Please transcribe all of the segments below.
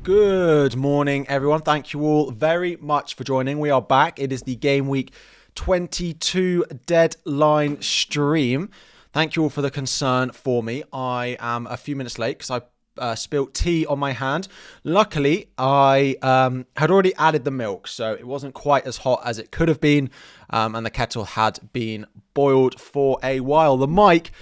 Good morning, everyone. Thank you all very much for joining. We are back. It is the Game Week 22 deadline stream. Thank you all for the concern for me. I am a few minutes late because I spilt tea on my hand. Luckily, I had already added the milk, so it wasn't quite as hot as it could have been, and the kettle had been boiled for a while. The mic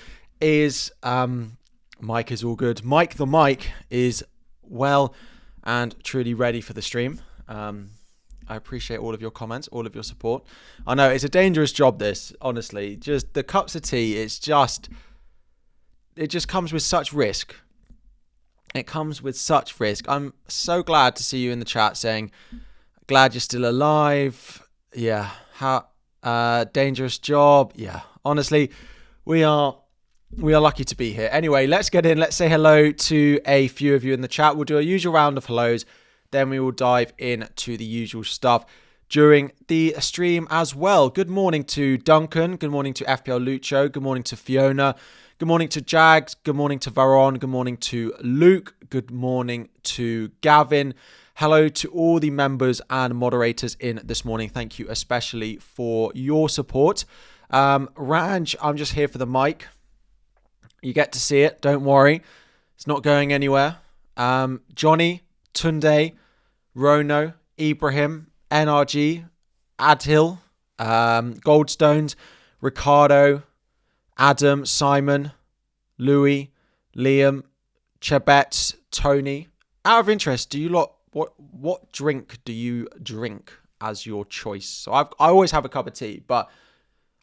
is all good. Mike the mic is well and truly ready for the stream. I appreciate all of your comments, all of your support. I know it's a dangerous job, this, honestly. Just the cups of tea, it just comes with such risk. It comes with such risk. I'm so glad to see you in the chat saying, glad you're still alive. Yeah, dangerous job. Yeah, honestly, we are lucky to be here. Anyway, let's get in. Let's say hello to a few of you in the chat. We'll do a usual round of hellos. Then we will dive into the usual stuff during the stream as well. Good morning to Duncan. Good morning to FPL Lucho. Good morning to Fiona. Good morning to Jags. Good morning to Varon. Good morning to Luke. Good morning to Gavin. Hello to all the members and moderators in this morning. Thank you especially for your support. Ranj, I'm just here for the mic. You get to see it. Don't worry. It's not going anywhere. Johnny, Tunde, Rono, Ibrahim, NRG, Adhil, Goldstones, Ricardo, Adam, Simon, Louis, Liam, Chebet, Tony. Out of interest, do you lot what drink do you drink as your choice? So I always have a cup of tea, but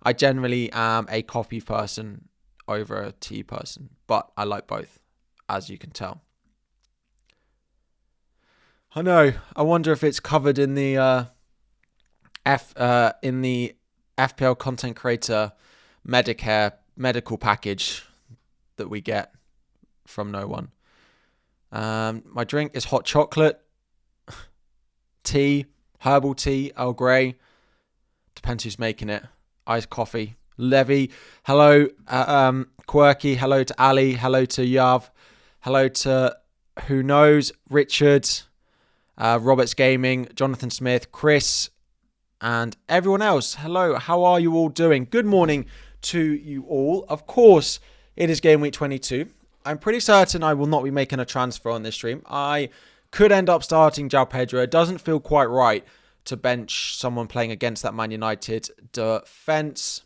I generally am a coffee person over a tea person, but I like both, as you can tell. I know. I wonder if it's covered in the FPL content creator Medicare medical package that we get from no one. My drink is hot chocolate, tea, herbal tea, Earl Grey. Depends who's making it. Iced coffee. Levy, hello, Quirky, hello to Ali, hello to Yav, hello to Who Knows, Richard, Roberts Gaming, Jonathan Smith, Chris, and everyone else. Hello, how are you all doing? Good morning to you all. Of course, it is Game Week 22. I'm pretty certain I will not be making a transfer on this stream. I could end up starting João Pedro. It doesn't feel quite right to bench someone playing against that Man United defence.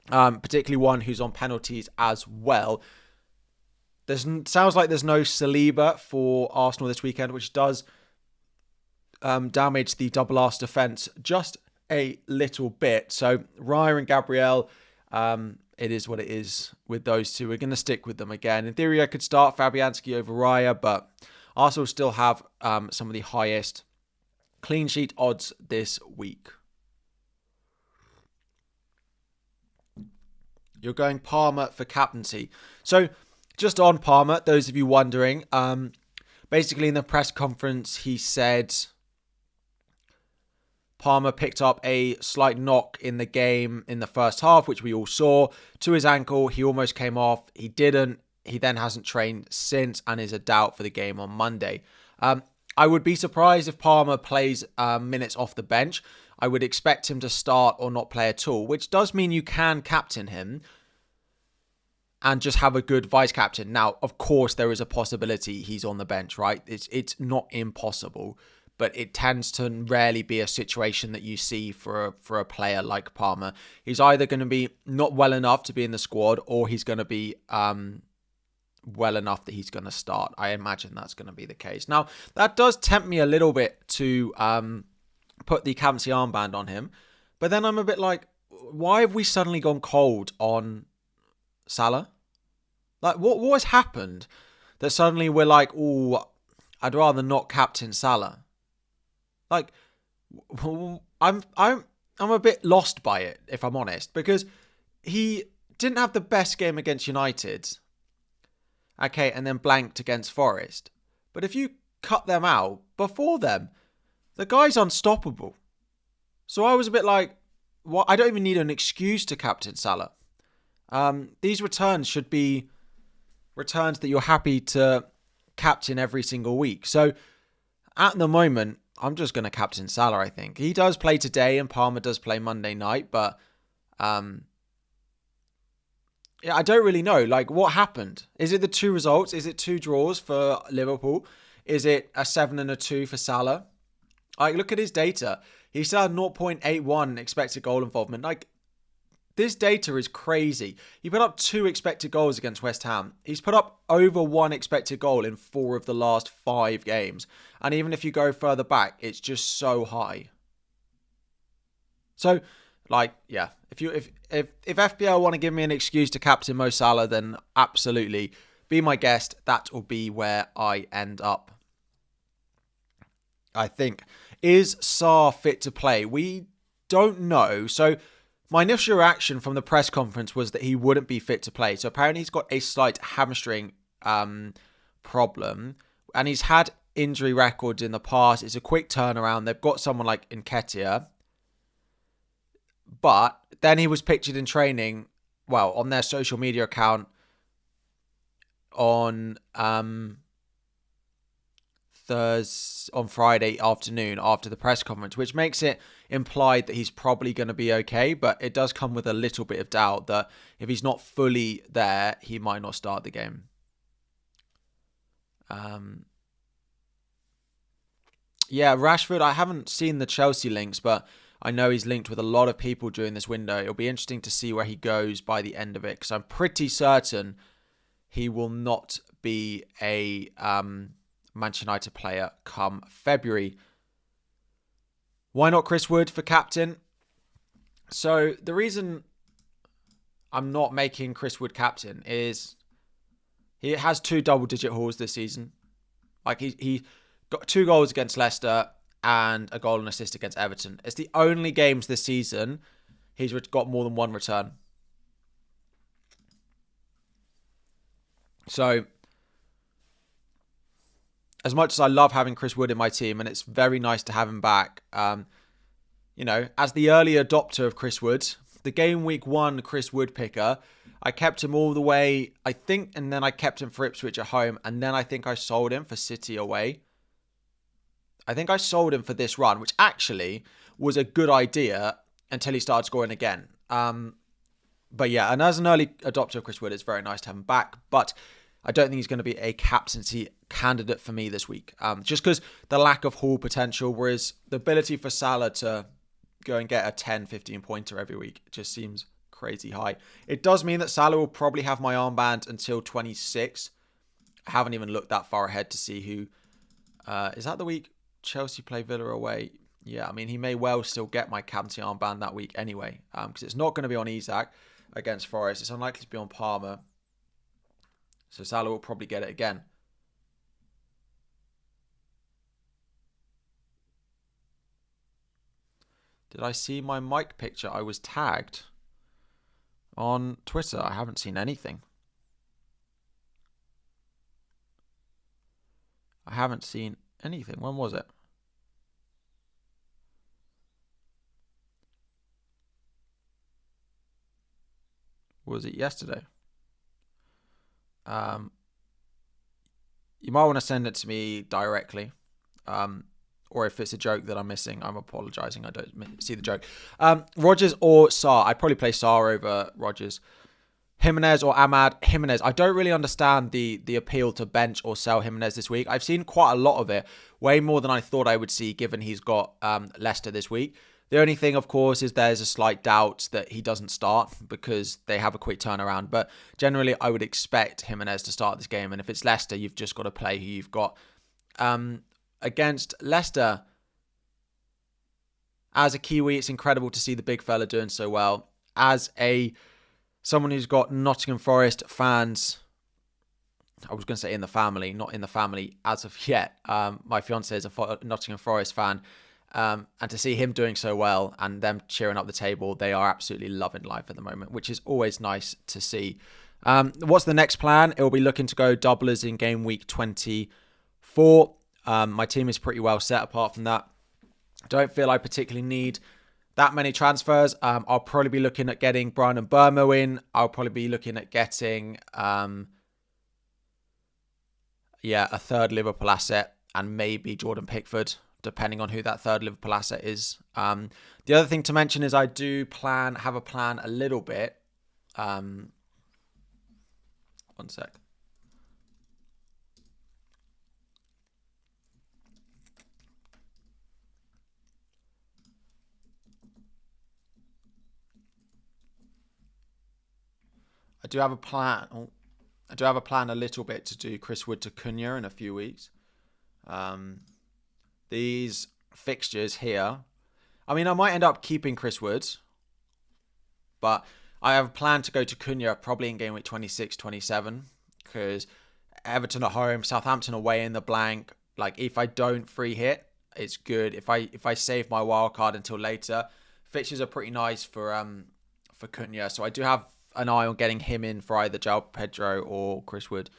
Particularly one who's on penalties as well. Sounds like there's no Saliba for Arsenal this weekend, which does damage the double arse defence just a little bit. So Raya and Gabriel, it is what it is with those two. We're going to stick with them again. In theory, I could start Fabianski over Raya, but Arsenal still have some of the highest clean sheet odds this week. You're going Palmer for captaincy. So just on Palmer, those of you wondering, basically in the press conference, he said Palmer picked up a slight knock in the game in the first half, which we all saw, to his ankle. He almost came off. He didn't. He then hasn't trained since and is a doubt for the game on Monday. I would be surprised if Palmer plays minutes off the bench. I would expect him to start or not play at all, which does mean you can captain him and just have a good vice captain. Now, of course, there is a possibility he's on the bench, right? It's not impossible, but it tends to rarely be a situation that you see for a player like Palmer. He's either going to be not well enough to be in the squad, or he's going to be well enough that he's going to start. I imagine that's going to be the case. Now, that does tempt me a little bit to put the captaincy armband on him. But then I'm a bit like, why have we suddenly gone cold on Salah? Like, what has happened that suddenly we're like, oh, I'd rather not captain Salah? Like, I'm a bit lost by it, if I'm honest, because he didn't have the best game against United. Okay, and then blanked against Forest. But if you cut them out before them, the guy's unstoppable. So I was a bit like, what? I don't even need an excuse to captain Salah. These returns should be returns that you're happy to captain every single week. So at the moment, I'm just going to captain Salah, I think. He does play today and Palmer does play Monday night, but yeah, I don't really know. Like, what happened? Is it the 2 results? Is it 2 draws for Liverpool? Is it a 7 and a 2 for Salah? Like, look at his data. He still had 0.81 expected goal involvement. Like, this data is crazy. He put up 2 expected goals against West Ham. He's put up over 1 expected goal in 4 of the last 5 games. And even if you go further back, it's just so high. So, like, yeah, if FPL want to give me an excuse to captain Mo Salah, then absolutely be my guest. That will be where I end up. I think. Is Sarr fit to play? We don't know. So my initial reaction from the press conference was that he wouldn't be fit to play. So apparently he's got a slight hamstring problem. And he's had injury records in the past. It's a quick turnaround. They've got someone like Nketiah. But then he was pictured in training, well, on their social media account on Friday afternoon after the press conference, which makes it implied that he's probably going to be okay. But it does come with a little bit of doubt that if he's not fully there, he might not start the game. Yeah, Rashford, I haven't seen the Chelsea links, but I know he's linked with a lot of people during this window. It'll be interesting to see where he goes by the end of it, because I'm pretty certain he will not be a Manchester United player come February. Why not Chris Wood for captain? So the reason I'm not making Chris Wood captain is he has 2 double-digit hauls this season. Like he got 2 goals against Leicester and a goal and assist against Everton. It's the only games this season he's got more than 1 return. So, as much as I love having Chris Wood in my team, and it's very nice to have him back, you know, as the early adopter of Chris Wood, the game week 1 Chris Wood picker, I kept him all the way, I think, and then I kept him for Ipswich at home, and then I think I sold him for City away. I think I sold him for this run, which actually was a good idea until he started scoring again. But yeah, and as an early adopter of Chris Wood, it's very nice to have him back. But I don't think he's going to be a captaincy candidate for me this week. Just because the lack of haul potential, whereas the ability for Salah to go and get a 10, 15 pointer every week just seems crazy high. It does mean that Salah will probably have my armband until 26. I haven't even looked that far ahead to see who... is that the week Chelsea play Villa away? Yeah, I mean, he may well still get my captaincy armband that week anyway, because it's not going to be on Isak against Forest. It's unlikely to be on Palmer. So Salah will probably get it again. Did I see my mic picture? I was tagged on Twitter. I haven't seen anything. I haven't seen anything. When was it? Was it yesterday? You might want to send it to me directly. Or if it's a joke that I'm missing, I'm apologising. I don't see the joke. Rodgers or Sarr? I'd probably play Sarr over Rodgers. Jimenez or Ahmad? Jimenez. I don't really understand the appeal to bench or sell Jimenez this week. I've seen quite a lot of it. Way more than I thought I would see, given he's got Leicester this week. The only thing, of course, is there's a slight doubt that he doesn't start because they have a quick turnaround. But generally, I would expect Jimenez to start this game. And if it's Leicester, you've just got to play who you've got. Against Leicester, as a Kiwi, it's incredible to see the big fella doing so well. As someone who's got Nottingham Forest fans, I was going to say in the family, not in the family as of yet. My fiance is a Nottingham Forest fan. And to see him doing so well and them cheering up the table, they are absolutely loving life at the moment, which is always nice to see. What's the next plan? It will be looking to go doublers in game week 24. My team is pretty well set apart from that. I don't feel I particularly need that many transfers. I'll probably be looking at getting Brian and Burmo in. I'll probably be looking at getting a third Liverpool asset. and maybe Jordan Pickford, depending on who that third Liverpool asset is. The other thing to mention is I do have a plan a little bit. One sec. I do have a plan. I do have a plan a little bit to do Chris Wood to Cunha in a few weeks. These fixtures here. I mean, I might end up keeping Chris Wood, but I have a plan to go to Cunha probably in game week 26, 27, because Everton at home, Southampton away in the blank. Like, if I don't free hit, it's good. If I save my wild card until later, fixtures are pretty nice for Cunha. So I do have an eye on getting him in for either João Pedro or Chris Wood.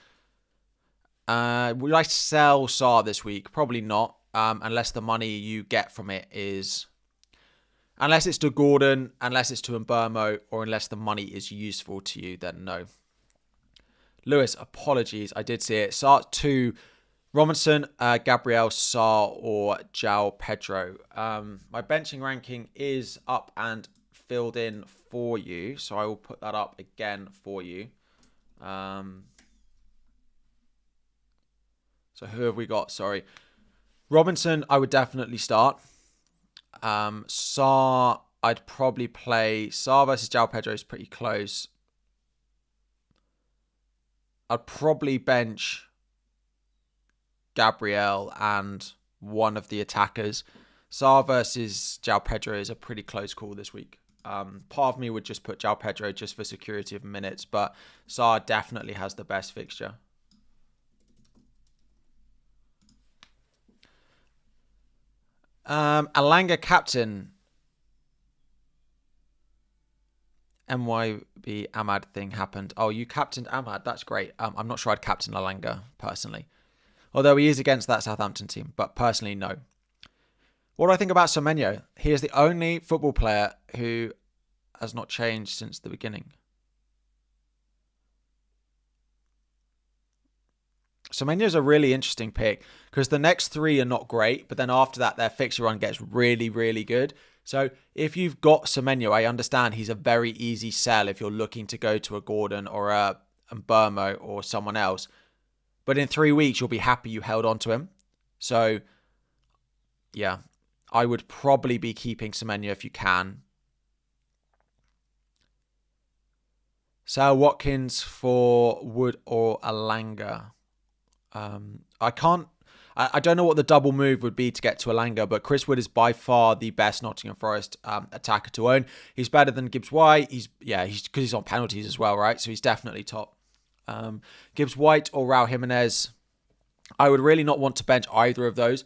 Would I sell Salah this week? Probably not, unless the money you get from it is... Unless it's to Gordon, unless it's to Mbeumo, or unless the money is useful to you, then no. Lewis, apologies, I did see it. Start 2, Robinson, Gabriel, Salah, or João Pedro. My benching ranking is up and filled in for you, so I will put that up again for you. So who have we got? Sorry. Robinson, I would definitely start. Salah, I'd probably play. Salah versus João Pedro is pretty close. I'd probably bench Gabriel and one of the attackers. Salah versus João Pedro is a pretty close call this week. Part of me would just put João Pedro just for security of minutes, but Salah definitely has the best fixture. Alanga captain. MYB Ahmad thing happened. Oh, you captained Ahmad. That's great. I'm not sure I'd captain Alanga personally. Although he is against that Southampton team. But personally, no. What do I think about Semenyo? He is the only football player who has not changed since the beginning. Semenyo is a really interesting pick because the next 3 are not great, but then after that, their fixture run gets really, really good. So if you've got Semenyo, I understand he's a very easy sell if you're looking to go to a Gordon or a Mbeumo or someone else. But in 3 weeks, you'll be happy you held on to him. So, yeah, I would probably be keeping Semenyo if you can. Sal Watkins for Wood or Alanga. I don't know what the double move would be to get to Alanga, but Chris Wood is by far the best Nottingham Forest attacker to own. He's better than Gibbs White. He's because he's on penalties as well, right? So he's definitely top. Gibbs White or Raul Jimenez. I would really not want to bench either of those.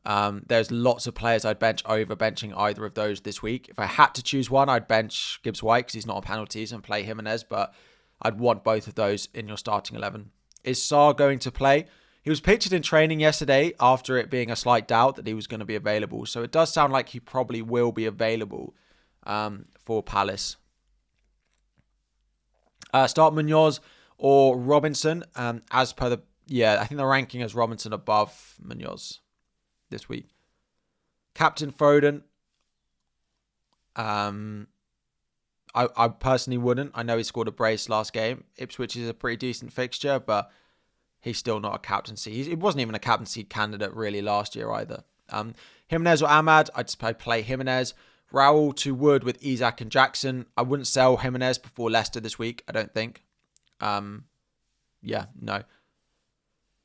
There's lots of players I'd bench over benching either of those this week. If I had to choose one, I'd bench Gibbs White because he's not on penalties and play Jimenez, but I'd want both of those in your starting 11. Is Salah going to play? He was pictured in training yesterday after it being a slight doubt that he was going to be available. So it does sound like he probably will be available for Palace. Start Munoz or Robinson. As per the... Yeah, I think the ranking has Robinson above Munoz this week. Captain Foden. I personally wouldn't. I know he scored a brace last game. Ipswich is a pretty decent fixture, but he's still not a captaincy. He wasn't even a captaincy candidate really last year either. Jimenez or Ahmad, I'd play Jimenez. Raul to Wood with Isak and Jackson. I wouldn't sell Jimenez before Leicester this week, I don't think. Yeah, no.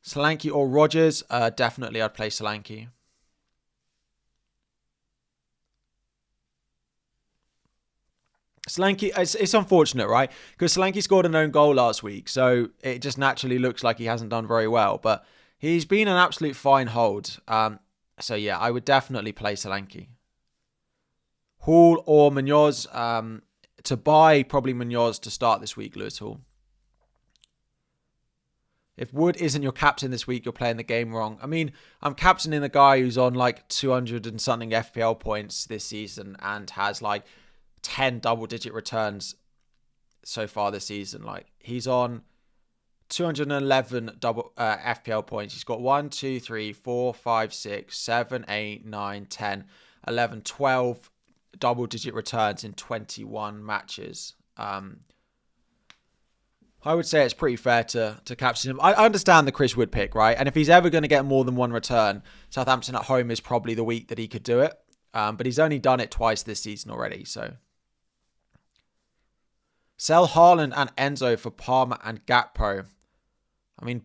Solanke or Rodgers, definitely I'd play Solanke. Solanke, it's unfortunate, right? Because Solanke scored an own goal last week, so it just naturally looks like he hasn't done very well. But he's been an absolute fine hold. So yeah, I would definitely play Solanke. Hall or Munoz. To buy, probably Munoz to start this week, Lewis Hall. If Wood isn't your captain this week, you're playing the game wrong. I mean, I'm captaining the guy who's on like 200 and something FPL points this season and has like 10 double-digit returns so far this season. Like, he's on 211 double FPL points. He's got 1, 2, 3, 4, 5, 6, 7, 8, 9, 10, 11, 12 double-digit returns in 21 matches. I would say it's pretty fair to captain him. I understand the Chris Wood pick, right? And if he's ever going to get more than one return, Southampton at home is probably the week that he could do it. But he's only done it twice this season already, so. Sell Haaland and Enzo for Palmer and Gakpo. I mean,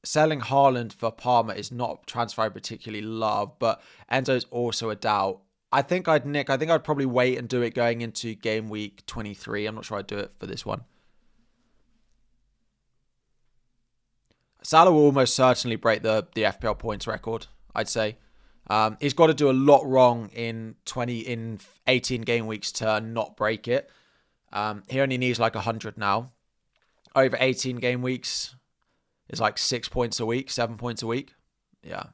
selling Haaland for Palmer is not a transfer I particularly love, but Enzo's also a doubt. I think I'd probably wait and do it going into game week 23. I'm not sure I'd do it for this one. Salah will almost certainly break the FPL points record, I'd say. He's got to do a lot wrong in 18 game weeks to not break it. He only needs like 100 now. Over 18 game weeks is like 6 points a week, 7 points a week. Yeah.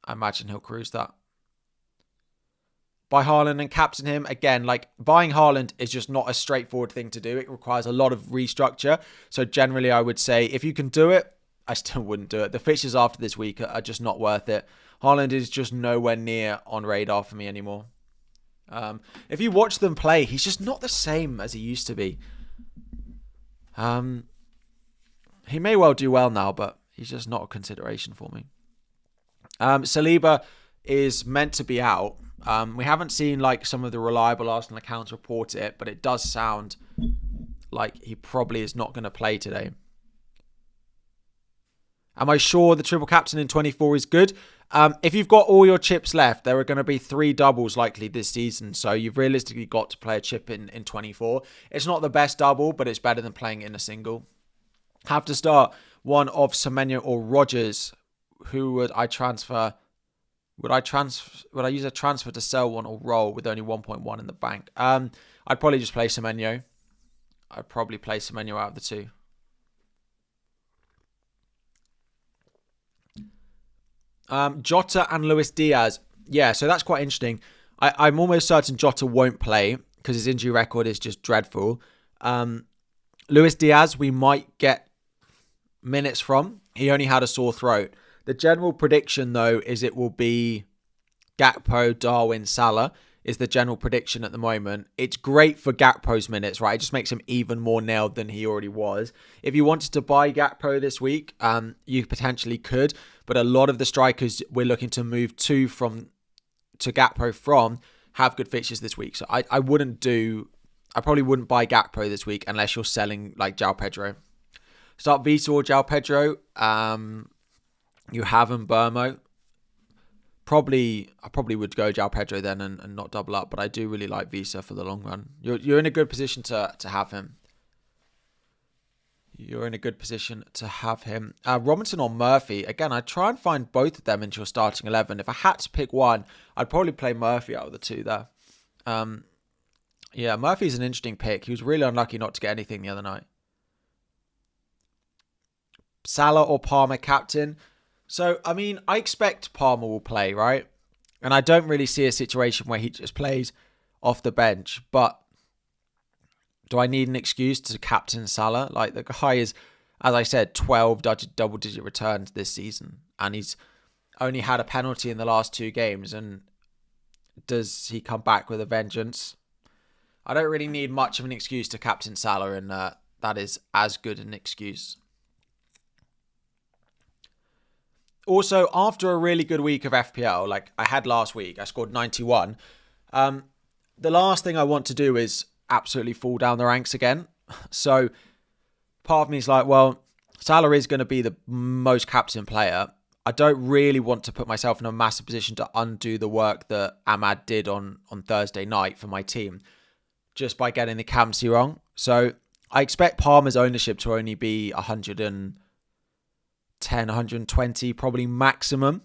I imagine he'll cruise that. Buy Haaland and captain him. Again, like buying Haaland is just not a straightforward thing to do. It requires a lot of restructure. So generally, I would say if you can do it, I still wouldn't do it. The fixtures after this week are just not worth it. Haaland is just nowhere near on radar for me anymore. If you watch them play, he's just not the same as he used to be. He may well do well now, but he's just not a consideration for me. Saliba is meant to be out. We haven't seen like some of the reliable Arsenal accounts report it, but it does sound like he probably is not going to play today. Am I sure the triple captain in 24 is good? If you've got all your chips left, there are going to be 3 doubles likely this season. So you've realistically got to play a chip in 24. It's not the best double, but it's better than playing in a single. Have to start one of Semenyo or Rodgers. Who would I transfer? Would I use a transfer to sell one or roll with only 1.1 in the bank? I'd probably just play Semenyo. I'd probably play Semenyo out of the 2. Jota and Luis Diaz. Yeah, so that's quite interesting. I'm almost certain Jota won't play because his injury record is just dreadful. Luis Diaz, we might get minutes from. He only had a sore throat. The general prediction, though, is it will be Gakpo, Darwin, Salah is the general prediction at the moment. It's great for Gakpo's minutes, right? It just makes him even more nailed than he already was. If you wanted to buy Gakpo this week, you potentially could. But a lot of the strikers we're looking to move to Gakpo from have good fixtures this week. So I probably wouldn't buy Gakpo this week unless you're selling like João Pedro. Start Visa or João Pedro. You have Burmo. I probably would go João Pedro then and not double up, but I do really like Visa for the long run. You're in a good position to have him. You're in a good position to have him. Robinson or Murphy. Again, I try and find both of them into your starting 11. If I had to pick one, I'd probably play Murphy out of the 2 there. Yeah, Murphy's an interesting pick. He was really unlucky not to get anything the other night. Salah or Palmer captain. So, I mean, I expect Palmer will play, right? And I don't really see a situation where he just plays off the bench. But do I need an excuse to captain Salah? Like, the guy is, as I said, 12 double-digit returns this season. And he's only had a penalty in the last 2 games. And does he come back with a vengeance? I don't really need much of an excuse to captain Salah. And that is as good an excuse. Also, after a really good week of FPL, like I had last week, I scored 91. The last thing I want to do is absolutely fall down the ranks again. So part of me is like, well, Salah is going to be the most captain player. I don't really want to put myself in a massive position to undo the work that Ahmad did on Thursday night for my team just by getting the captaincy wrong. So I expect Palmer's ownership to only be 110, 120 probably maximum.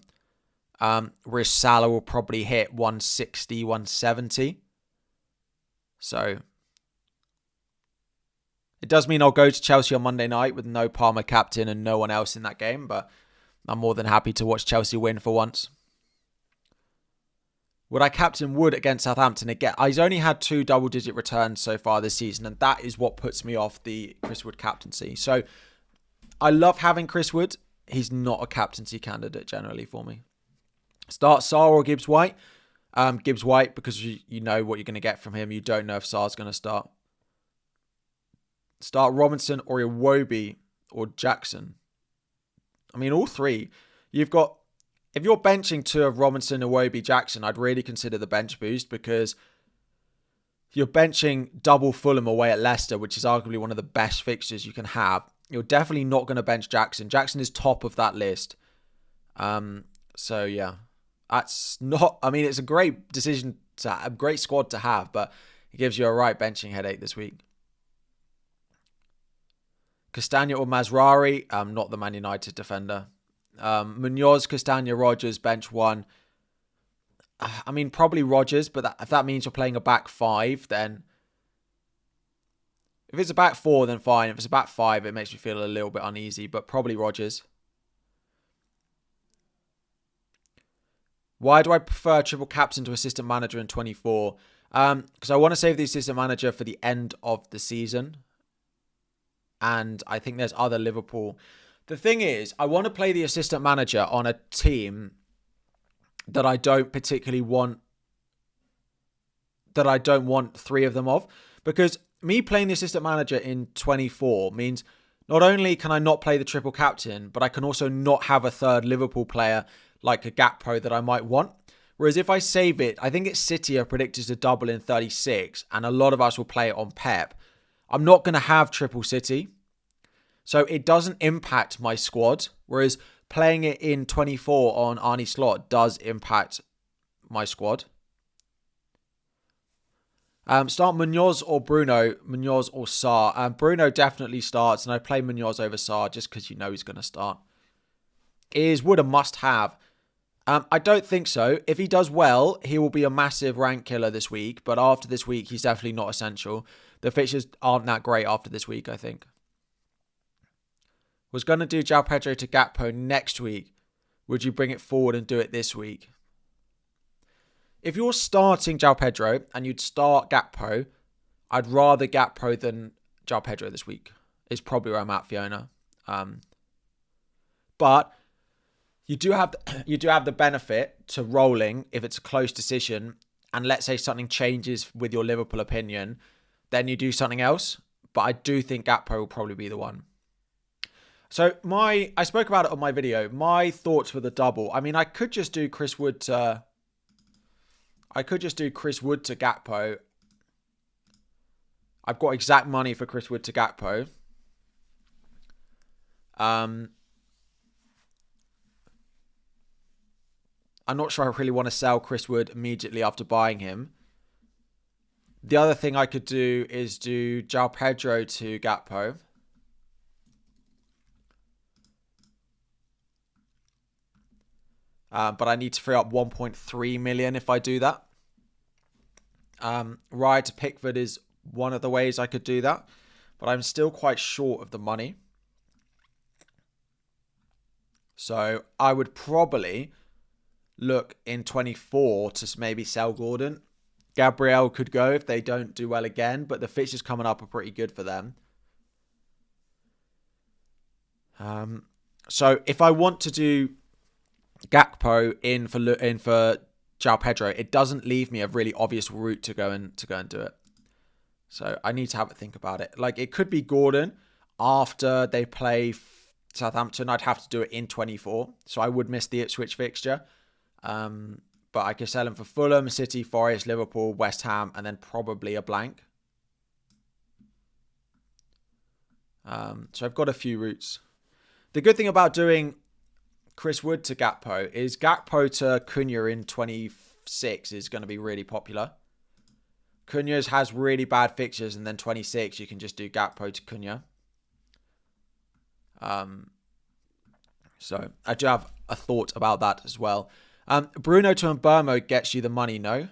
Whereas Salah will probably hit 160, 170. So it does mean I'll go to Chelsea on Monday night with no Palmer captain and no one else in that game, but I'm more than happy to watch Chelsea win for once. Would I captain Wood against Southampton again? He's only had 2 double-digit returns so far this season, and that is what puts me off the Chris Wood captaincy. So I love having Chris Wood. He's not a captaincy candidate generally for me. Start Salah or Gibbs White. Gibbs White, because you know what you're going to get from him. You don't know if Salah's going to start. Start Robinson or Iwobi or Jackson. I mean, all three. You've got, if you're benching 2 of Robinson, Iwobi, Jackson, I'd really consider the bench boost, because you're benching double Fulham away at Leicester, which is arguably one of the best fixtures you can have. You're definitely not going to bench Jackson. Jackson is top of that list. So yeah, that's not, I mean, it's a great decision to have, a great squad to have, but it gives you a right benching headache this week. Castagna or Mazrari, not the Man United defender. Munoz, Castagna, Rodgers, bench 1. I mean, probably Rodgers, but if that means you're playing a back 5, then if it's a back 4, then fine. If it's a back 5, it makes me feel a little bit uneasy, but probably Rodgers. Why do I prefer triple captain to assistant manager in 24? Because I want to save the assistant manager for the end of the season. And I think there's other Liverpool. The thing is, I want to play the assistant manager on a team that I don't particularly want, that I don't want 3 of them of. Because me playing the assistant manager in 24 means not only can I not play the triple captain, but I can also not have a third Liverpool player like a Gakpo that I might want. Whereas if I save it, I think it's City are predicted to double in 36, and a lot of us will play it on Pep. I'm not going to have triple City, so it doesn't impact my squad. Whereas playing it in 24 on Arne Slot does impact my squad. Start Munoz or Bruno, Munoz or Sarr. Bruno definitely starts, and I play Munoz over Sarr just because you know he's going to start. Is Wood a must-have? I don't think so. If he does well, he will be a massive rank killer this week. But after this week, he's definitely not essential. The fixtures aren't that great after this week, I think. Was going to do João Pedro to Gakpo next week. Would you bring it forward and do it this week? If you're starting João Pedro and you'd start Gakpo, I'd rather Gakpo than João Pedro this week. Is probably where I'm at, Fiona. But you do have the benefit to rolling if it's a close decision, and let's say something changes with your Liverpool opinion, then you do something else. But I do think Gakpo will probably be the one. So I spoke about it on my video. My thoughts were the double. I mean, I could just do Chris Wood to Gakpo. I've got exact money for Chris Wood to Gakpo. I'm not sure I really want to sell Chris Wood immediately after buying him. The other thing I could do is do João Pedro to Gakpo. But I need to free up 1.3 million if I do that. Ride to Pickford is one of the ways I could do that. But I'm still quite short of the money. So I would probably look in 24 to maybe sell Gordon. Gabriel could go if they don't do well again, but the fixtures coming up are pretty good for them. So if I want to do Gakpo in for João Pedro, it doesn't leave me a really obvious route to go and do it. So I need to have a think about it. Like, it could be Gordon after they play Southampton. I'd have to do it in 24, so I would miss the Ipswich fixture. But I could sell him for Fulham, City, Forest, Liverpool, West Ham, and then probably a blank. So I've got a few routes. The good thing about doing Chris Wood to Gakpo is Gakpo to Cunha in 26 is going to be really popular. Cunha has really bad fixtures, and then 26 you can just do Gakpo to Cunha. So I do have a thought about that as well. Bruno to Mbermo gets you the money, no?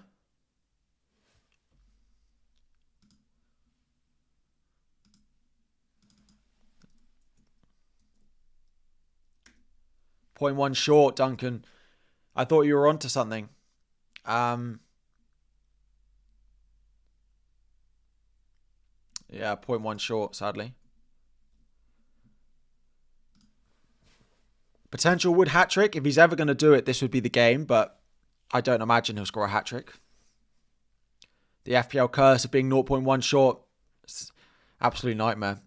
.1 short, Duncan. I thought you were onto something. Yeah, 0.1 short, sadly. Potential Wood hat-trick. If he's ever going to do it, this would be the game, but I don't imagine he'll score a hat-trick. The FPL curse of being 0.1 short. It's absolute nightmare.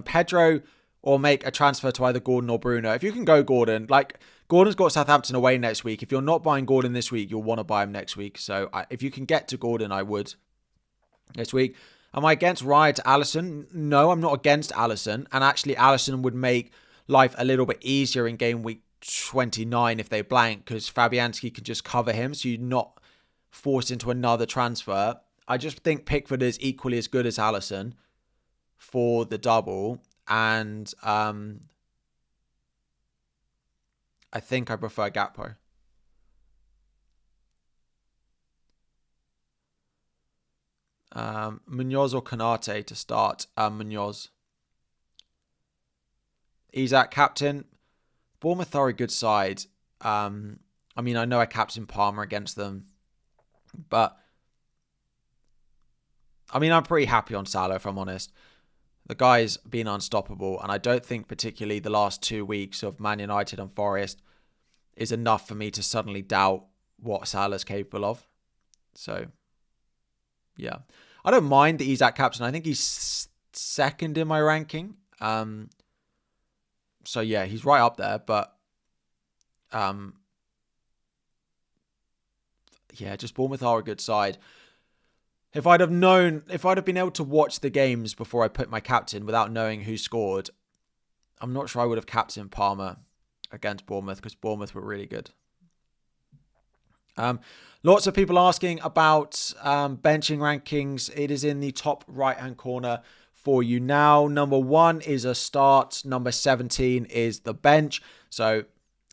Pedro or make a transfer to either Gordon or Bruno. If you can go Gordon, like Gordon's got Southampton away next week. If you're not buying Gordon this week, you'll want to buy him next week. So if you can get to Gordon, I would this week. Am I against Raya to Alisson? No, I'm not against Alisson. And actually, Alisson would make life a little bit easier in game week 29 if they blank, because Fabianski can just cover him, so you're not forced into another transfer. I just think Pickford is equally as good as Alisson for the double, and I think I prefer Gakpo. Munoz or Konate to start? Munoz. Isak captain. Bournemouth are a good side. I mean, I know I captain Palmer against them, but I mean, I'm pretty happy on Salah, if I'm honest. The guy's been unstoppable, and I don't think particularly the last 2 weeks of Man United and Forest is enough for me to suddenly doubt what Salah's capable of. So, yeah. I don't mind the Isak captain. I think he's second in my ranking. So, yeah, he's right up there, but yeah, just Bournemouth are a good side. If I'd have been able to watch the games before I put my captain without knowing who scored, I'm not sure I would have captained Palmer against Bournemouth, because Bournemouth were really good. Lots of people asking about benching rankings. It is in the top right-hand corner for you now. Number 1 is a start. Number 17 is the bench. So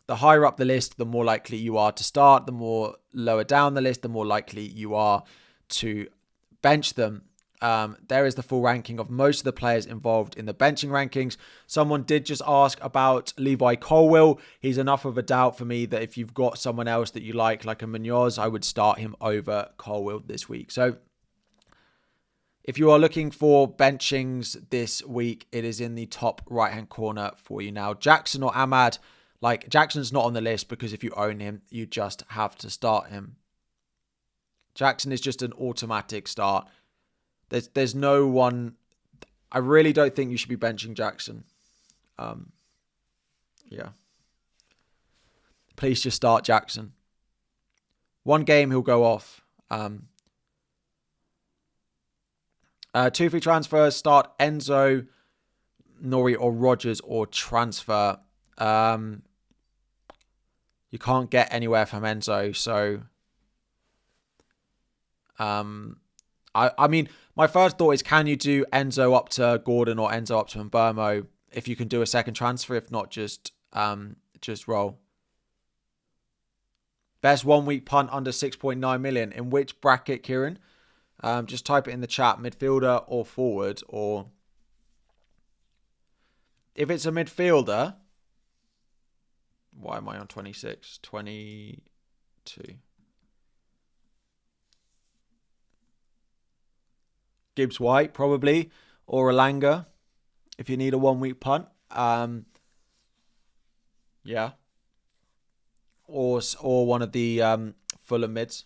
the higher up the list, the more likely you are to start. The more lower down the list, the more likely you are to bench them. There is the full ranking of most of the players involved in the benching rankings. Someone did just ask about Levi Colwill. He's enough of a doubt for me that if you've got someone else that you like a Munoz, I would start him over Colwill this week. So if you are looking for benchings this week, it is in the top right-hand corner for you now. Jackson or Ahmad, Jackson's not on the list because if you own him, you just have to start him. Jackson is just an automatic start. There's no one. I really don't think you should be benching Jackson. Yeah. Please just start Jackson. One game he'll go off. 2 free transfers. Start Enzo, Nori or Rogers, or transfer. You can't get anywhere from Enzo, so I mean, my first thought is, can you do Enzo up to Gordon or Enzo up to Mbermo if you can do a second transfer? If not, just roll. Best 1 week punt under 6.9 million. In which bracket, Kieran? Just type it in the chat, midfielder or forward, or if it's a midfielder, why am I on 26? 22. Gibbs White, probably, or Alanga, if you need a 1 week punt. Yeah. Or one of the Fulham mids.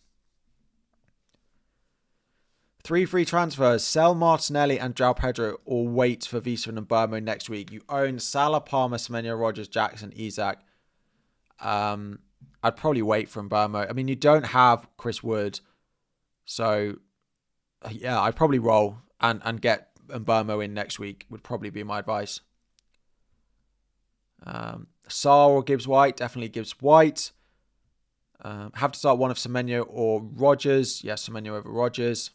3 free transfers. Sell Martinelli and João Pedro, or wait for Visa and Mbermo next week. You own Salah, Palmer, Semenyo, Rogers, Jackson, Isak. I'd probably wait for Mbermo. I mean, you don't have Chris Wood. So, yeah, I'd probably roll and get Mbermo in next week would probably be my advice. Saar or Gibbs White. Definitely Gibbs White. Have to start one of Semenyo or Rogers. Yes, Semenyo over Rogers.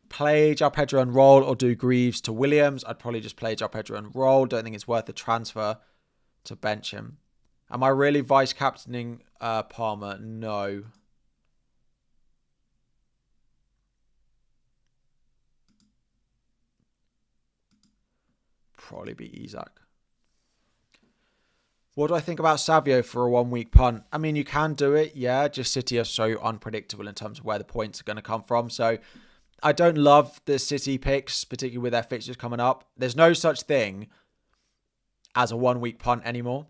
Play João Pedro and roll, or do Greaves to Williams. I'd probably just play João Pedro and roll. Don't think it's worth the transfer to bench him. Am I really vice captaining Palmer? No. Probably be Isak. What do I think about Savio for a 1 week punt? I mean, you can do it, yeah. Just City are so unpredictable in terms of where the points are going to come from. So I don't love the City picks, particularly with their fixtures coming up. There's no such thing as a 1 week punt anymore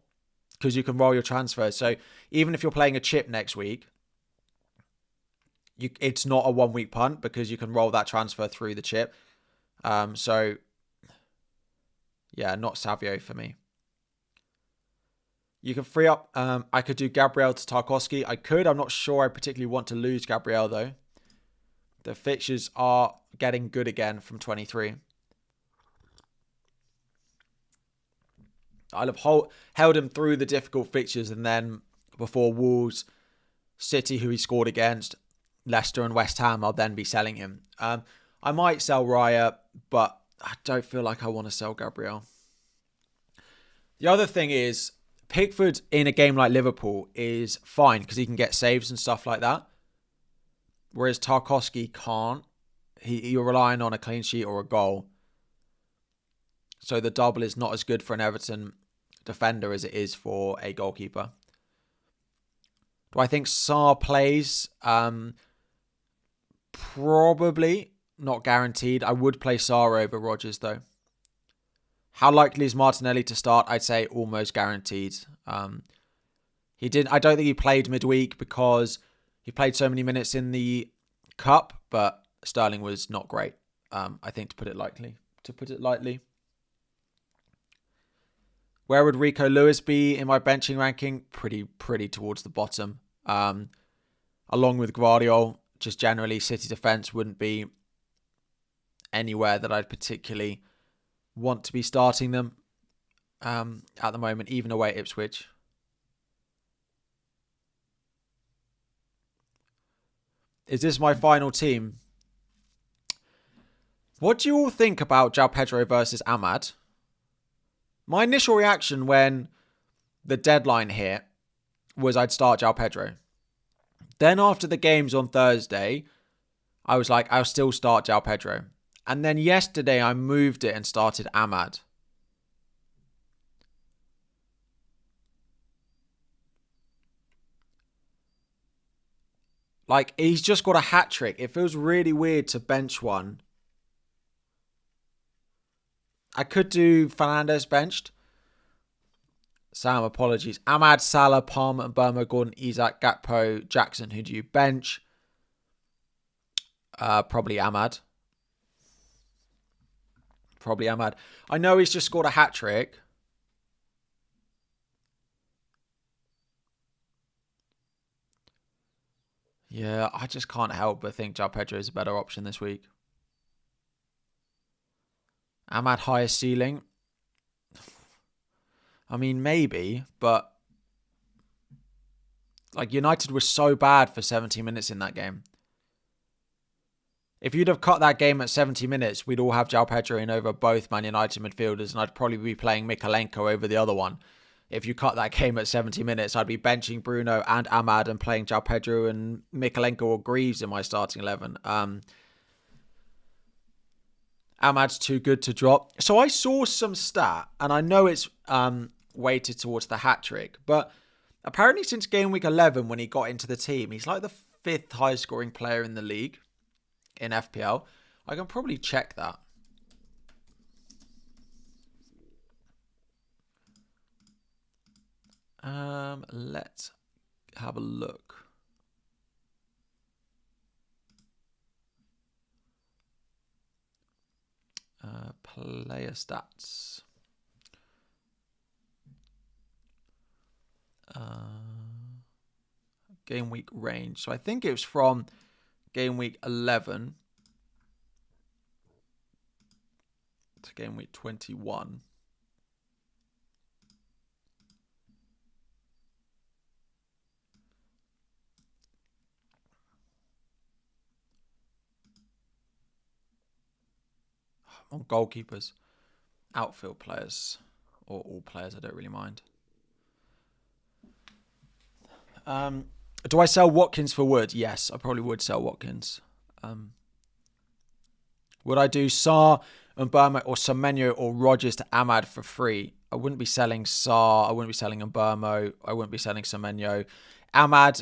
because you can roll your transfers. So even if you're playing a chip next week, it's not a 1 week punt because you can roll that transfer through the chip. So yeah, not Savio for me. You can free up. I could do Gabriel to Tarkowski. I could. I'm not sure I particularly want to lose Gabriel, though. The fixtures are getting good again from 23. I'll have held him through the difficult fixtures, and then before Wolves, City, who he scored against, Leicester and West Ham, I'll then be selling him. I might sell Raya, but I don't feel like I want to sell Gabriel. The other thing is, Pickford in a game like Liverpool is fine because he can get saves and stuff like that. Whereas Tarkowski can't. You're relying on a clean sheet or a goal. So the double is not as good for an Everton defender as it is for a goalkeeper. Do I think Saar plays? Probably. Not guaranteed. I would play Saar over Rodgers though. How likely is Martinelli to start? I'd say almost guaranteed. He didn't. I don't think he played midweek because he played so many minutes in the cup, but Sterling was not great. I think to put it lightly. Where would Rico Lewis be in my benching ranking? Pretty towards the bottom. Along with Guardiola, just generally City defense wouldn't be anywhere that I'd particularly want to be starting them at the moment, even away at Ipswich. Is this my final team? What do you all think about João Pedro versus Ahmad? My initial reaction when the deadline hit was I'd start João Pedro. Then after the games on Thursday, I was like, I'll still start João Pedro. And then yesterday I moved it and started Ahmad. Like, he's just got a hat-trick. It feels really weird to bench one. I could do Fernandes benched. Sam, apologies. Ahmad, Salah, Palmer, and Burma, Gordon, Isak, Gakpo, Jackson. Who do you bench? Probably Ahmad. I know he's just scored a hat-trick. Yeah, I just can't help but think João Pedro is a better option this week. Ahmad higher ceiling. I mean, maybe, but like United was so bad for 70 minutes in that game. If you'd have cut that game at 70 minutes, we'd all have João Pedro in over both Man United midfielders, and I'd probably be playing Mikalenko over the other one. If you cut that game at 70 minutes, I'd be benching Bruno and Ahmad and playing João Pedro and Mikalenko or Greaves in my starting 11. Ahmad's too good to drop. So I saw some stat, and I know it's weighted towards the hat-trick, but apparently since game week 11 when he got into the team, he's like the 5th highest scoring player in the league in FPL. I can probably check that. Let's have a look. Player stats. Game week range. So I think it was from game week 11 to game week 21. On goalkeepers, outfield players, or all players, I don't really mind. Do I sell Watkins for Wood? Yes, I probably would sell Watkins. Would I do Sarr and Burma or Semenyo or Rodgers to Ahmad for free? I wouldn't be selling Saar. I wouldn't be selling Mbermo. I wouldn't be selling Semenyo. Ahmad,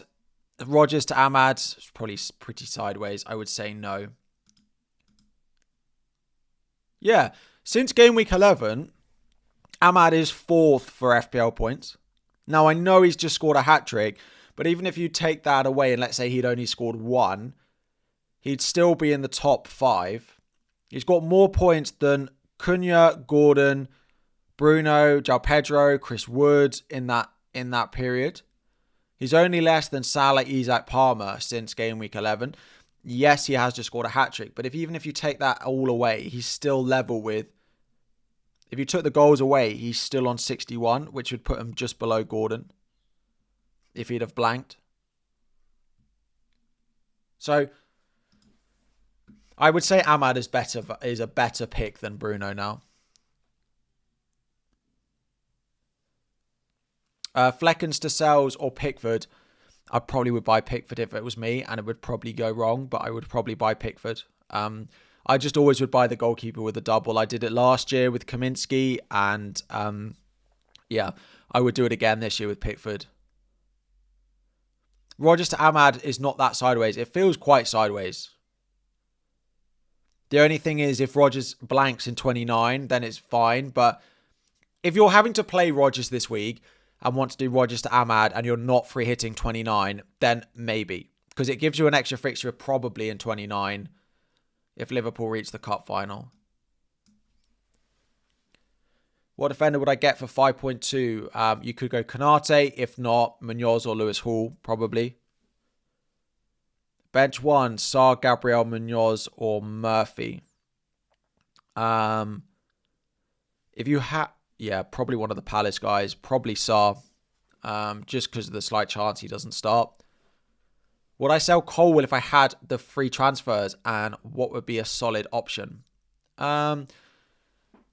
Rodgers to Ahmad, it's probably pretty sideways. I would say no. Yeah, since game week 11, Ahmad is 4th for FPL points. Now, I know he's just scored a hat-trick, but even if you take that away and let's say he'd only scored 1, he'd still be in the top 5. He's got more points than Cunha, Gordon, Bruno, João Pedro, Chris Wood in that period. He's only less than Salah, Isaac, Palmer since game week 11. Yes, he has just scored a hat-trick, but even if you take that all away, he's still level with... If you took the goals away, he's still on 61, which would put him just below Gordon if he'd have blanked. So, I would say Ahmad is a better pick than Bruno now. Fleckens to Sells or Pickford. I probably would buy Pickford if it was me, and it would probably go wrong, but I would probably buy Pickford. I just always would buy the goalkeeper with a double. I did it last year with Kaminsky, and yeah, I would do it again this year with Pickford. Rodgers to Ahmad is not that sideways. It feels quite sideways. The only thing is if Rodgers blanks in 29, then it's fine. But if you're having to play Rodgers this week and want to do Rodgers to Ahmad and you're not free hitting 29, then maybe. Because it gives you an extra fixture probably in 29 if Liverpool reach the cup final. What defender would I get for 5.2? You could go Konate. If not, Munoz or Lewis Hall, probably. Bench 1, Saar, Gabriel, Munoz or Murphy. If you have... Yeah, probably one of the Palace guys. Probably Saar. Just because of the slight chance he doesn't start. Would I sell Colwell if I had the free transfers? And what would be a solid option?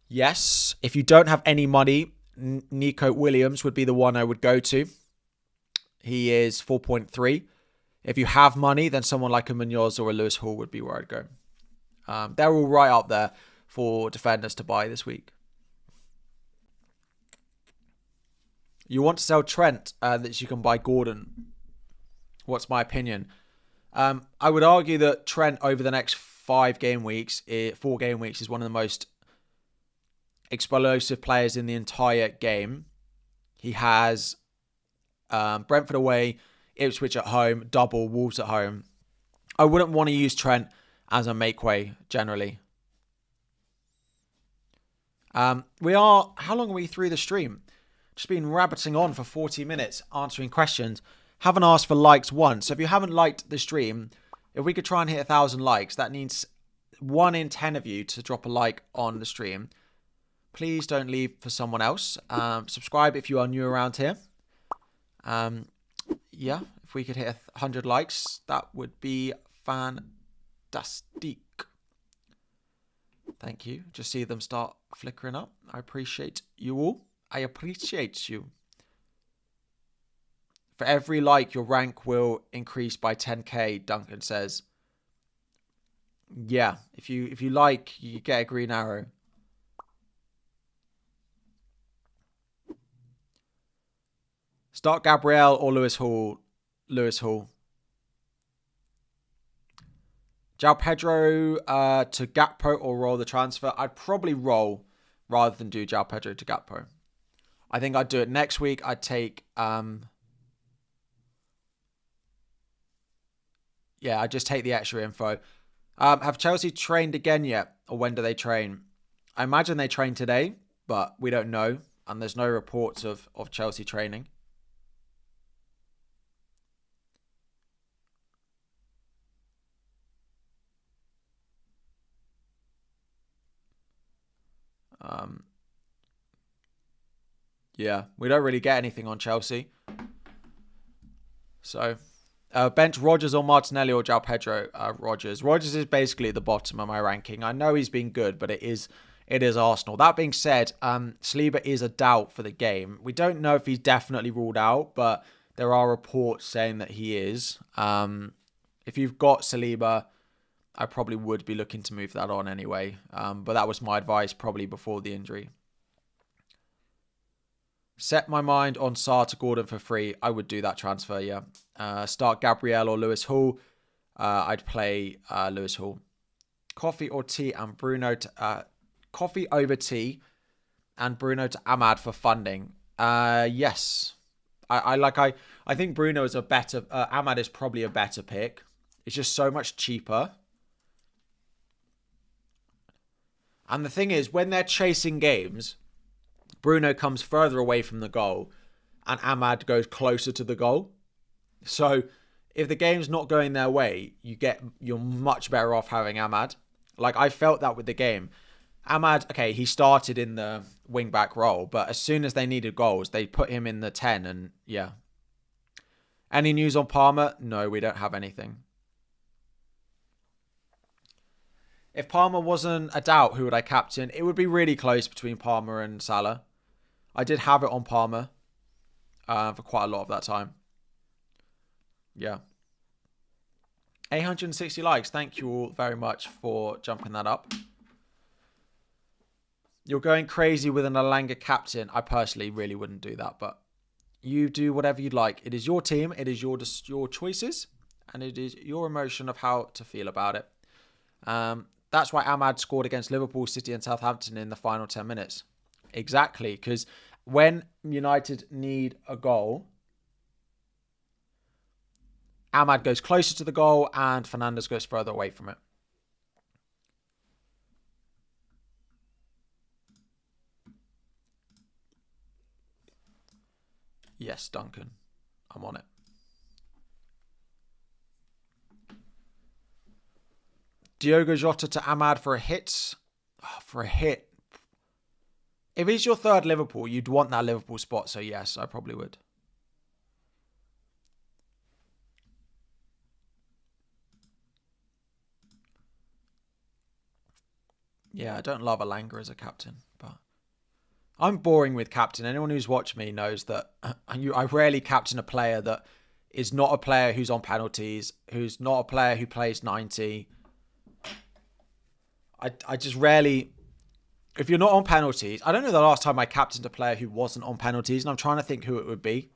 Yes. If you don't have any money, Nico Williams would be the one I would go to. He is 4.3. If you have money, then someone like a Munoz or a Lewis Hall would be where I'd go. They're all right up there for defenders to buy this week. You want to sell Trent, that you can buy Gordon. What's my opinion? I would argue that Trent over the next 4 game weeks is one of the most explosive players in the entire game. He has Brentford away, Ipswich at home, double, Wolves at home. I wouldn't want to use Trent as a make-way generally. How long are we through the stream? Just been rabbiting on for 40 minutes answering questions. Haven't asked for likes once. So if you haven't liked the stream, if we could try and hit 1,000 likes, that needs 1 in 10 of you to drop a like on the stream. Please don't leave for someone else. Subscribe if you are new around here. Yeah, if we could hit 100 likes, that would be fantastic. Thank you. Just see them start flickering up. I appreciate you all. I appreciate you. For every like, your rank will increase by 10k, Duncan says. Yeah, if you like, you get a green arrow. Start Gabriel or Lewis Hall. Lewis Hall. João Pedro to Gakpo or roll the transfer. I'd probably roll rather than do João Pedro to Gakpo. I think I'd do it next week. I'd take... yeah, I'd just take the extra info. Have Chelsea trained again yet? Or when do they train? I imagine they train today, but we don't know. And there's no reports of Chelsea training. Yeah, we don't really get anything on Chelsea. So, bench Rodgers or Martinelli or João Pedro? Rodgers. Rodgers is basically at the bottom of my ranking. I know he's been good, but it is Arsenal. That being said, Saliba is a doubt for the game. We don't know if he's definitely ruled out, but there are reports saying that he is. If you've got Saliba, I probably would be looking to move that on anyway. But that was my advice probably before the injury. Set my mind on Salah to Gordon for free. I would do that transfer, yeah. Start Gabriel or Lewis Hall. I'd play Lewis Hall. Coffee or tea and Bruno to... coffee over tea and Bruno to Ahmad for funding. Yes. I think Bruno is a better... Ahmad is probably a better pick. It's just so much cheaper. And the thing is, when they're chasing games... Bruno comes further away from the goal and Ahmad goes closer to the goal. So if the game's not going their way, you're much better off having Ahmad. Like, I felt that with the game. Ahmad, okay, he started in the wing-back role, but as soon as they needed goals, they put him in the 10 and yeah. Any news on Palmer? No, we don't have anything. If Palmer wasn't a doubt, who would I captain? It would be really close between Palmer and Salah. I did have it on Palmer for quite a lot of that time. Yeah. 860 likes. Thank you all very much for jumping that up. You're going crazy with an Alanga captain. I personally really wouldn't do that, but you do whatever you'd like. It is your team. It is your choices, and it is your emotion of how to feel about it. That's why Ahmad scored against Liverpool, City and Southampton in the final 10 minutes. Exactly, because when United need a goal, Ahmad goes closer to the goal and Fernandes goes further away from it. Yes, Duncan. I'm on it. Diogo Jota to Ahmad for a hit. Oh, for a hit. If he's your third Liverpool, you'd want that Liverpool spot. So yes, I probably would. Yeah, I don't love Alanga as a captain, but I'm boring with captain. Anyone who's watched me knows that I rarely captain a player that is not a player who's on penalties, who's not a player who plays 90. I just rarely... If you're not on penalties... I don't know the last time I captained a player who wasn't on penalties, and I'm trying to think who it would be.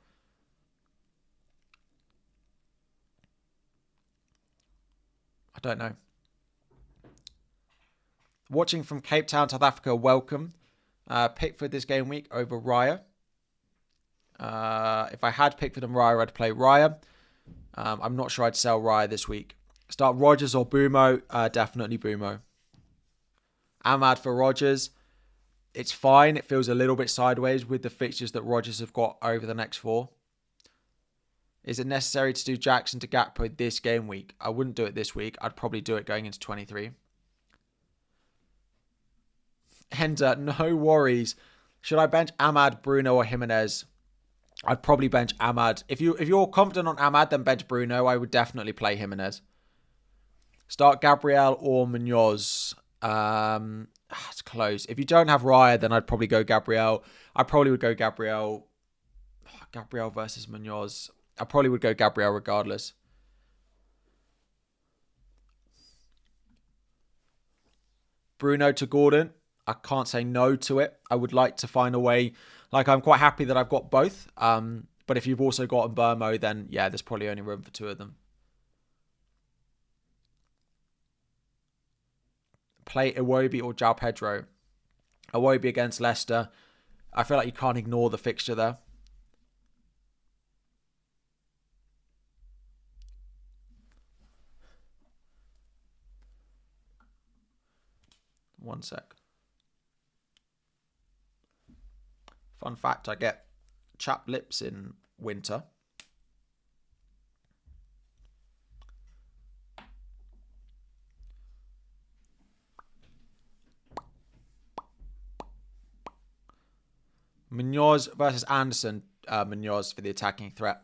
I don't know. Watching from Cape Town, South Africa, welcome. Pickford this game week over Raya. If I had Pickford and Raya, I'd play Raya. I'm not sure I'd sell Raya this week. Start Rodgers or Bumo. Definitely Bumo. Ahmad for Rodgers. It's fine. It feels a little bit sideways with the fixtures that Rodgers have got over the next 4. Is it necessary to do Jackson to Gakpo this game week? I wouldn't do it this week. I'd probably do it going into 23. Hender, no worries. Should I bench Ahmad, Bruno or Jimenez? I'd probably bench Ahmad. If you're confident on Ahmad, then bench Bruno. I would definitely play Jimenez. Start Gabriel or Munoz. It's close. If you don't have Raya, then I'd probably go Gabriel. I probably would go Gabriel. Gabriel versus Munoz. I probably would go Gabriel regardless. Bruno to Gordon. I can't say no to it. I would like to find a way. Like, I'm quite happy that I've got both. But if you've also got Mbermo, then yeah, there's probably only room for 2 of them. Play Iwobi or João Pedro. Iwobi against Leicester. I feel like you can't ignore the fixture there. One sec. Fun fact, I get chapped lips in winter. Munoz versus Anderson. Munoz for the attacking threat.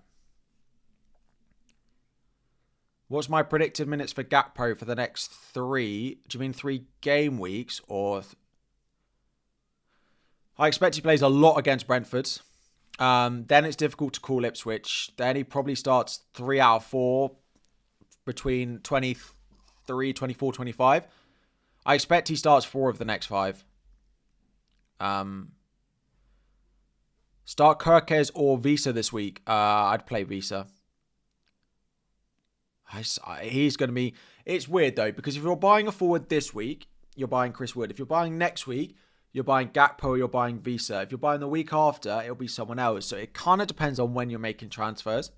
What's my predicted minutes for Gakpo for the next 3? Do you mean 3 game weeks or... I expect he plays a lot against Brentford. Then it's difficult to call Ipswich. Then he probably starts 3 out of 4 between 23, 24, 25. I expect he starts 4 of the next 5. Start Kirkes or Visa this week. I'd play Visa. He's going to be... It's weird, though, because if you're buying a forward this week, you're buying Chris Wood. If you're buying next week, you're buying Gakpo or you're buying Visa. If you're buying the week after, it'll be someone else. So it kind of depends on when you're making transfers.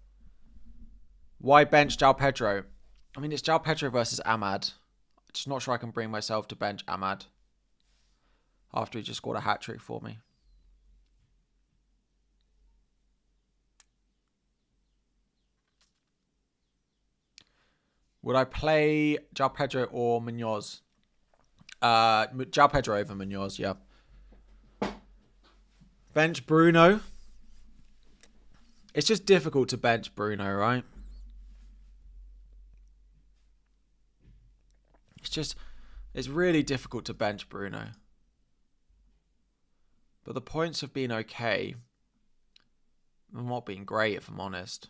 Why bench João Pedro? I mean, it's João Pedro versus Ahmad. Just not sure I can bring myself to bench Ahmad after he just scored a hat-trick for me. Would I play João Pedro or Munoz? João Pedro over Munoz, yeah. Bench Bruno. It's just difficult to bench Bruno, right? It's really difficult to bench Bruno. But the points have been okay. They've not been great, if I'm honest.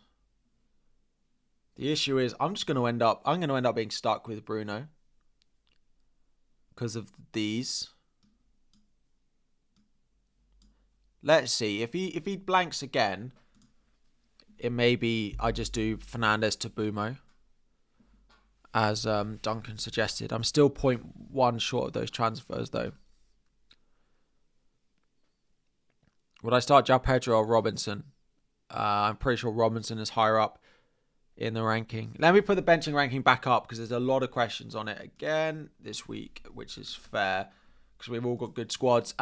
The issue is I'm going to end up being stuck with Bruno because of these. Let's see. If he blanks again, it may be I just do Fernandes to Bumo, as Duncan suggested. I'm still 0.1 short of those transfers, though. Would I start João Pedro or Robinson? I'm pretty sure Robinson is higher up in the ranking. Let me put the benching ranking back up because there's a lot of questions on it again this week, which is fair because we've all got good squads.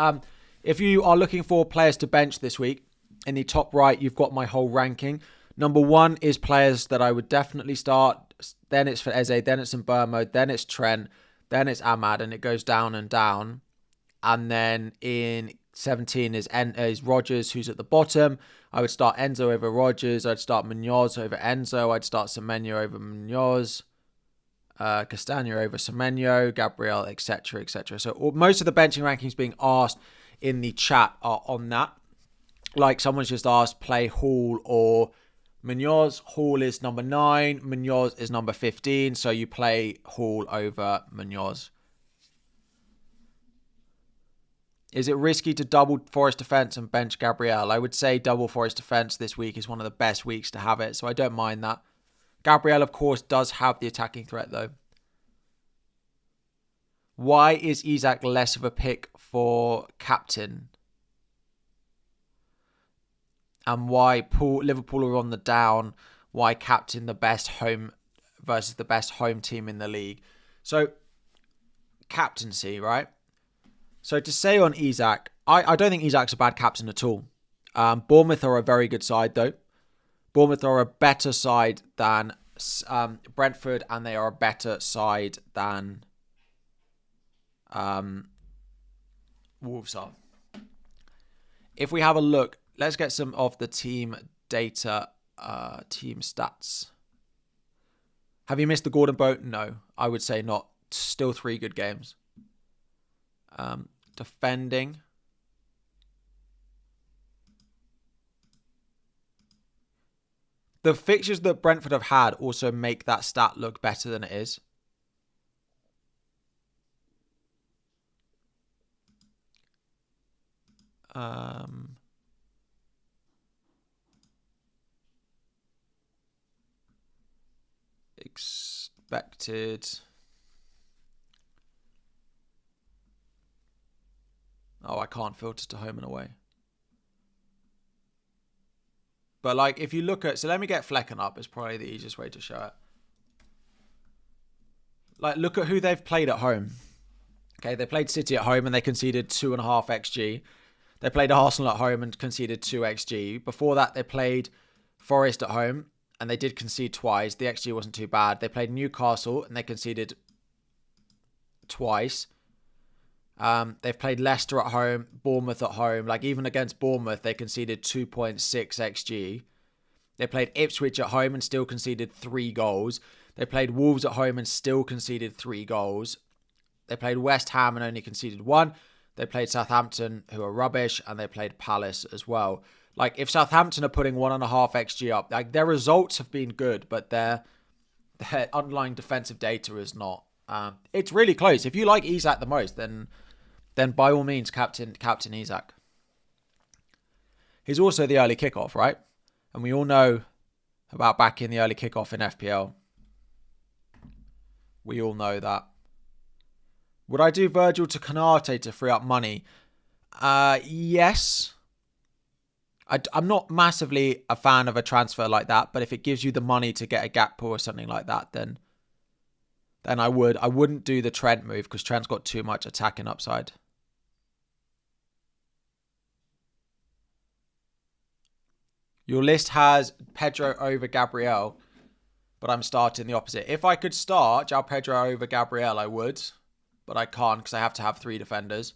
If you are looking for players to bench this week, in the top right, you've got my whole ranking. Number 1 is players that I would definitely start. Then it's for Eze, then it's Mbermo, then it's Trent, then it's Ahmad, and it goes down and down. And then in 17 is Rodgers, who's at the bottom. I would start Enzo over Rodgers. I'd start Munoz over Enzo. I'd start Semenyo over Munoz. Castagna over Semenyo, Gabriel, etc., etc. So most of the benching rankings being asked in the chat are on that. Like someone's just asked, play Hall or Munoz. Hall is number 9. Munoz is number 15. So you play Hall over Munoz. Is it risky to double Forest defence and bench Gabriel? I would say double Forest defence this week is one of the best weeks to have it, so I don't mind that. Gabriel, of course, does have the attacking threat, though. Why is Isak less of a pick for captain? And why Liverpool are on the down? Why captain the best home versus the best home team in the league? So, captaincy, right? So to say on Isak, I don't think Isak's a bad captain at all. Bournemouth are a very good side, though. Bournemouth are a better side than Brentford, and they are a better side than Wolves are. If we have a look, let's get some of the team data, team stats. Have you missed the Gordon boat? No, I would say not. Still 3 good games. Defending. The fixtures that Brentford have had also make that stat look better than it is. Expected. Oh, I can't filter to home and away. But like, if you look at... So let me get Flecken up. It's probably the easiest way to show it. Like, look at who they've played at home. Okay, they played City at home and they conceded 2.5 XG. They played Arsenal at home and conceded 2 XG. Before that, they played Forest at home and they did concede twice. The XG wasn't too bad. They played Newcastle and they conceded twice. They've played Leicester at home, Bournemouth at home. Like, even against Bournemouth, they conceded 2.6 XG. They played Ipswich at home and still conceded 3 goals. They played Wolves at home and still conceded 3 goals. They played West Ham and only conceded 1. They played Southampton, who are rubbish, and they played Palace as well. Like, if Southampton are putting 1.5 XG up, like, their results have been good, but their underlying defensive data is not. It's really close. If you like Isak the most, then by all means, captain Isak. He's also the early kickoff, right? And we all know about backing the early kickoff in FPL. We all know that. Would I do Virgil to Konate to free up money? Yes. I'm not massively a fan of a transfer like that, but if it gives you the money to get a Gakpo or something like that, then I would. I wouldn't do the Trent move because Trent's got too much attacking upside. Your list has Pedro over Gabriel, but I'm starting the opposite. If I could start João Pedro over Gabriel, I would, but I can't because I have to have 3 defenders.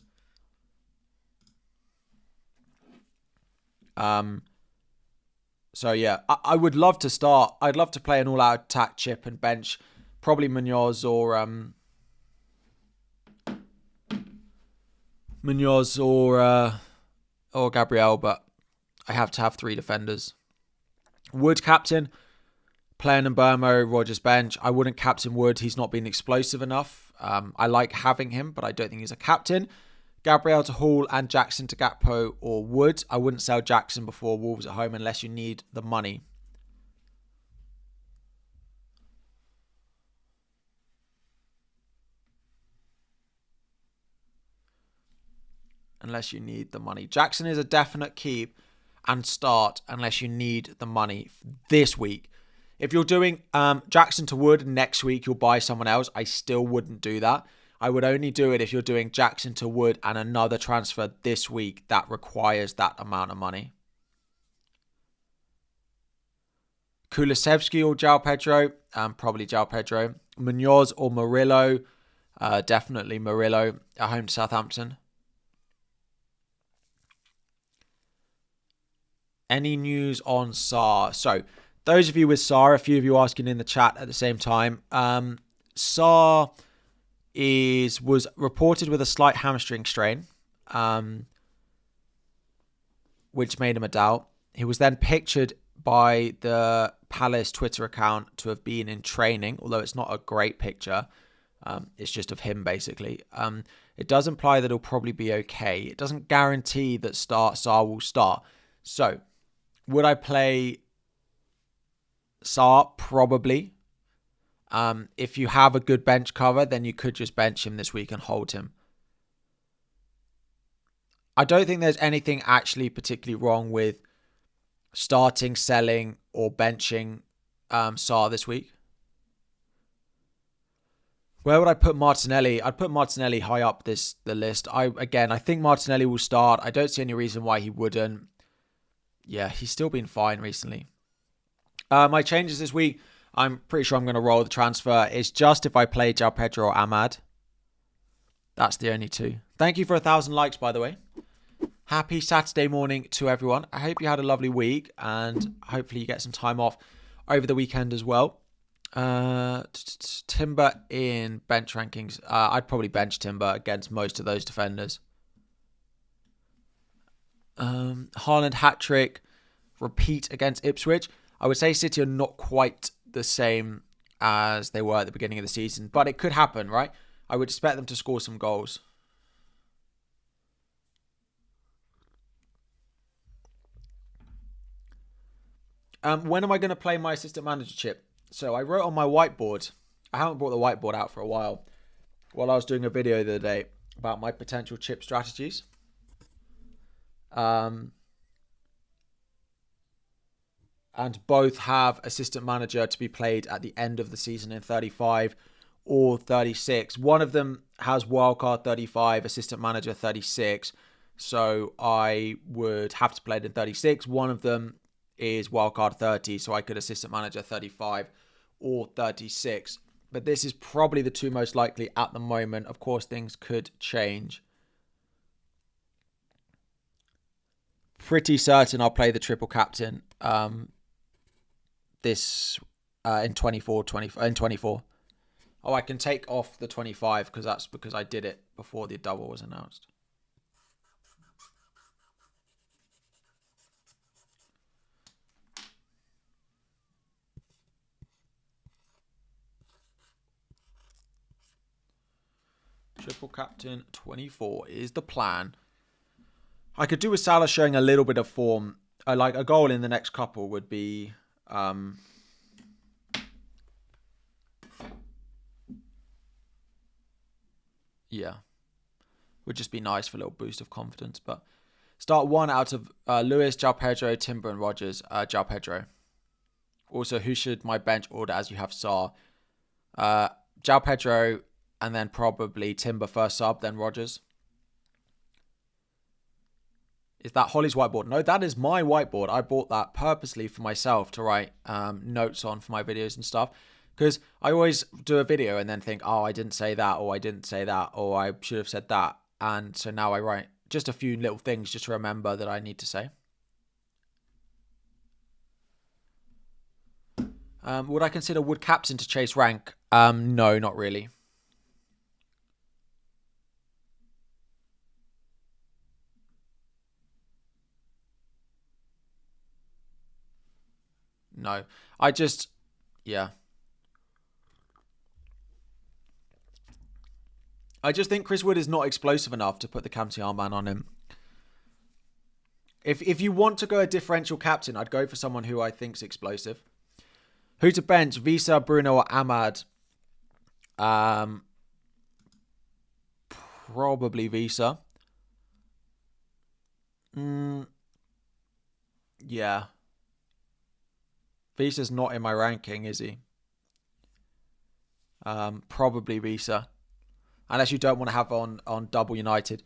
So yeah, I would love to start. I'd love to play an all-out attack chip and bench probably Munoz or Gabriel, but I have to have 3 defenders. Wood captain, playing Mbermo, Rogers bench. I wouldn't captain Wood. He's not been explosive enough. I like having him, but I don't think he's a captain. Gabriel to Hall and Jackson to Gakpo or Wood. I wouldn't sell Jackson before Wolves at home unless you need the money. Unless you need the money. Jackson is a definite keep and start unless you need the money this week. If you're doing Jackson to Wood next week, you'll buy someone else. I still wouldn't do that. I would only do it if you're doing Jackson to Wood and another transfer this week that requires that amount of money. Kulusevski or João Pedro? Probably João Pedro. Munoz or Murillo? Definitely Murillo at home to Southampton. Any news on Salah? So, those of you with Salah, a few of you asking in the chat at the same time. Salah was reported with a slight hamstring strain, which made him a doubt. He was then pictured by the Palace Twitter account to have been in training, although it's not a great picture. It's just of him, basically. It does imply that he'll probably be okay. It doesn't guarantee that Salah will start. So, would I play Salah? Probably. If you have a good bench cover, then you could just bench him this week and hold him. I don't think there's anything actually particularly wrong with starting, selling, or benching Salah this week. Where would I put Martinelli? I'd put Martinelli high up the list. I think Martinelli will start. I don't see any reason why he wouldn't. Yeah, he's still been fine recently. My changes this week, I'm pretty sure I'm going to roll the transfer. It's just if I play João Pedro or Ahmad. That's the only 2. Thank you for 1,000 likes, by the way. Happy Saturday morning to everyone. I hope you had a lovely week and hopefully you get some time off over the weekend as well. Timber in bench rankings. I'd probably bench Timber against most of those defenders. Haaland hat-trick, repeat against Ipswich. I would say City are not quite the same as they were at the beginning of the season, but it could happen, right? I would expect them to score some goals. When am I going to play my assistant manager chip? So I wrote on my whiteboard. I haven't brought the whiteboard out for a while I was doing a video the other day about my potential chip strategies. And both have assistant manager to be played at the end of the season in 35 or 36. One of them has wildcard 35, assistant manager 36. So I would have to play it in 36. One of them is wildcard 30, so I could assistant manager 35 or 36. But this is probably the 2 most likely at the moment. Of course, things could change. Pretty certain I'll play the triple captain in 24. Oh, I can take off the 25 because I did it before the double was announced. Triple captain 24 is the plan. I could do with Salah showing a little bit of form. Like a goal in the next couple would be... yeah. Would just be nice for a little boost of confidence. But start one out of Lewis, João Pedro, Timber and Rodgers. João Pedro. Also, who should my bench order as you have Salah? João Pedro and then probably Timber first sub, then Rodgers. Is that Holly's whiteboard? No, that is my whiteboard. I bought that purposely for myself to write notes on for my videos and stuff. Because I always do a video and then think, oh, I didn't say that, or I didn't say that, or I should have said that. And so now I write just a few little things just to remember that I need to say. Would I consider Wood captain to chase rank? No, not really. No, yeah. I just think Chris Wood is not explosive enough to put the captaincy armband on him. If you want to go a differential captain, I'd go for someone who I think's explosive. Who to bench? Visa, Bruno, or Ahmad? Probably Visa. Yeah. Visa's not in my ranking, is he? Probably Visa. Unless you don't want to have on double United.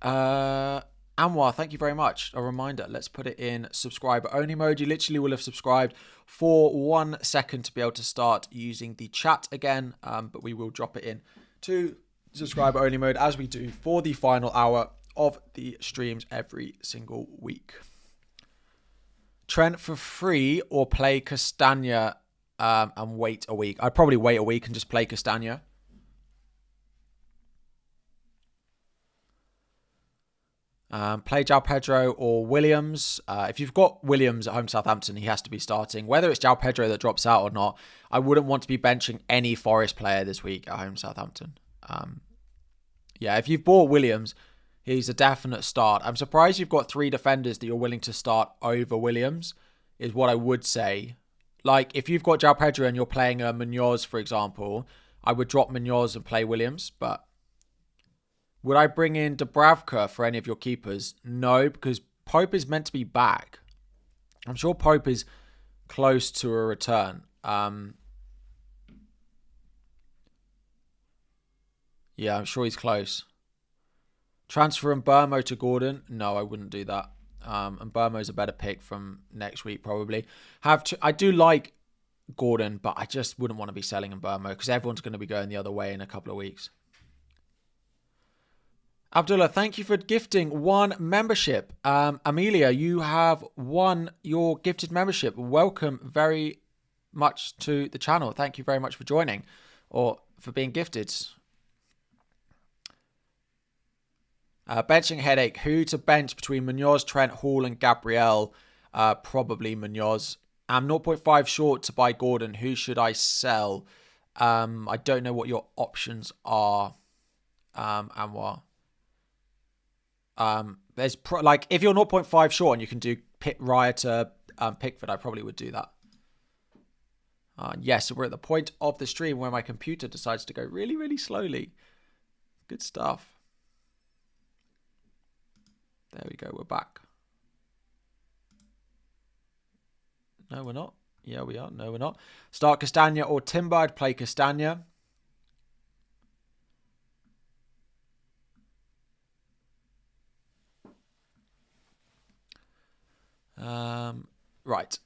Anwar, thank you very much. A reminder, let's put it in subscriber only mode. You literally will have subscribed for 1 second to be able to start using the chat again. But we will drop it in to subscriber only mode as we do for the final hour of the streams every single week. Trent for free or play Castagna and wait a week. I'd probably wait a week and just play Castagna. Play João Pedro or Williams. If you've got Williams at home Southampton, he has to be starting. Whether it's João Pedro that drops out or not, I wouldn't want to be benching any Forest player this week at home Southampton. Yeah, if you've bought Williams, he's a definite start. I'm surprised you've got 3 defenders that you're willing to start over Williams, is what I would say. Like, if you've got João Pedro and you're playing a Munoz, for example, I would drop Munoz and play Williams, but... Would I bring in Dubravka for any of your keepers? No, because Pope is meant to be back. I'm sure Pope is close to a return. Yeah, I'm sure he's close. Transfer Mbermo to Gordon? No, I wouldn't do that. Mbermo is a better pick from next week, probably. I do like Gordon, but I just wouldn't want to be selling Mbermo because everyone's going to be going the other way in a couple of weeks. Abdullah, thank you for gifting 1 membership. Amelia, you have won your gifted membership. Welcome very much to the channel. Thank you very much for joining or for being gifted. Benching headache. Who to bench between Munoz, Trent, Hall and Gabriel? Probably Munoz. I'm 0.5 short to buy Gordon. Who should I sell? I don't know what your options are, Anwar. There's like if you're 0.5 short and you can do Raya to Pickford, I probably would do that. Yes, we're at the point of the stream where my computer decides to go really, really slowly. Good stuff. There we go. We're back. No, we're not. Yeah, we are. No, we're not. Start Castagna or Timber. I'd play Castagna. Right.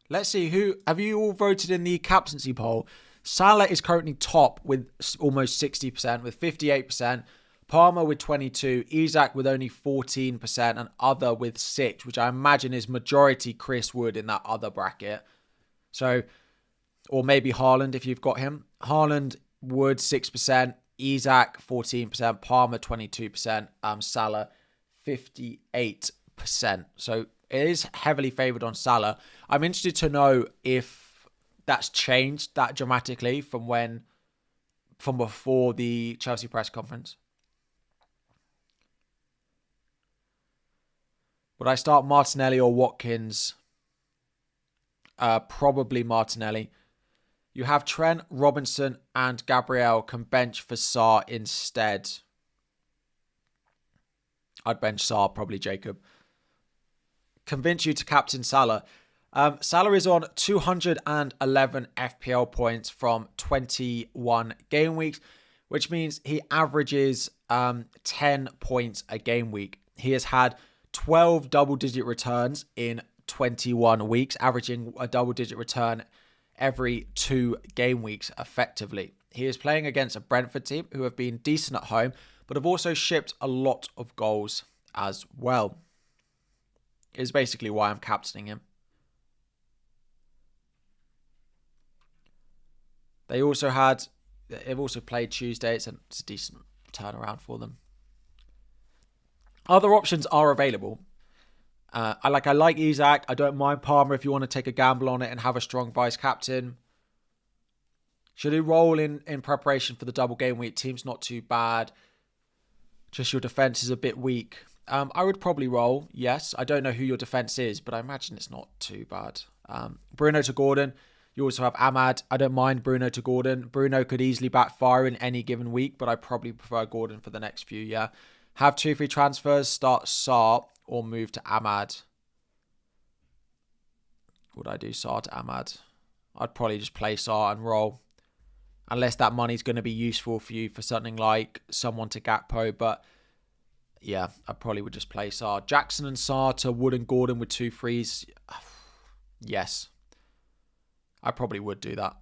Let's see who have you all voted in the captaincy poll. Salah is currently top with almost 60%, with 58%. Palmer with 22%, Isak with only 14%, and other with 6%, which I imagine is majority Chris Wood in that other bracket. So, or maybe Haaland if you've got him. Haaland, Wood 6%. Isak 14%, Palmer 22%, Salah 58%. So it is heavily favoured on Salah. I'm interested to know if that's changed that dramatically from before the Chelsea press conference. Would I start Martinelli or Watkins? Probably Martinelli. You have Trent, Robinson, and Gabriel can bench for Sarr instead. I'd bench Sarr, probably Jacob. Convince you to captain Salah. Salah is on 211 FPL points from 21 game weeks, which means he averages 10 points a game week. He has had 12 double-digit returns in 21 weeks, averaging a double-digit return every 2 game weeks effectively. He is playing against a Brentford team who have been decent at home, but have also shipped a lot of goals as well. Is basically why I'm captaining him. They've also played Tuesday. It's a decent turnaround for them. Other options are available. I like Isak. I don't mind Palmer if you want to take a gamble on it and have a strong vice captain. Should he roll in preparation for the double game week? Team's not too bad. Just your defense is a bit weak. I would probably roll, yes. I don't know who your defense is, but I imagine it's not too bad. Bruno to Gordon. You also have Ahmad. I don't mind Bruno to Gordon. Bruno could easily backfire in any given week, but I probably prefer Gordon for the next few, yeah. Have 2 free transfers, start Sarr, or move to Ahmad. Would I do Sarr to Ahmad? I'd probably just play Sarr and roll. Unless that money's going to be useful for you for something like someone to Gakpo, but yeah, I probably would just play Sarr. Jackson and Sarr to Wood and Gordon with 2 frees. Yes. I probably would do that.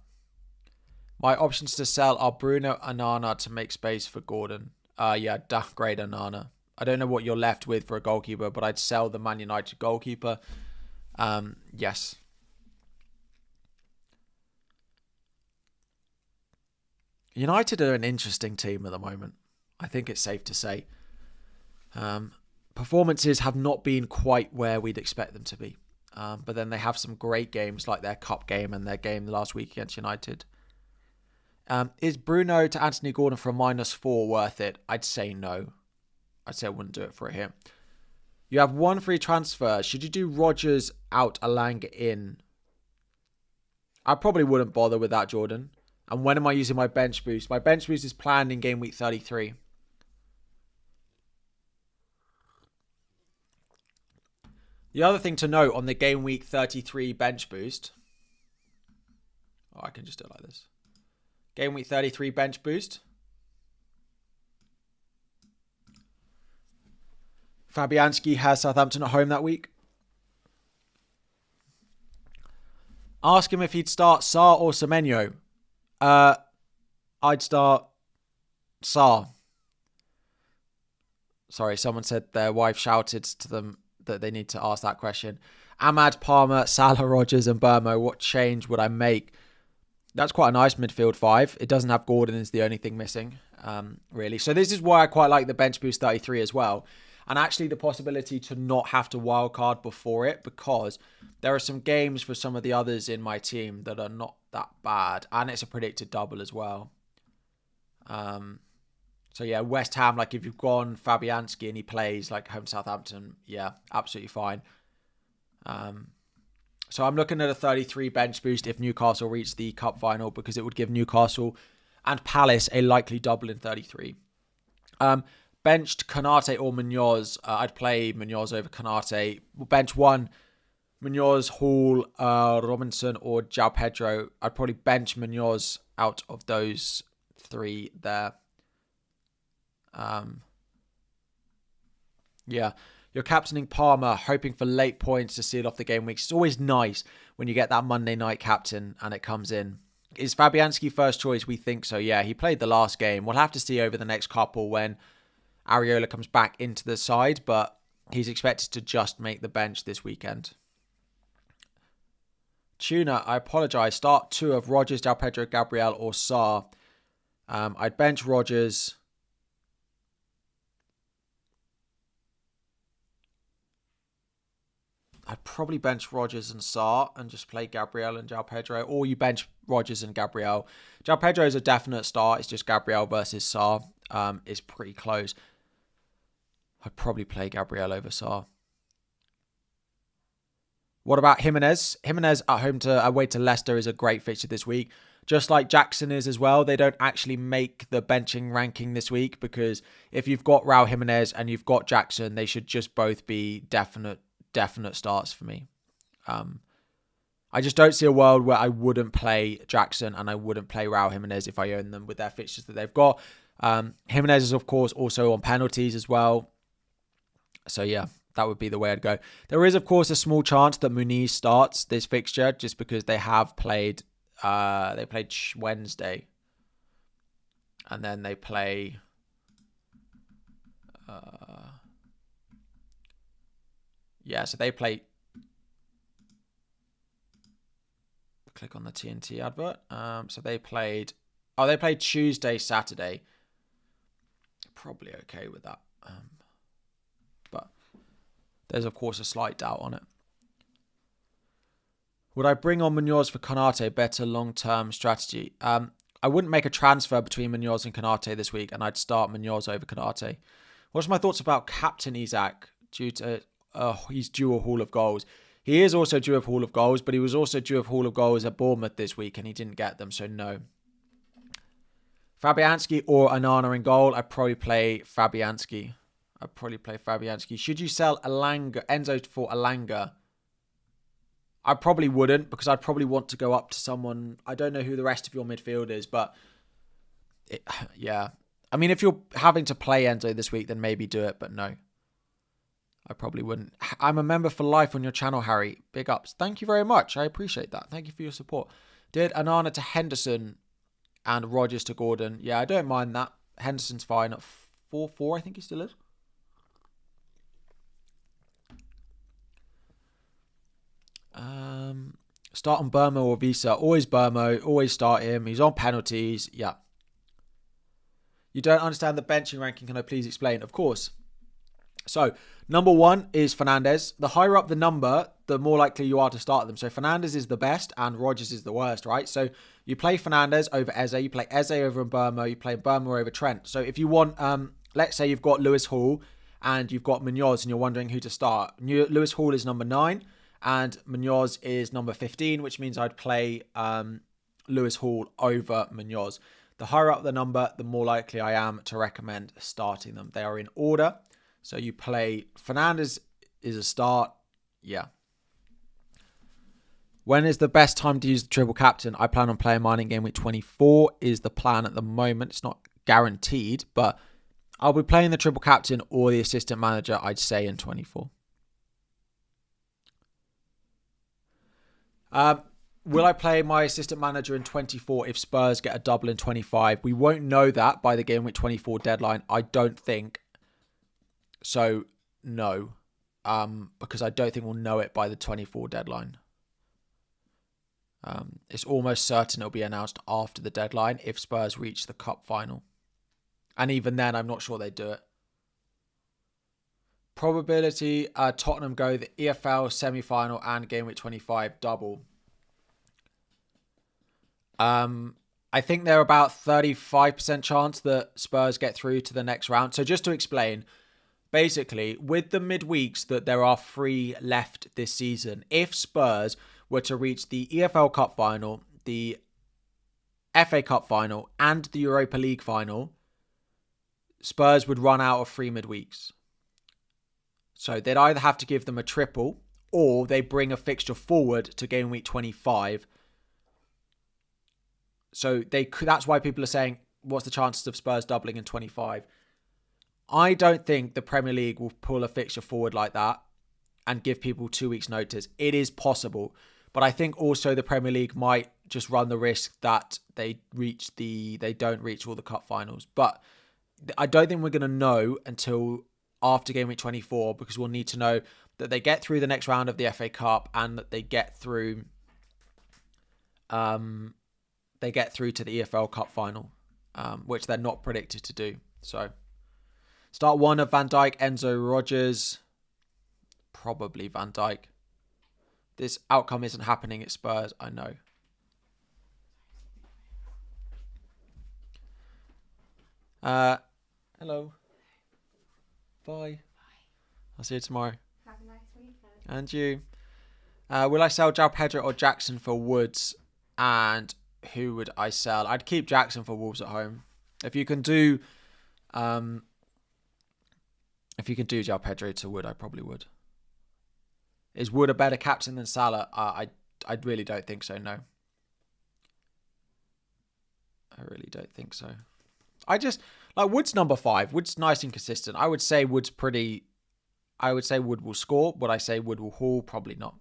My options to sell are Bruno and Onana to make space for Gordon. Yeah, downgrade Onana. I don't know what you're left with for a goalkeeper, but I'd sell the Man United goalkeeper. Yes. United are an interesting team at the moment. I think it's safe to say. Performances have not been quite where we'd expect them to be. But then they have some great games like their cup game and their game last week against United. Is Bruno to Anthony Gordon for a -4 worth it? I'd say no. I'd say I wouldn't do it for him. You have 1 free transfer. Should you do Rodgers out, Alanga in? I probably wouldn't bother with that, Jordan. And when am I using my bench boost? My bench boost is planned in game week 33. The other thing to note on the game week 33 bench boost. Oh, I can just do it like this. Game week 33 bench boost. Fabianski has Southampton at home that week. Ask him if he'd start Sarr or Semenyo. I'd start Sarr. Sorry, someone said their wife shouted to them that they need to ask that question. Ahmad, Palmer, Salah, Rodgers and Burmo. What change would I make? That's quite a nice midfield 5. It doesn't have Gordon is the only thing missing, really. So this is why I quite like the bench boost 33 as well. And actually the possibility to not have to wildcard before it, because there are some games for some of the others in my team that are not that bad. And it's a predicted double as well. So yeah, West Ham, like if you've gone Fabianski and he plays like home Southampton, yeah, absolutely fine. So I'm looking at a 33 bench boost if Newcastle reach the cup final, because it would give Newcastle and Palace a likely double in 33. Benched Konate or Munoz. I'd play Munoz over Konate. Bench 1, Munoz, Hall, Robinson or João Pedro. I'd probably bench Munoz out of those 3 there. Yeah. You're captaining Palmer, hoping for late points to seal off the game week. It's always nice when you get that Monday night captain and it comes in. Is Fabianski first choice? We think so, yeah. He played the last game. We'll have to see over the next couple when Areola comes back into the side, but he's expected to just make the bench this weekend. Tuna, I apologise. Start 2 of Rodgers, João Pedro, Gabriel or Sarr. I'd bench Rodgers. I'd probably bench Rodgers and Sarr and just play Gabriel and João Pedro, or you bench Rodgers and Gabriel. João Pedro is a definite start. It's just Gabriel versus Sarr is pretty close. I'd probably play Gabriel over Sarr. What about Jimenez? Jimenez at home away to Leicester is a great fixture this week. Just like Jackson is as well. They don't actually make the benching ranking this week because if you've got Raul Jimenez and you've got Jackson, they should just both be definite starts for me. I just don't see a world where I wouldn't play Jackson and I wouldn't play Raul Jimenez if I own them with their fixtures that they've got. Jimenez is, of course, also on penalties as well. So, yeah, that would be the way I'd go. There is, of course, a small chance that Muniz starts this fixture just because they have played... they played Wednesday. And then they play... so they play... Click on the TNT advert. So they played... they played Tuesday, Saturday. Probably okay with that. But there's, of course, a slight doubt on it. Would I bring on Munoz for Konate? Better long-term strategy. I wouldn't make a transfer between Munoz and Konate this week, and I'd start Munoz over Konate. What's my thoughts about Captain Isaac? Due to he's due a haul of goals. He is also due a haul of goals, but he was also due a haul of goals at Bournemouth this week, and he didn't get them, so no. Fabianski or Anana in goal? I'd probably play Fabianski. Should you sell Enzo for Alanga? I probably wouldn't because I'd probably want to go up to someone. I don't know who the rest of your midfield is, but yeah. I mean, if you're having to play Enzo this week, then maybe do it, but no. I probably wouldn't. I'm a member for life on your channel, Harry. Big ups. Thank you very much. I appreciate that. Thank you for your support. Did Anana to Henderson and Rodgers to Gordon. Yeah, I don't mind that. Henderson's fine at 4-4, I think he still is. Start on Burmo or Visa. Always Burmo. Always start him. He's on penalties. Yeah. You don't understand the benching ranking. Can I please explain? Of course. So, number 1 is Fernandes. The higher up the number, the more likely you are to start them. So, Fernandes is the best and Rodgers is the worst, right? So, you play Fernandes over Eze. You play Eze over Burmo. You play Burmo over Trent. So, if you want, let's say you've got Lewis Hall and you've got Munoz and you're wondering who to start. Lewis Hall is number 9. And Munoz is number 15, which means I'd play Lewis Hall over Munoz. The higher up the number, the more likely I am to recommend starting them. They are in order. So you play Fernandes is a start. Yeah. When is the best time to use the triple captain? I plan on playing mine in game week 24 is the plan at the moment. It's not guaranteed, but I'll be playing the triple captain or the assistant manager, I'd say, in 24. Will I play my assistant manager in 24 if Spurs get a double in 25? We won't know that by the game week 24 deadline, I don't think. So, no. Because I don't think we'll know it by the 24 deadline. It's almost certain it'll be announced after the deadline if Spurs reach the cup final. And even then, I'm not sure they do it. Probability, Tottenham go the EFL semi-final and game week 25 double. I think they're about 35% chance that Spurs get through to the next round. So just to explain, basically, with the midweeks that there are 3 left this season, if Spurs were to reach the EFL Cup final, the FA Cup final, and the Europa League final, Spurs would run out of 3 midweeks. So they'd either have to give them a triple or they bring a fixture forward to game week 25. So that's why people are saying, what's the chances of Spurs doubling in 25? I don't think the Premier League will pull a fixture forward like that and give people 2 weeks notice. It is possible. But I think also the Premier League might just run the risk that they don't reach all the cup finals. But I don't think we're going to know until after game week 24 because we'll need to know that they get through the next round of the FA Cup and that they get through to the EFL Cup final, which they're not predicted to do. So start 1 of Van Dijk, Enzo, Rodgers, probably Van Dijk. This outcome isn't happening at Spurs, I know. Hello. Bye. I'll see you tomorrow. Have a nice weekend. And you. Will I sell João Pedro or Jackson for Woods? And who would I sell? I'd keep Jackson for Wolves at home. If you can do João Pedro to Wood, I probably would. Is Wood a better captain than Salah? I really don't think so, no. I really don't think so. I just like Wood's number 5. Wood's nice and consistent. I would say Wood will score. Would I say Wood will haul? Probably not.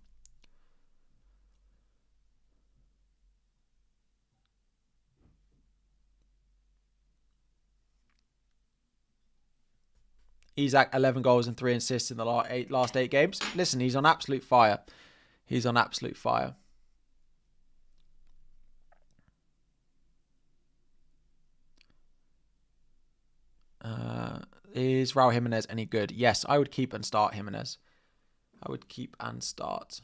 Isak, 11 goals and 3 assists in the last 8 games. Listen, he's on absolute fire. He's on absolute fire. Is Raul Jimenez any good? Yes, I would keep and start Jimenez. I would keep and start.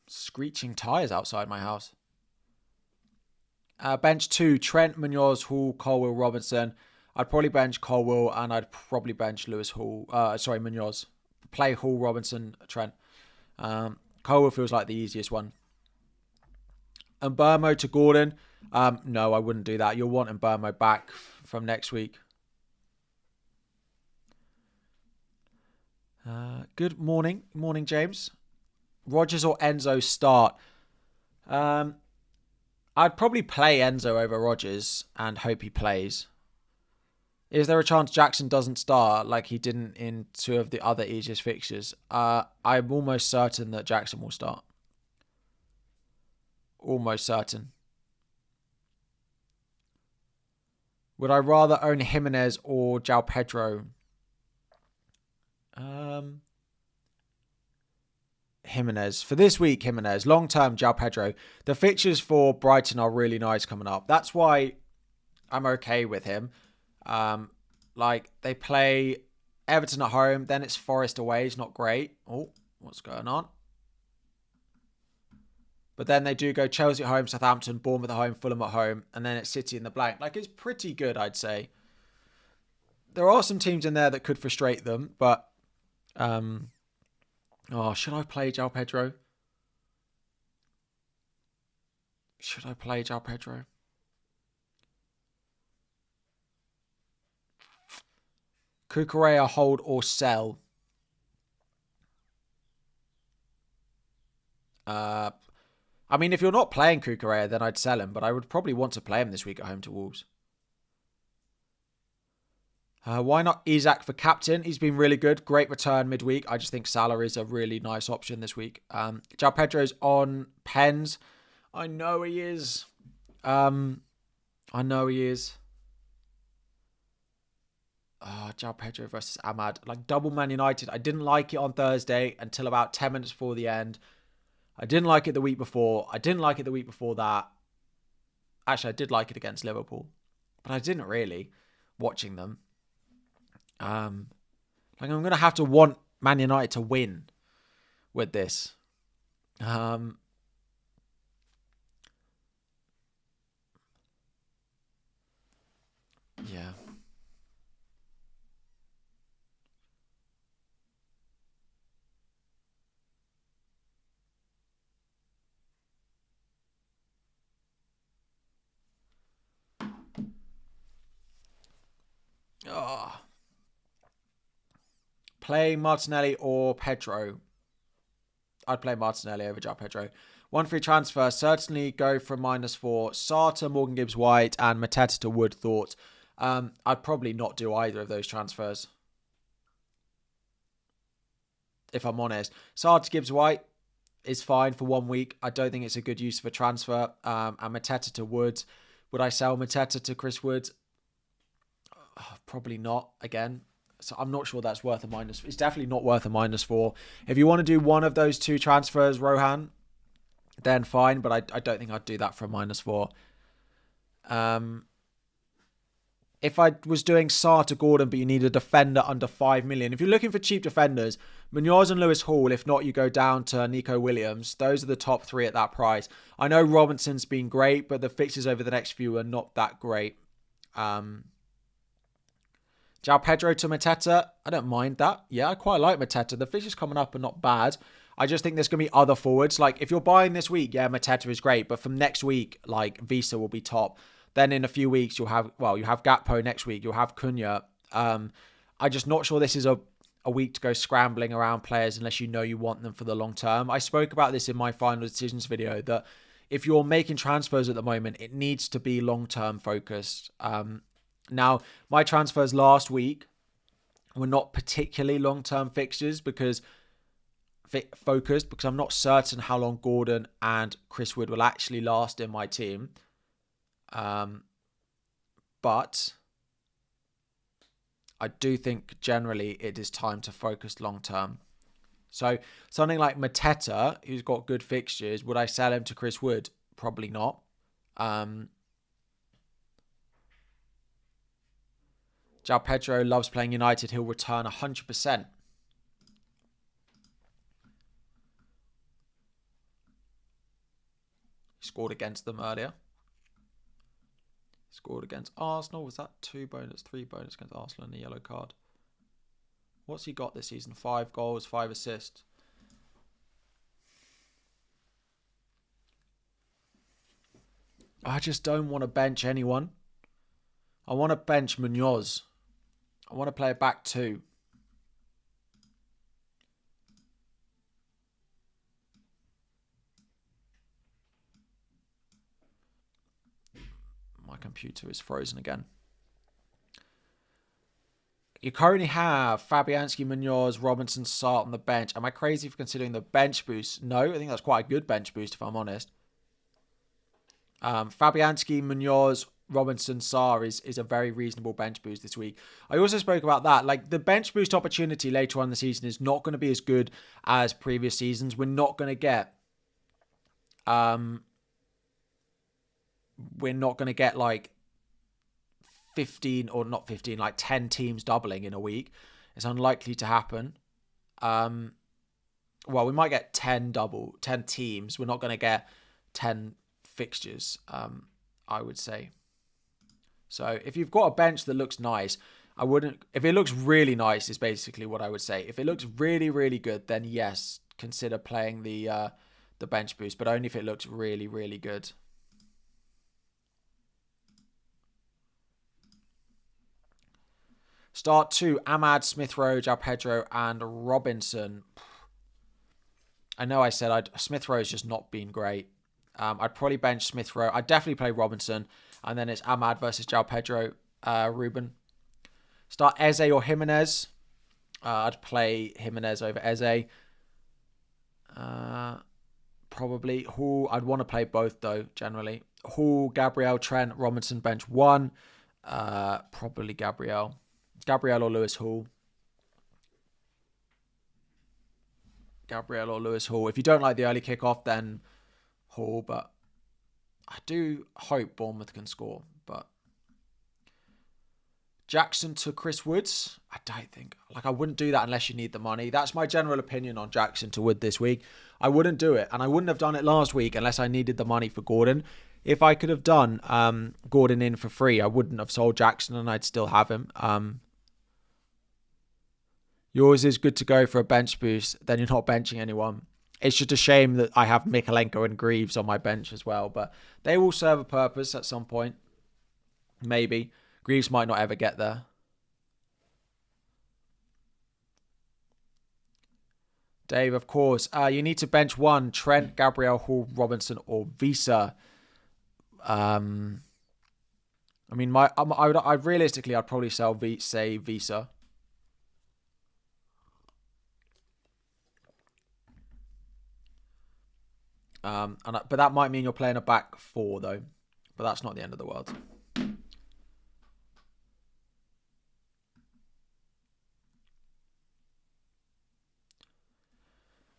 Screeching tyres outside my house. Bench 2, Trent, Munoz, Hall, Colwill, Robinson. I'd probably bench Colwill and I'd probably bench Munoz. Play Hall, Robinson, Trent. Colwill feels like the easiest one. And Burmo to Gordon. No, I wouldn't do that. You'll want Burmo back from next week. Good morning. Morning, James. Rodgers or Enzo start? I'd probably play Enzo over Rodgers and hope he plays. Is there a chance Jackson doesn't start like he didn't in 2 of the other easiest fixtures? I'm almost certain that Jackson will start. Almost certain. Would I rather own Jimenez or João Pedro? Jimenez. For this week, Jimenez. Long term, João Pedro. The fixtures for Brighton are really nice coming up. That's why I'm okay with him. They play Everton at home, then it's Forest away. It's not great. Oh, what's going on? But then they do go Chelsea at home, Southampton, Bournemouth at home, Fulham at home, and then it's City in the blank. It's pretty good, I'd say. There are some teams in there that could frustrate them, but should I play João Pedro? Should I play João Pedro? Cucurella, hold or sell? If you're not playing Cucurella, then I'd sell him, but I would probably want to play him this week at home to Wolves. Why not Isak for captain? He's been really good. Great return midweek. I just think Salah is a really nice option this week. João Pedro's on pens. I know he is. João Pedro versus Ahmad. Double Man United. I didn't like it on Thursday until about 10 minutes before the end. I didn't like it the week before. I didn't like it the week before that. Actually, I did like it against Liverpool. But I didn't really, watching them. I'm going to have to want Man United to win with this. Yeah. Play Martinelli or Pedro? I'd play Martinelli over João Pedro. 1 free transfer. Certainly go from -4. Sarter, Morgan Gibbs-White, and Mateta to Wood. Thought. I'd probably not do either of those transfers, if I'm honest. Sarter, Gibbs-White is fine for 1 week. I don't think it's a good use of a transfer. And Mateta to Wood. Would I sell Mateta to Chris Wood? Probably not, again. So I'm not sure that's worth a minus. It's definitely not worth a -4. If you want to do one of those 2 transfers, Rohan, then fine. But I don't think I'd do that for a -4. if I was doing Salah to Gordon, but you need a defender under 5 million, if you're looking for cheap defenders, Munoz and Lewis Hall, if not, you go down to Nico Williams. Those are the top 3 at that price. I know Robinson's been great, but the fixtures over the next few are not that great. João Pedro to Mateta, I don't mind that. Yeah, I quite like Mateta. The fixtures coming up are not bad. I just think there's going to be other forwards. Like, if you're buying this week, yeah, Mateta is great. But from next week, like, Visa will be top. Then in a few weeks, you have Gakpo next week. You'll have Cunha. I'm just not sure this is a week to go scrambling around players unless you know you want them for the long term. I spoke about this in my final decisions video, that if you're making transfers at the moment, it needs to be long-term focused. Now, my transfers last week were not particularly long-term fixtures because I'm not certain how long Gordon and Chris Wood will actually last in my team. But I do think generally it is time to focus long term. So something like Mateta, who's got good fixtures, would I sell him to Chris Wood? Probably not. João Pedro loves playing United. He'll return 100%. He scored against them earlier. Scored against Arsenal. Was that 2 bonus, 3 bonus against Arsenal and a yellow card? What's he got this season? 5 goals, 5 assists. I just don't want to bench anyone. I want to bench Munoz. I want to play a back 2. My computer is frozen again. You currently have Fabianski, Munoz, Robinson, Sarr on the bench. Am I crazy for considering the bench boost? No, I think that's quite a good bench boost if I'm honest. Fabianski, Munoz, Robinson, Sarr is a very reasonable bench boost this week. I also spoke about that. Like, the bench boost opportunity later on in the season is not going to be as good as previous seasons. We're not going to get... we're not going to get like 15 or not 15, like 10 teams doubling in a week. It's unlikely to happen. Well, we might get 10 teams. We're not going to get 10 fixtures, I would say. So if you've got a bench that looks nice, I wouldn't... If it looks really nice is basically what I would say. If it looks really, really good, then yes, consider playing the bench boost, but only if it looks really, really good. Start 2, Ahmad, Smith Rowe, João Pedro, and Robinson. I know I said Smith Rowe's just not been great. I'd probably bench Smith Rowe. I'd definitely play Robinson. And then it's Ahmad versus João Pedro, Ruben. Start Eze or Jimenez. I'd play Jimenez over Eze. Probably. Hall, I'd want to play both though, generally. Hall, Gabriel, Trent, Robinson, bench 1. Probably Gabriel. Gabriel or Lewis Hall. Gabriel or Lewis Hall. If you don't like the early kickoff, then Hall. But I do hope Bournemouth can score. But Jackson to Chris Woods. I don't think. Like, I wouldn't do that unless you need the money. That's my general opinion on Jackson to Wood this week. I wouldn't do it. And I wouldn't have done it last week unless I needed the money for Gordon. If I could have done Gordon in for free, I wouldn't have sold Jackson and I'd still have him. Yours is good to go for a bench boost, then you're not benching anyone. It's just a shame that I have Mikalenko and Greaves on my bench as well, but they will serve a purpose at some point. Maybe. Greaves might not ever get there. Dave, of course. You need to bench 1, Trent, Gabriel, Hall, Robinson, or Visa. I mean, I'd realistically, I'd probably say Visa. But that might mean you're playing a back 4 though. But that's not the end of the world.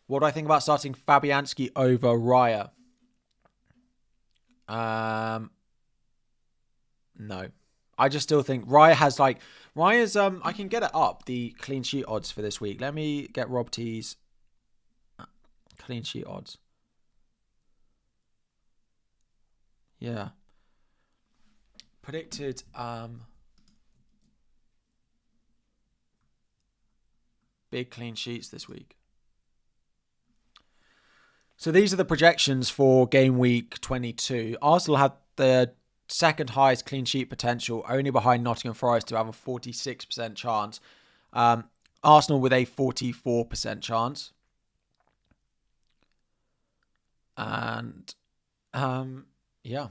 What do I think about starting Fabianski over Raya? No. I just still think Raya's I can get it up, the clean sheet odds for this week. Let me get Rob T's clean sheet odds. Yeah. Predicted big clean sheets this week. So these are the projections for game week 22. Arsenal had the second highest clean sheet potential, only behind Nottingham Forest, to have a 46% chance. Arsenal with a 44% chance. And yeah.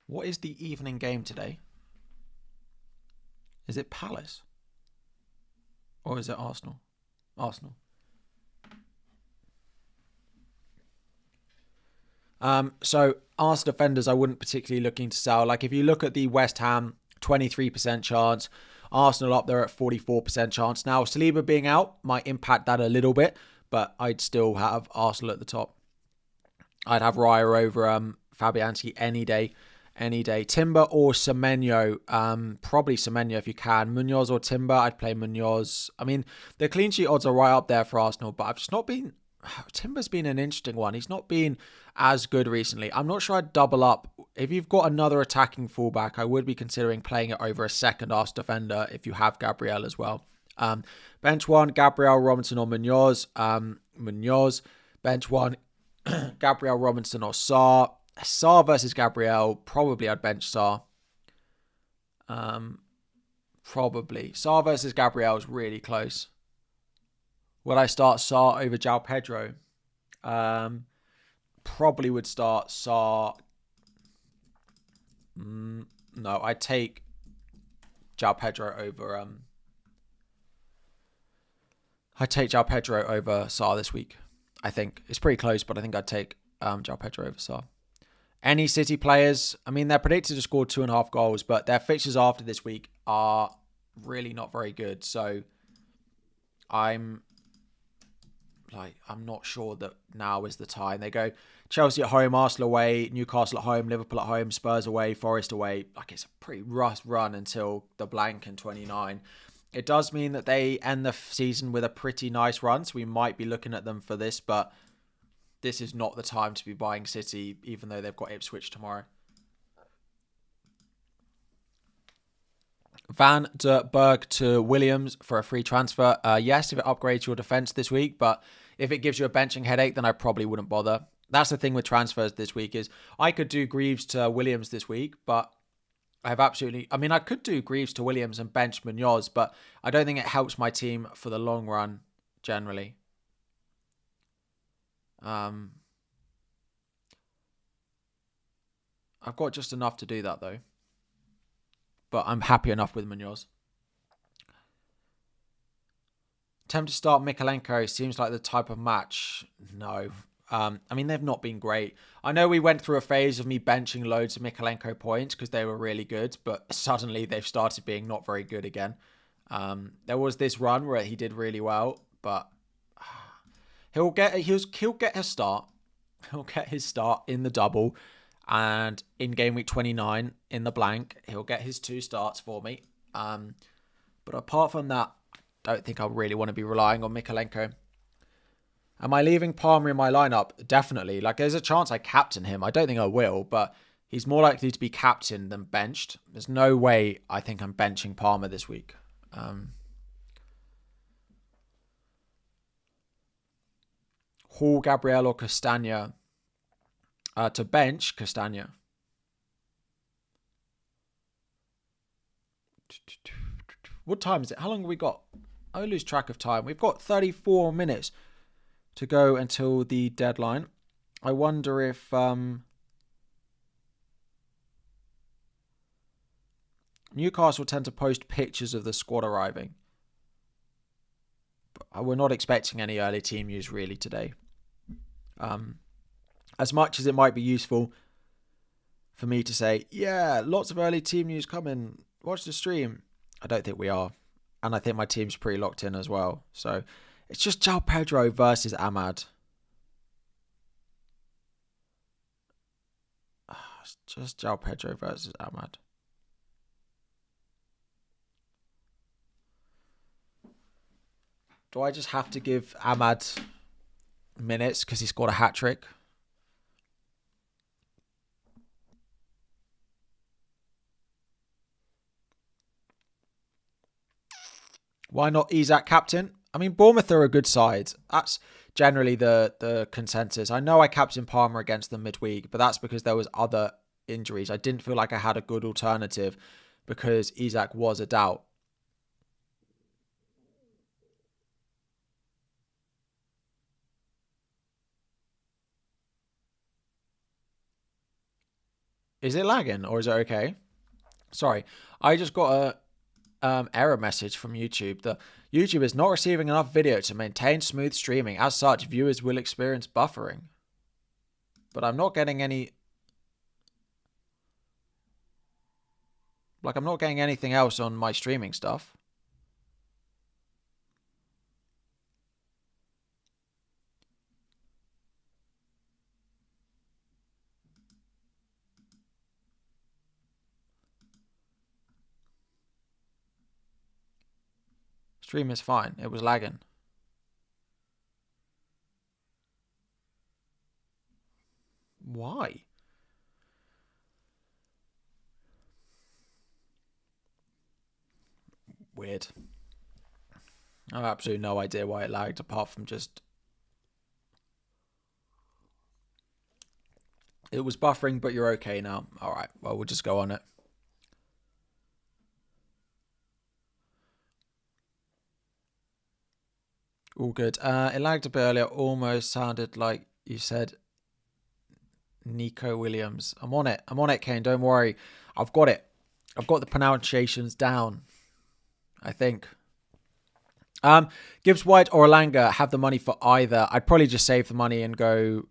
What is the evening game today? Is it Palace? Or is it Arsenal? Arsenal. So Arsenal defenders, I wouldn't particularly looking to sell. Like if you look at the West Ham, 23% chance. Arsenal up there at 44% chance. Now, Saliba being out might impact that a little bit, but I'd still have Arsenal at the top. I'd have Raya over Fabianski any day. Any day. Timber or Semenyo. Probably Semenyo if you can. Munoz or Timber. I'd play Munoz. I mean, the clean sheet odds are right up there for Arsenal, but I've just not been... Timber's been an interesting one. He's not been as good recently. I'm not sure I'd double up. If you've got another attacking fullback, I would be considering playing it over a second Arsenal defender if you have Gabriel as well. Bench one, Gabriel, Robinson or Munoz. Munoz. Bench one, Gabriel, Robinson or Sarr. Sarr versus Gabriel. Probably I'd bench Sarr. Probably. Sarr versus Gabriel is really close. Would I start Sarr over João Pedro? Probably would start Sarr. No, I'd take João Pedro over... I'd take João Pedro over Sarr this week. I think. It's pretty close, but I think I'd take João Pedro over Sarr. Any City players, I mean, they're predicted to score 2.5 goals, but their fixtures after this week are really not very good. So I'm not sure that now is the time. They go Chelsea at home, Arsenal away, Newcastle at home, Liverpool at home, Spurs away, Forest away. Like, it's a pretty rough run until the blank in 29. It does mean that they end the season with a pretty nice run, so we might be looking at them for this, but this is not the time to be buying City, even though they've got Ipswich tomorrow. Van der Berg to Williams for a free transfer. Yes, if it upgrades your defence this week, but if it gives you a benching headache, then I probably wouldn't bother. That's the thing with transfers this week is I could do Greaves to Williams this week, but I could do Greaves to Williams and bench Munoz, but I don't think it helps my team for the long run, generally. I've got just enough to do that, though. But I'm happy enough with Munoz. Attempt to start Mikalenko seems like the type of match. No. They've not been great. I know we went through a phase of me benching loads of Mikalenko points because they were really good, but suddenly they've started being not very good again. There was this run where he did really well, but he'll get his start. He'll get his start in the double, and in game week 29 in the blank, he'll get his 2 starts for me. But apart from that, I don't think I really want to be relying on Mikalenko. Am I leaving Palmer in my lineup? Definitely. Like, there's a chance I captain him. I don't think I will, but he's more likely to be captained than benched. There's no way I think I'm benching Palmer this week. Hall, Gabriel or Castagna? To bench, Castagna. What time is it? How long have we got? I lose track of time. We've got 34 minutes to go until the deadline. I wonder if Newcastle tend to post pictures of the squad arriving. But we're not expecting any early team news really today. As much as it might be useful for me to say, yeah, lots of early team news coming, watch the stream. I don't think we are. And I think my team's pretty locked in as well. So it's just João Pedro versus Ahmad. It's just João Pedro versus Ahmad. Do I just have to give Ahmad minutes because he scored a hat-trick? Why not Isak captain? I mean, Bournemouth are a good side. That's generally the consensus. I know I captained Palmer against them midweek, but that's because there was other injuries. I didn't feel like I had a good alternative because Isak was a doubt. Is it lagging or is it okay? Sorry, I just got a error message from YouTube. The YouTube is not receiving enough video to maintain smooth streaming. As such, viewers will experience buffering. But I'm not getting any... Like, I'm not getting anything else on my streaming stuff. Stream is fine. It was lagging. Why? Weird. I have absolutely no idea why it lagged apart from just... It was buffering, but you're okay now. All right, well, we'll just go on it. All good. It lagged a bit earlier. Almost sounded like you said Nico Williams. I'm on it. I'm on it, Kane. Don't worry. I've got it. I've got the pronunciations down, I think. Gibbs White or Alanga, have the money for either. I'd probably just save the money and go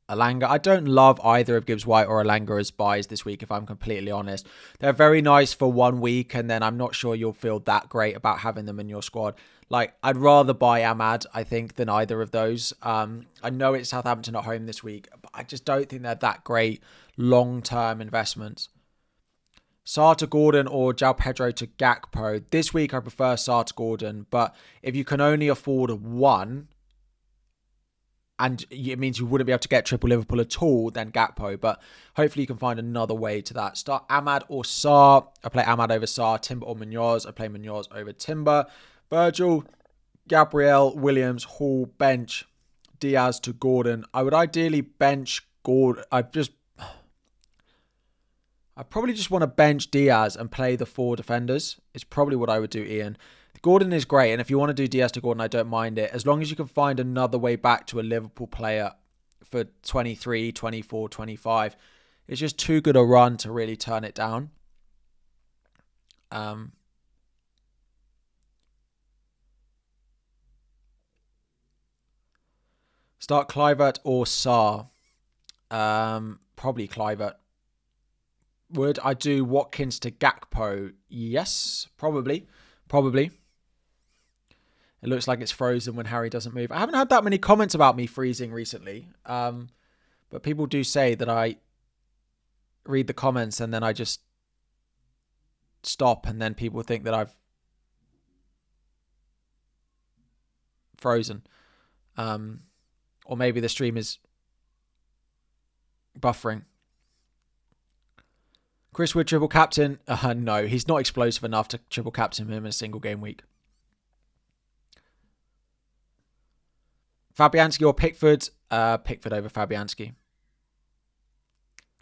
Alanga. I don't love either of Gibbs White or Alanga as buys this week, if I'm completely honest. They're very nice for 1 week, and then I'm not sure you'll feel that great about having them in your squad. Like, I'd rather buy Ahmad, I think, than either of those. I know it's Southampton at home this week, but I just don't think they're that great long-term investments. Salah to Gordon or João Pedro to Gakpo. This week I prefer Salah to Gordon, but if you can only afford one, and it means you wouldn't be able to get triple Liverpool at all, then Gakpo. But hopefully you can find another way to that. Start Ahmad or Sarr. I play Ahmad over Sarr. Timber or Munoz. I play Munoz over Timber. Virgil, Gabriel, Williams, Hall, bench. Diaz to Gordon. I would ideally bench Gordon. I probably just want to bench Diaz and play the 4 defenders. It's probably what I would do, Ian. Gordon is great, and if you want to do Diaz to Gordon, I don't mind it. As long as you can find another way back to a Liverpool player for 23, 24, 25. It's just too good a run to really turn it down. Start Kluivert or Sarr. Probably Kluivert. Would I do Watkins to Gakpo? Yes, probably. It looks like it's frozen when Harry doesn't move. I haven't had that many comments about me freezing recently. But people do say that I read the comments and then I just stop and then people think that I've frozen. Or maybe the stream is buffering. Chris Wood triple captain. No, he's not explosive enough to triple captain him in a single game week. Fabianski or Pickford? Pickford over Fabianski.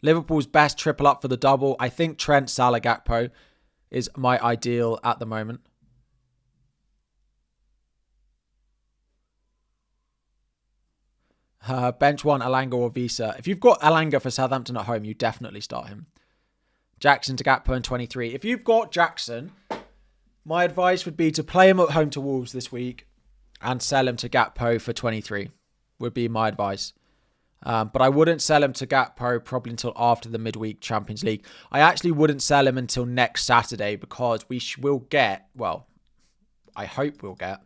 Liverpool's best triple up for the double. I think Trent, Salah, Gakpo is my ideal at the moment. Bench one, Alanga or Visa. If you've got Alanga for Southampton at home, you definitely start him. Jackson to Gakpo in 23. If you've got Jackson, my advice would be to play him at home to Wolves this week and sell him to Gakpo for 23 would be my advice. But I wouldn't sell him to Gakpo probably until after the midweek Champions League. I actually wouldn't sell him until next Saturday because we will get, well, I hope we'll get,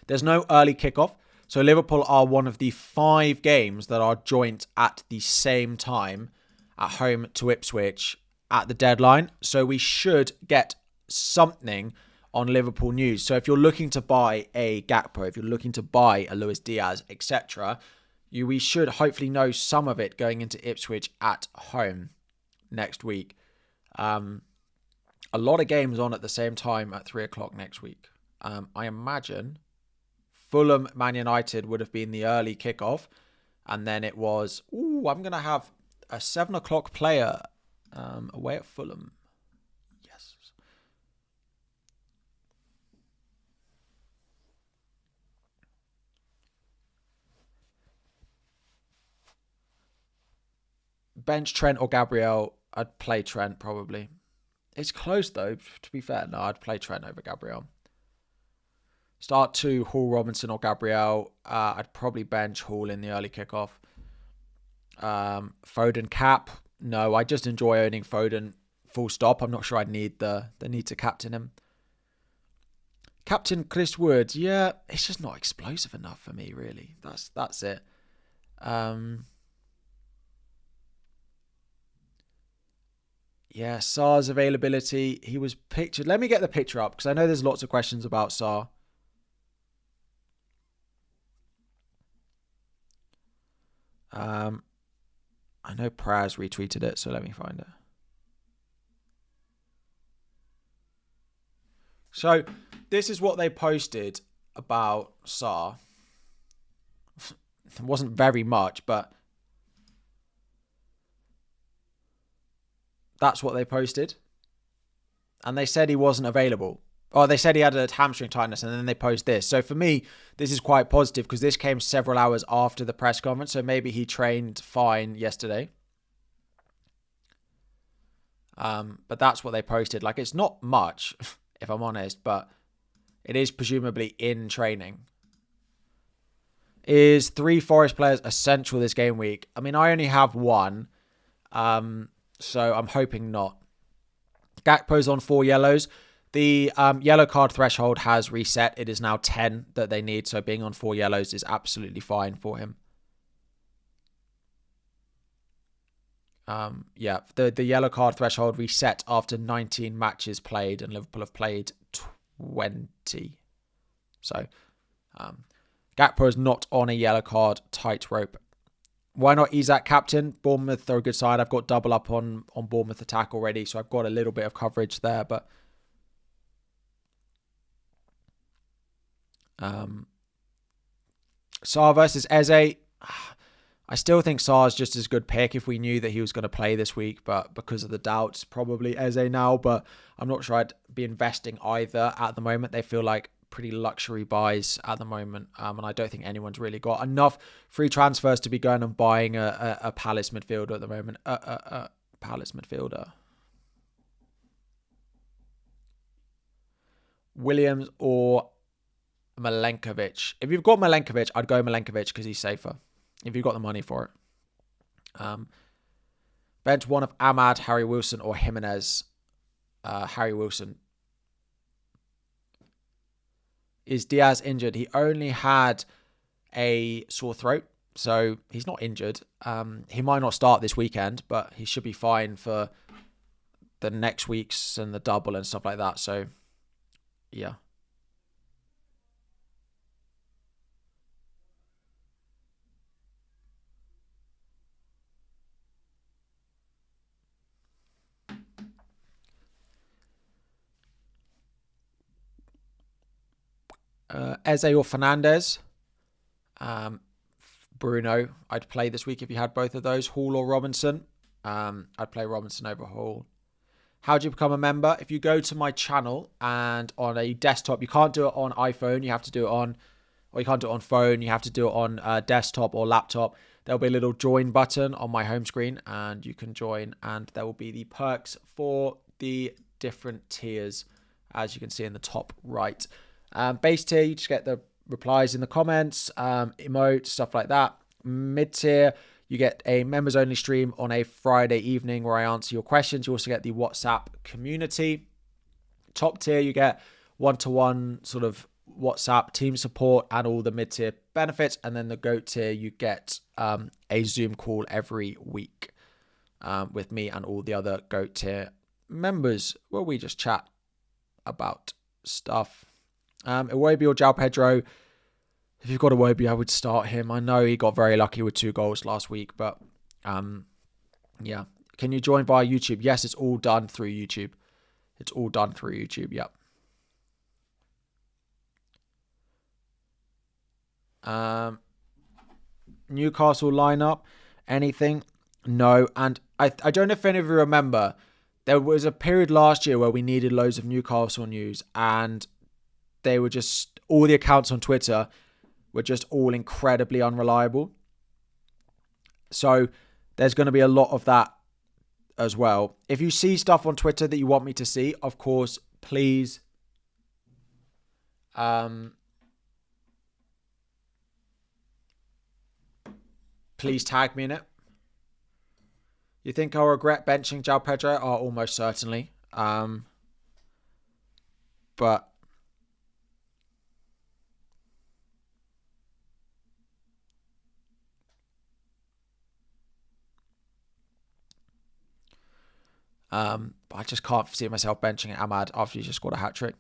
there's no early kickoff. So Liverpool are one of the 5 games that are joint at the same time at home to Ipswich at the deadline. So we should get something on Liverpool news. So if you're looking to buy a Gakpo, if you're looking to buy a Luis Diaz, etc., we should hopefully know some of it going into Ipswich at home next week. A lot of games on at the same time at 3 o'clock next week. I imagine Fulham Man United would have been the early kickoff. And then it was, I'm going to have a 7 o'clock player away at Fulham. Yes. Bench Trent or Gabriel. I'd play Trent probably. It's close though, to be fair. No, I'd play Trent over Gabriel. Start 2, Hall, Robinson or Gabriel. I'd probably bench Hall in the early kickoff. Foden cap. No, I just enjoy owning Foden full stop. I'm not sure I'd need the need to captain him. Captain Chris Wood. Yeah, it's just not explosive enough for me, really. That's it. Yeah, Sar's availability. He was pictured. Let me get the picture up because I know there's lots of questions about Sar. I know Praz retweeted it, so let me find it. So this is what they posted about Sar. It wasn't very much, but that's what they posted. And they said he wasn't available. Oh, they said he had a hamstring tightness, and then they post this. So for me, this is quite positive because this came several hours after the press conference. So maybe he trained fine yesterday. But that's what they posted. Like, it's not much, if I'm honest, but it is presumably in training. Is 3 Forest players essential this game week? I mean, I only have one, so I'm hoping not. Gakpo's on 4 yellows. The yellow card threshold has reset. It is now 10 that they need, so being on 4 yellows is absolutely fine for him. The yellow card threshold reset after 19 matches played, and Liverpool have played 20. So, Gakpo is not on a yellow card tightrope. Why not Isak captain? Bournemouth are a good side. I've got double up on Bournemouth attack already, so I've got a little bit of coverage there, but Saar versus Eze. I still think Saar's just as good pick if we knew that he was going to play this week, but because of the doubts, probably Eze now, but I'm not sure I'd be investing either at the moment. They feel like pretty luxury buys at the moment, and I don't think anyone's really got enough free transfers to be going and buying a Palace midfielder at the moment. Palace midfielder. Williams or Milenkovic. If you've got Milenkovic, I'd go Milenkovic because he's safer. If you've got the money for it. Bench one of Ahmad, Harry Wilson, or Jimenez. Harry Wilson. Is Diaz injured? He only had a sore throat, so he's not injured. He might not start this weekend, but he should be fine for the next weeks and the double and stuff like that. So, yeah. Eze or Fernandez. Bruno, I'd play this week if you had both of those. Hall or Robinson. I'd play Robinson over Hall. How do you become a member? If you go to my channel and on a desktop, you can't do it on iPhone. You have to do it on, or you can't do it on phone. You have to do it on desktop or laptop. There'll be a little join button on my home screen and you can join, and there will be the perks for the different tiers, as you can see in the top right. Base tier, you just get the replies in the comments, emotes, stuff like that. Mid tier, you get a members only stream on a Friday evening where I answer your questions. You also get the WhatsApp community. Top tier, you get one-to-one sort of WhatsApp team support and all the mid tier benefits. And then the GOAT tier, you get a Zoom call every week. with me and all the other GOAT tier members, where we just chat about stuff. Iwobi or João Pedro. If you've got Iwobi, I would start him. I know he got very lucky with 2 goals last week, but yeah. Can you join via YouTube? Yes, it's all done through YouTube. It's all done through YouTube, yep. Newcastle lineup, anything? No. And I don't know if any of you remember, there was a period last year where we needed loads of Newcastle news, and they were just, all the accounts on Twitter were just all incredibly unreliable. So there's going to be a lot of that as well. If you see stuff on Twitter that you want me to see, of course, please please tag me in it. You think I'll regret benching João Pedro? Oh, almost certainly. But I just can't see myself benching Ahmad after he just scored a hat-trick.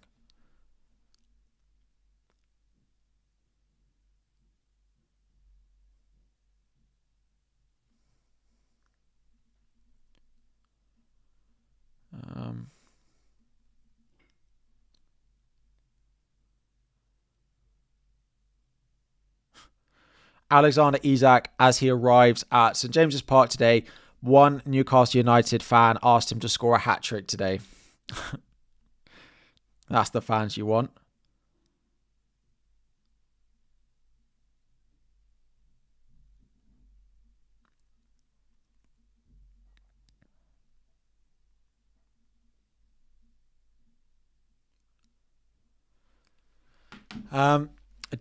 Alexander Isak, as he arrives at St James's Park today, one Newcastle United fan asked him to score a hat-trick today. That's the fans you want.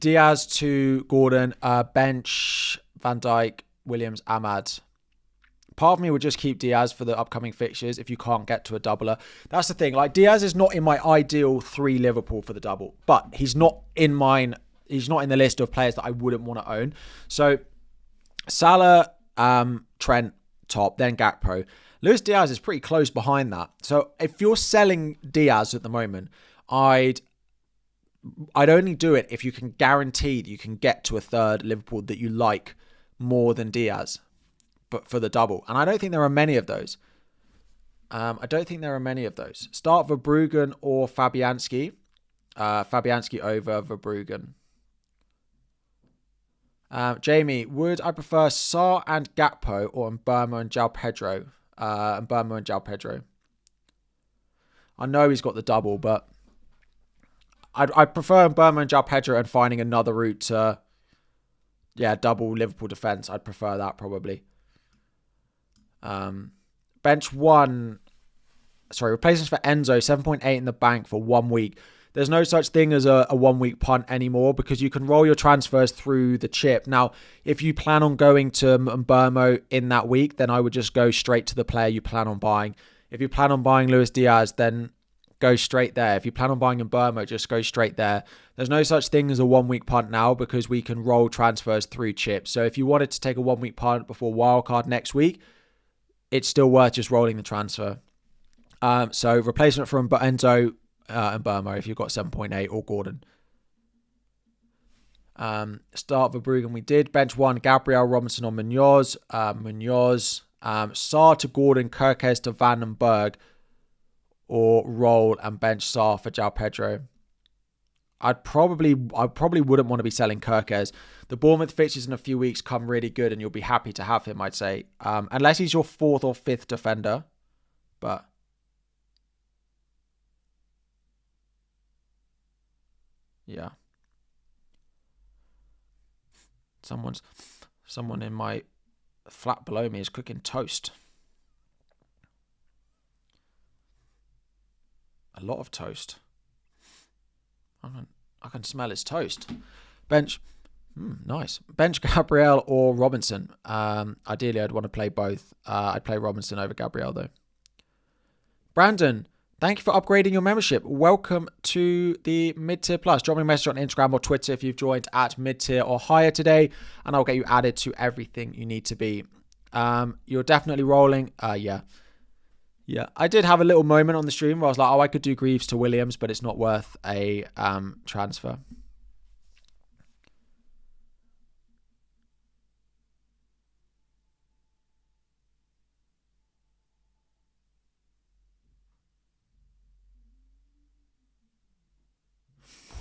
Diaz to Gordon, bench Van Dijk, Williams, Ahmad. Part of me would just keep Diaz for the upcoming fixtures if you can't get to a doubler. That's the thing. Like, Diaz is not in my ideal 3 Liverpool for the double, but he's not in mine. He's not in the list of players that I wouldn't want to own. So Salah, Trent, top, then Gakpo. Luis Diaz is pretty close behind that. So if you're selling Diaz at the moment, I'd only do it if you can guarantee that you can get to a third Liverpool that you like more than Diaz, but for the double. And I don't think there are many of those. Start Verbruggen or Fabianski. Fabianski over Verbruggen. Jamie, would I prefer Sarr and Gakpo or Mbeumo and João Pedro? I know he's got the double, but I'd prefer Mbeumo and João Pedro and finding another route to, double Liverpool defence. I'd prefer that probably. Bench one. Replacements for Enzo, 7.8 in the bank for 1 week. There's no such thing as a 1 week punt anymore because you can roll your transfers through the chip. Now, if you plan on going to Mbeumo in that week, then I would just go straight to the player you plan on buying. If you plan on buying Luis Diaz, then go straight there. If you plan on buying Mbeumo, just go straight there. There's no such thing as a 1 week punt now because we can roll transfers through chips. So if you wanted to take a 1 week punt before wildcard next week, it's still worth just rolling the transfer. So replacement for Enzo and Mbeumo if you've got 7.8 or Gordon. Start Verbruggen we did. Bench one, Gabriel, Robinson or Munoz. Sarr to Gordon, Kirkes to Van den Berg. Or roll and bench Sarr for João Pedro. I probably wouldn't want to be selling Kirkes. The Bournemouth fixtures in a few weeks come really good and you'll be happy to have him, I'd say. Unless he's your 4th or 5th defender. But yeah. Someone in my flat below me is cooking toast. A lot of toast. I can smell his toast. Bench. Nice. Bench Gabriel or Robinson. Ideally, I'd want to play both. I'd play Robinson over Gabriel, though. Brandon, thank you for upgrading your membership. Welcome to the Mid-Tier Plus. Drop me a message on Instagram or Twitter if you've joined at mid-tier or higher today, and I'll get you added to everything you need to be. You're definitely rolling. Yeah. Yeah. I did have a little moment on the stream where I was like, oh, I could do Greaves to Williams, but it's not worth a transfer.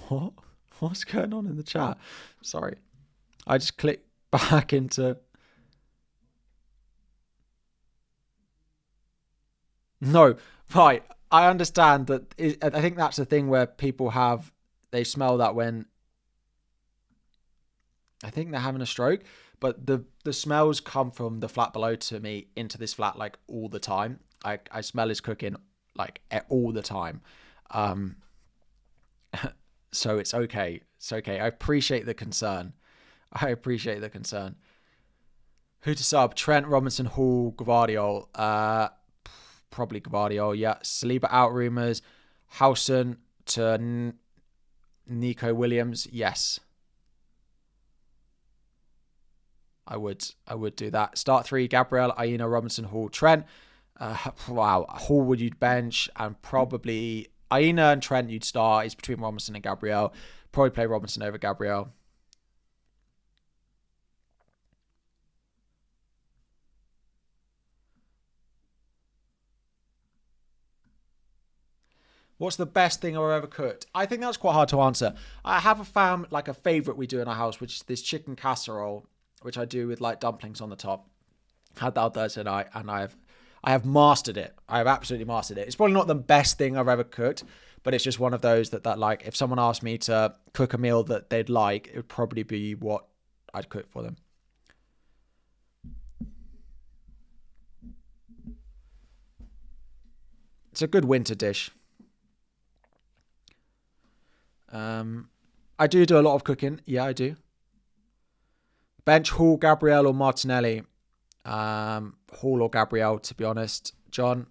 What? What's going on in the chat? Sorry. I just clicked back into... No, right. I understand that. I think that's the thing where people they smell that when I think they're having a stroke, but the smells come from the flat below to me into this flat like all the time. I smell his cooking like all the time. So it's okay. It's okay. I appreciate the concern. Who to sub? Trent, Robinson, Hall, Gvardiol. Probably Gvardiol, yeah. Saliba out rumours. Howson to Nico Williams, yes. I would do that. Start 3, Gabriel, Aina, Robinson, Hall, Trent. Wow, Hall would you bench, and probably Aina and Trent you'd start. It's between Robinson and Gabriel. Probably play Robinson over Gabriel. What's the best thing I've ever cooked? I think that's quite hard to answer. I have a favourite we do in our house, which is this chicken casserole, which I do with like dumplings on the top. Had that on Thursday night, and I have mastered it. I have absolutely mastered it. It's probably not the best thing I've ever cooked, but it's just one of those that like, if someone asked me to cook a meal that they'd like, it would probably be what I'd cook for them. It's a good winter dish. I do a lot of cooking. Yeah, I do. Bench Hall, Gabriel or Martinelli. Hall or Gabriel, to be honest. John.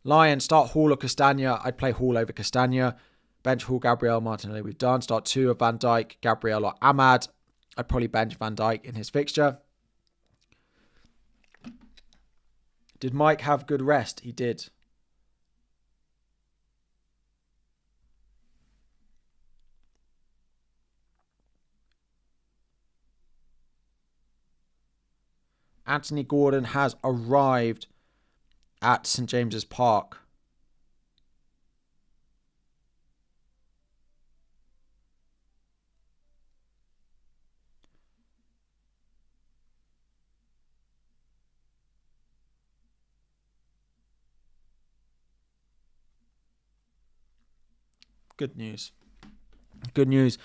Lion, start Hall or Castagna. I'd play Hall over Castagna. Bench Hall, Gabriel, Martinelli. We've done. Start 2 of Van Dijk, Gabriel or Ahmad. I'd probably bench Van Dijk in his fixture. Did Mike have good rest? He did. Anthony Gordon has arrived at St. James's Park. Good news. Good news.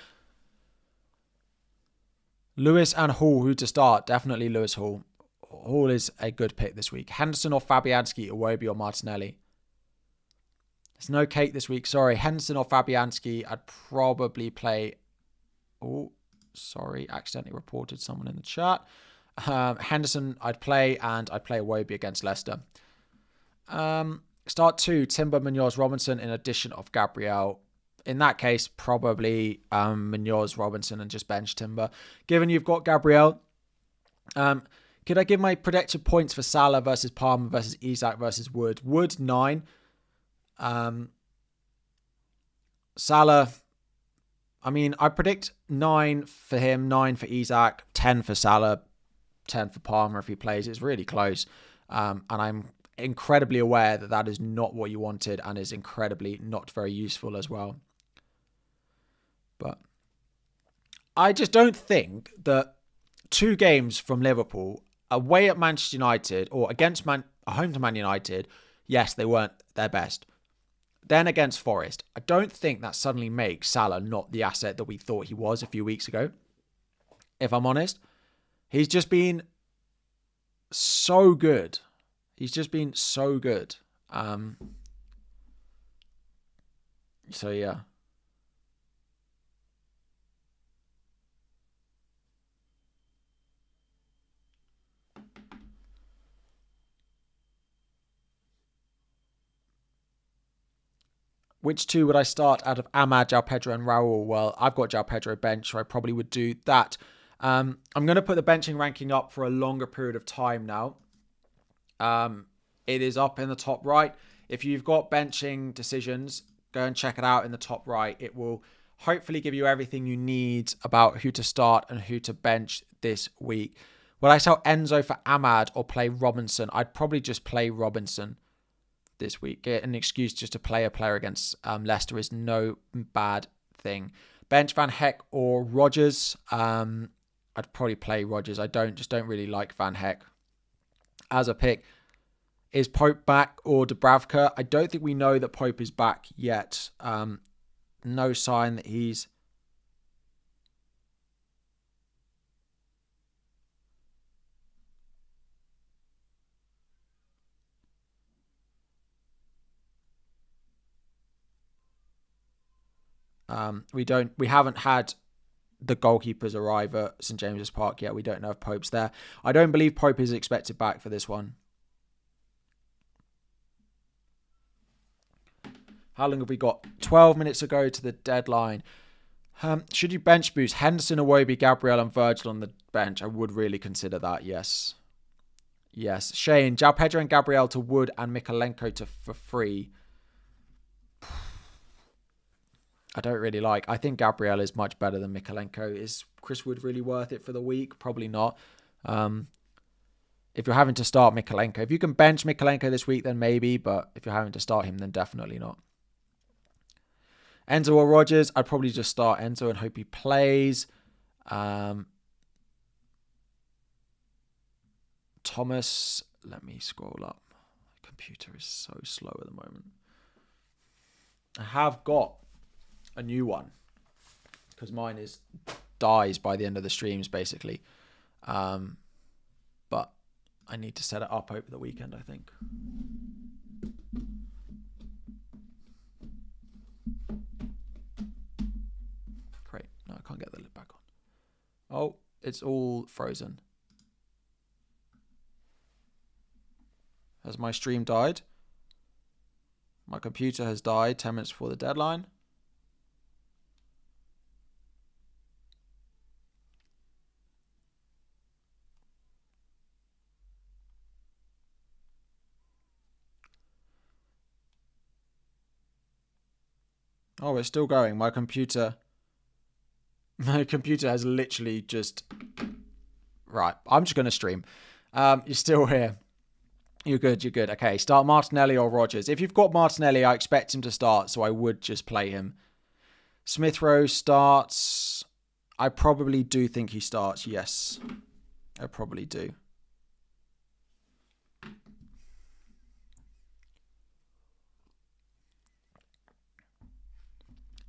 Lewis and Hall, who to start? Definitely Lewis Hall. Hall is a good pick this week. Henderson or Fabianski, Iwobi or Martinelli. There's no cake this week. Sorry. Henderson or Fabianski, I'd probably play... Oh, sorry. Accidentally reported someone in the chat. Henderson, I'd play, and I'd play Iwobi against Leicester. Start 2, Timber, Munoz, Robinson, in addition of Gabriel. In that case, probably Munoz, Robinson, and just bench Timber. Given you've got Gabriel... could I give my predicted points for Salah versus Palmer versus Isak versus Wood? Wood, 9. Salah, I mean, I predict 9 for him, 9 for Isak, 10 for Salah, 10 for Palmer if he plays. It's really close. And I'm incredibly aware that that is not what you wanted and is incredibly not very useful as well. But I just don't think that 2 games from Liverpool... Away at Manchester United or against home to Man United, yes, they weren't their best. Then against Forest, I don't think that suddenly makes Salah not the asset that we thought he was a few weeks ago. If I'm honest, he's just been so good. So yeah. Which 2 would I start out of Ahmad, João Pedro and Raul? Well, I've got João Pedro bench, so I probably would do that. I'm going to put the benching ranking up for a longer period of time now. It is up in the top right. If you've got benching decisions, go and check it out in the top right. It will hopefully give you everything you need about who to start and who to bench this week. Would I sell Enzo for Ahmad or play Robinson? I'd probably just play Robinson this week. Get an excuse just to play a player against Leicester is no bad thing. Bench Van Heck or Rodgers. I'd probably play Rodgers. I don't really like Van Heck as a pick. Is Pope back or Dubravka? I don't think we know that Pope is back yet. No sign that he's... We haven't had the goalkeepers arrive at St James's Park yet. We don't know if Pope's there. I don't believe Pope is expected back for this one. How long have we got? 12 minutes ago to the deadline. Should you bench boost Henderson, Iwobi, Gabriel and Virgil on the bench? I would really consider that, yes. Yes. Shane, João Pedro and Gabriel to Wood and Mikalenko for free. I don't really like. I think Gabriel is much better than Mikalenko. Is Chris Wood really worth it for the week? Probably not. If you're having to start Mikalenko. If you can bench Mikalenko this week, then maybe. But if you're having to start him, then definitely not. Enzo or Rodgers? I'd probably just start Enzo and hope he plays. Thomas. Let me scroll up. My computer is so slow at the moment. I have got a new one because mine dies by the end of the streams basically, but I need to set it up over the weekend, I think. Great. No, I can't get the lid back on. Oh, it's all frozen. Has my stream died? My computer has died 10 minutes before the deadline. Oh, it's still going. My computer has literally just... Right, I'm just going to stream. You're still here. You're good. Okay, start Martinelli or Rodgers. If you've got Martinelli, I expect him to start, so I would just play him. Smith Rowe starts. I probably do think he starts, yes. I probably do.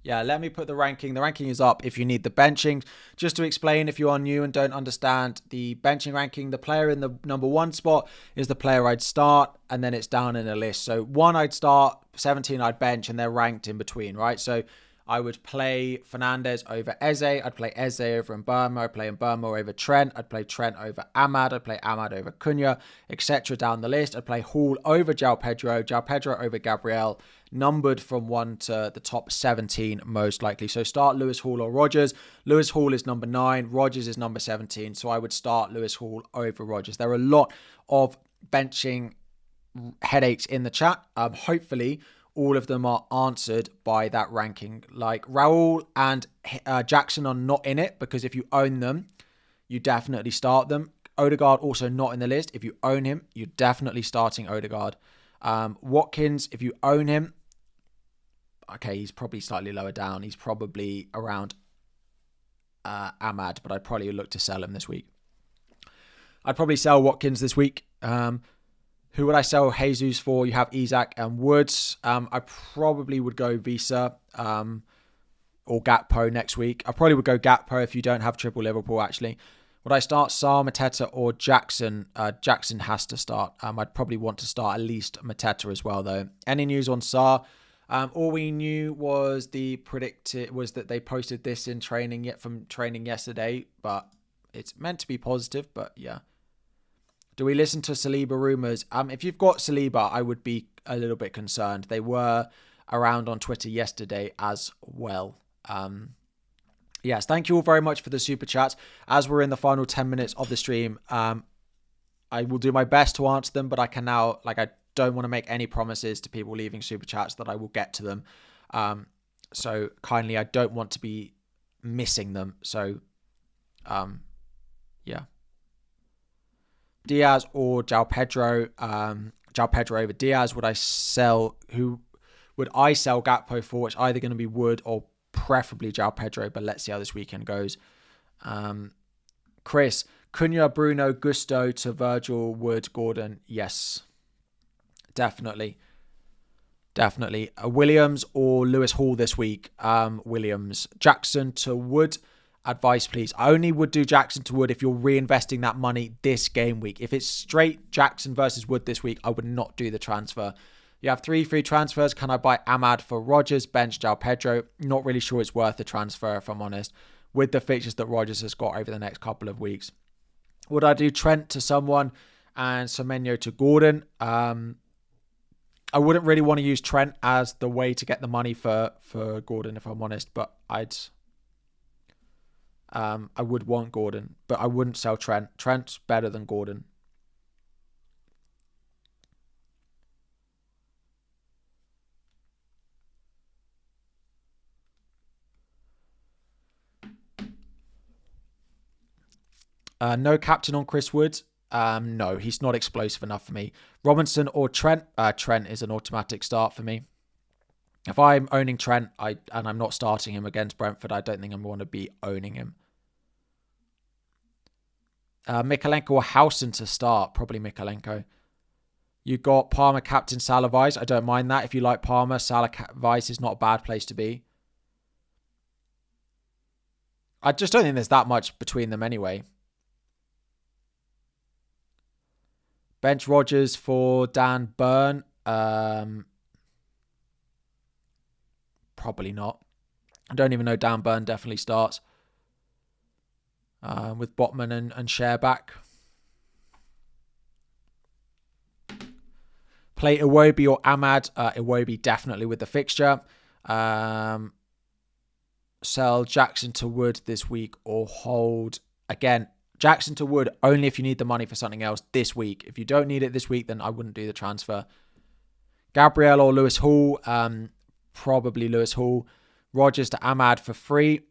Yeah, let me put the ranking. The ranking is up if you need the benching. Just to explain, if you are new and don't understand the benching ranking, the player in the number 1 spot is the player I'd start, and then it's down in a list. So 1 I'd start, 17 I'd bench, and they're ranked in between, right? So I would play Fernandes over Eze. I'd play Eze over Mbeumo. I'd play Mbeumo over Trent. I'd play Trent over Ahmad. I'd play Ahmad over Cunha, etc. down the list. I'd play Hall over João Pedro. João Pedro over Gabriel. Numbered from 1 to the top 17 most likely. So start Lewis Hall or Rodgers. Lewis Hall is number 9. Rodgers is number 17. So I would start Lewis Hall over Rodgers. There are a lot of benching headaches in the chat. Hopefully all of them are answered by that ranking. Like Raul and Jackson are not in it because if you own them, you definitely start them. Odegaard also not in the list. If you own him, you're definitely starting Odegaard. Watkins, if you own him, okay, he's probably slightly lower down. He's probably around Ahmad, but I'd probably look to sell him this week. I'd probably sell Watkins this week. Who would I sell Jesus for? You have Isak and Woods. I probably would go Visa or Gakpo next week. I probably would go Gakpo if you don't have triple Liverpool, actually. Would I start Sarr, Mateta or Jackson? Jackson has to start. I'd probably want to start at least Mateta as well, though. Any news on Sarr? All we knew was that they posted this in training from training yesterday, but it's meant to be positive. But yeah, do we listen to Saliba rumours? If you've got Saliba, I would be a little bit concerned. They were around on Twitter yesterday as well. Yes, thank you all very much for the super chats. As we're in the final 10 minutes of the stream, I will do my best to answer them, but I can now, I don't want to make any promises to people leaving super chats that I will get to them. So kindly, I don't want to be missing them. So, yeah. Diaz or João Pedro. João Pedro over Diaz. Would I sell Gakpo for? It's either going to be Wood or preferably João Pedro, but let's see how this weekend goes. Chris, Cunha, Bruno, Gusto to Virgil, Wood, Gordon. Yes, definitely. Williams or Lewis Hall this week. Williams. Jackson to Wood. Advice, please. I only would do Jackson to Wood if you're reinvesting that money this game week. If it's straight Jackson versus Wood this week, I would not do the transfer. You have 3 free transfers. Can I buy Ahmad for Rodgers, bench João Pedro? Not really sure it's worth the transfer, if I'm honest, with the fixtures that Rodgers has got over the next couple of weeks. Would I do Trent to someone and Semenyo to Gordon? I wouldn't really want to use Trent as the way to get the money for Gordon, if I'm honest, but I would want Gordon, but I wouldn't sell Trent. Trent's better than Gordon. No captain on Chris Wood. No, he's not explosive enough for me. Robinson or Trent? Trent is an automatic start for me. If I'm owning Trent and I'm not starting him against Brentford, I don't think I'm going to be owning him. Mikalenko or Howson to start? Probably Mikalenko. You got Palmer, captain, Salah, Vice. I don't mind that. If you like Palmer, Salah, Vice is not a bad place to be. I just don't think there's that much between them anyway. Bench Rodgers for Dan Burn. Probably not. I don't even know Dan Burn definitely starts. With Botman and Share back. Play Iwobi or Ahmad. Iwobi definitely with the fixture. Sell Jackson to Wood this week or hold. Again, Jackson to Wood only if you need the money for something else this week. If you don't need it this week, then I wouldn't do the transfer. Gabriel or Lewis Hall. Probably Lewis Hall. Rodgers to Ahmad for free.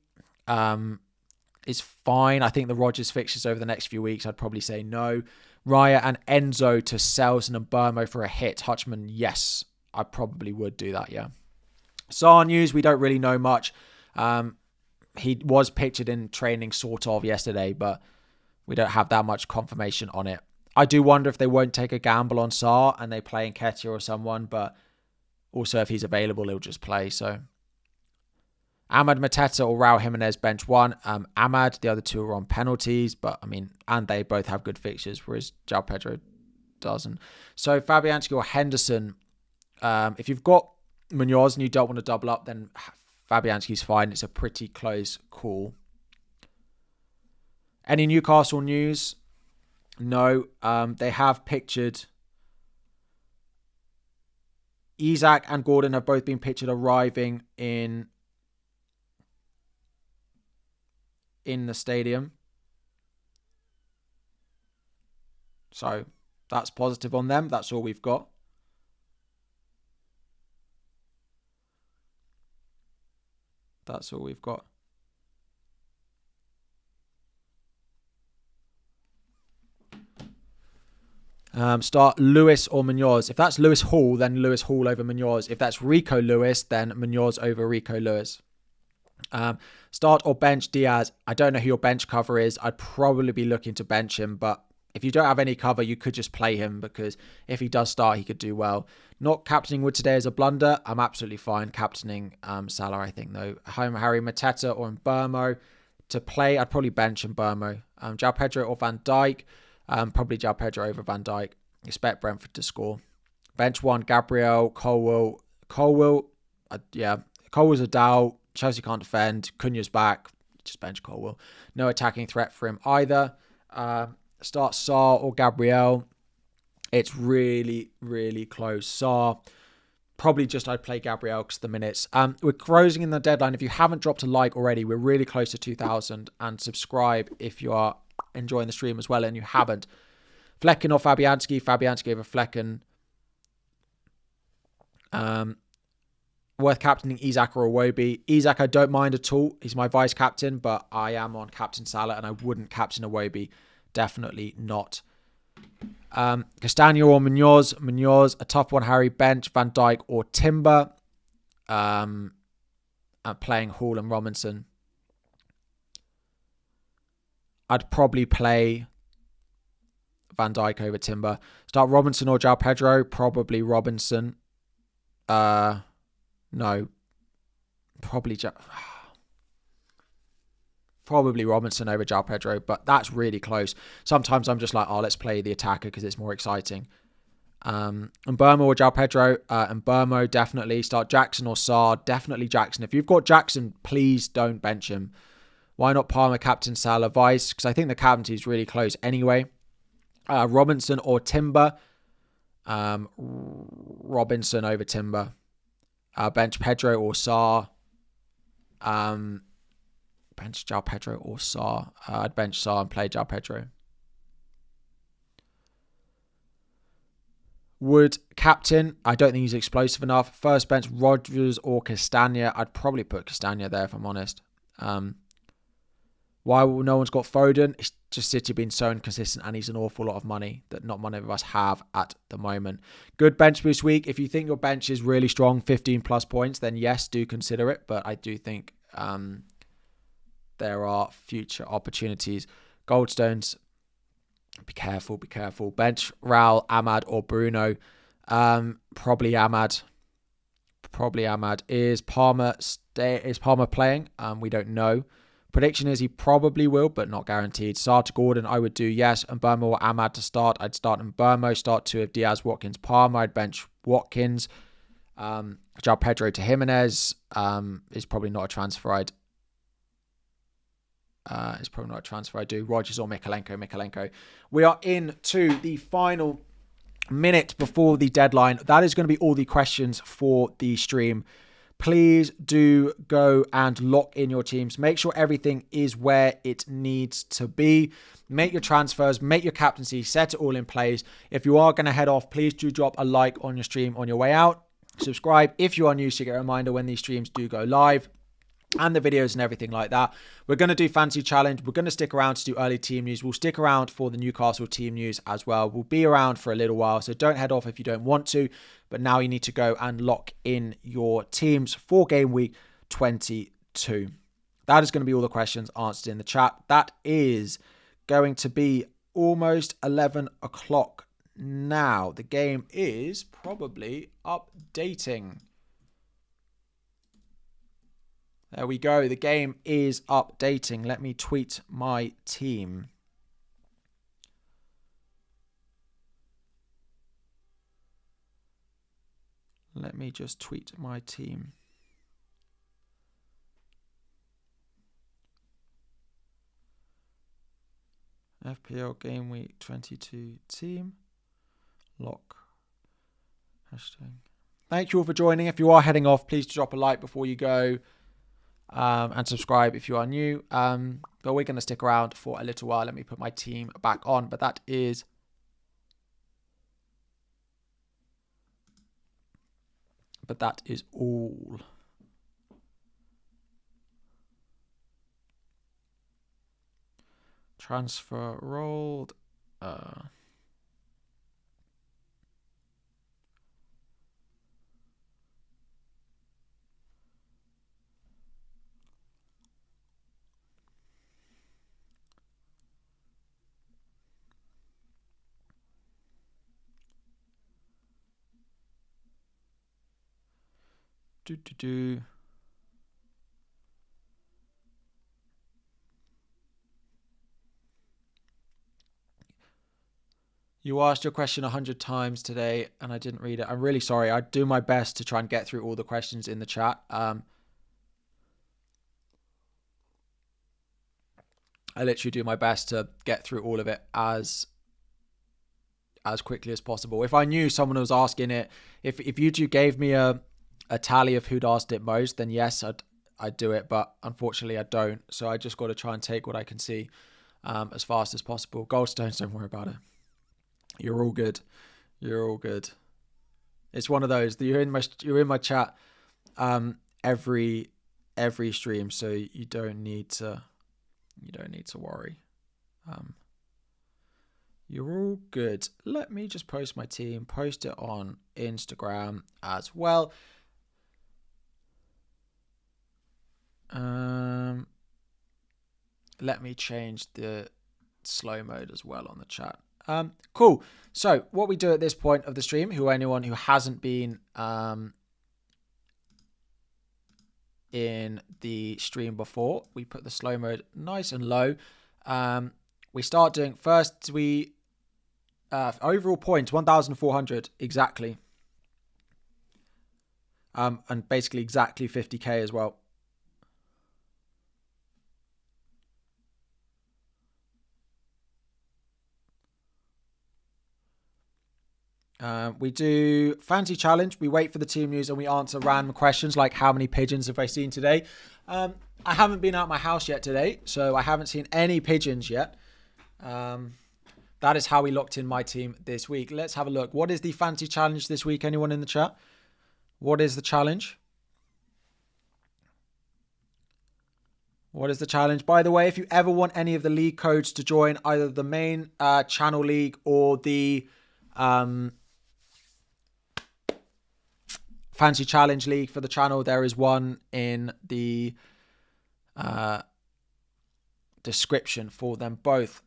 Is fine. I think the Rodgers fixtures over the next few weeks, I'd probably say no. Raya and Enzo to Selson and Burmo for a hit. Hutchman, yes. I probably would do that, yeah. Saar news, we don't really know much. He was pictured in training sort of yesterday, but we don't have that much confirmation on it. I do wonder if they won't take a gamble on Saar and they play Nketiah or someone, but also if he's available, he'll just play. So Ahmad, Mateta or Raul Jimenez bench 1. Ahmad, the other 2 are on penalties, but I mean, and they both have good fixtures, whereas João Pedro doesn't. So Fabianski or Henderson, if you've got Munoz and you don't want to double up, then Fabianski's fine. It's a pretty close call. Any Newcastle news? No. They have pictured Isak and Gordon have both been pictured arriving in the stadium. So that's positive on them. That's all we've got. That's all we've got. Start Lewis or Munoz. If that's Lewis Hall, then Lewis Hall over Munoz. If that's Rico Lewis, then Munoz over Rico Lewis. Start or bench Diaz. I don't know who your bench cover is. I'd probably be looking to bench him, but if you don't have any cover, you could just play him because if he does start, he could do well. Not captaining Wood today is a blunder. I'm absolutely fine captaining Salah, I think, though. Harry Mateta or Mbeumo to play. I'd probably bench Mbeumo. João Pedro or Van Dijk. Probably João Pedro over Van Dijk. Expect Brentford to score. Bench 1, Gabriel, Colwill. Colwill's a doubt. Chelsea can't defend. Cunha's back. Just bench Colwill. No attacking threat for him either. Start Saar or Gabriel. It's really, really close. Saar, Probably just I'd play Gabriel because the minutes. We're closing in the deadline. If you haven't dropped a like already, we're really close to 2,000. And subscribe if you are enjoying the stream as well and you haven't. Flecken or Fabianski. Fabianski over Flecken. Worth captaining Isak or Iwobi. Isak I don't mind at all. He's my vice captain, but I am on Captain Salah and I wouldn't captain Iwobi. Definitely not. Castagno or Munoz. Munoz, a tough one. Harry, bench, Van Dijk or Timber. And playing Hall and Robinson. I'd probably play Van Dijk over Timber. Start Robinson or João Pedro. Probably Robinson. No. Probably Robinson over João Pedro, but that's really close. Sometimes I'm just like, let's play the attacker because it's more exciting. Mbeumo or João Pedro. Mbeumo, definitely. Start Jackson or Sarr. Definitely Jackson. If you've got Jackson, please don't bench him. Why not Palmer, Captain Salah, Vice? Because I think the captaincy is really close anyway. Robinson or Timber. Robinson over Timber. Bench Pedro or Sarr. Bench João Pedro or Sarr. I'd bench Sarr and play João Pedro. Would captain. I don't think he's explosive enough. First bench Rodgers or Castagna. I'd probably put Castagna there if I'm honest. Why no one's got Foden? It's just City being so inconsistent and he's an awful lot of money that not many of us have at the moment. Good bench boost week. If you think your bench is really strong, 15 plus points, then yes, do consider it. But I do think there are future opportunities. Goldstones, be careful. Bench Raul, Ahmad or Bruno. Probably Ahmad. Is Palmer playing? We don't know. Prediction is he probably will, but not guaranteed. Sarr to Gordon, I would do yes. Mbeumo or Ahmad to start. I'd start Mbeumo. Start two of Diaz, Watkins, Palmer. I'd bench Watkins. João Pedro to Jimenez is probably not a transfer. I'd do Rodgers or Mikalenko. We are into the final minute before the deadline. That is going to be all the questions for the stream. Please do go and lock in your teams. Make sure everything is where it needs to be. Make your transfers, make your captaincy, set it all in place. If you are going to head off, please do drop a like on your stream on your way out. Subscribe if you are new so you get a reminder when these streams do go live. And the videos and everything like that. We're going to do Fantasy Challenge. We're going to stick around to do early team news. We'll stick around for the Newcastle team news as well. We'll be around for a little while, so don't head off if you don't want to. But now you need to go and lock in your teams for game week 22. That is going to be all the questions answered in the chat. That is going to be almost 11 o'clock now. The game is probably updating. There we go. The game is updating. Let me tweet my team. Let me just tweet my team. FPL Gameweek 22 team. Lock. Hashtag. Thank you all for joining. If you are heading off, please drop a like before you go. And subscribe if you are new. But we're going to stick around for a little while. Let me put my team back on. But that is all. Transfer rolled. You asked your question 100 times today and I didn't read it. I'm really sorry. I do my best to try and get through all the questions in the chat. I literally do my best to get through all of it as as quickly as possible. If I knew someone was asking it, if YouTube gave me a tally of who'd asked it most, then yes, I'd do it. But unfortunately, I don't. So I just got to try and take what I can see as fast as possible. Goldstones, don't worry about it. You're all good. You're all good. It's one of those. You're in my chat every stream, so you don't need to worry. You're all good. Let me just post my team. Post it on Instagram as well. Let me change the slow mode as well on the chat. Cool. So what we do at this point of the stream, anyone who hasn't been in the stream before, we put the slow mode nice and low. We start doing first. We overall points 1,400 exactly, and basically exactly 50k as well. We do fancy challenge. We wait for the team news and we answer random questions like how many pigeons have I seen today? I haven't been out my house yet today, so I haven't seen any pigeons yet. That is how we locked in my team this week. Let's have a look. What is the fancy challenge this week? Anyone in the chat? What is the challenge? What is the challenge? By the way, if you ever want any of the league codes to join either the main channel league or the fancy challenge league for the channel, there is one in the description for them both.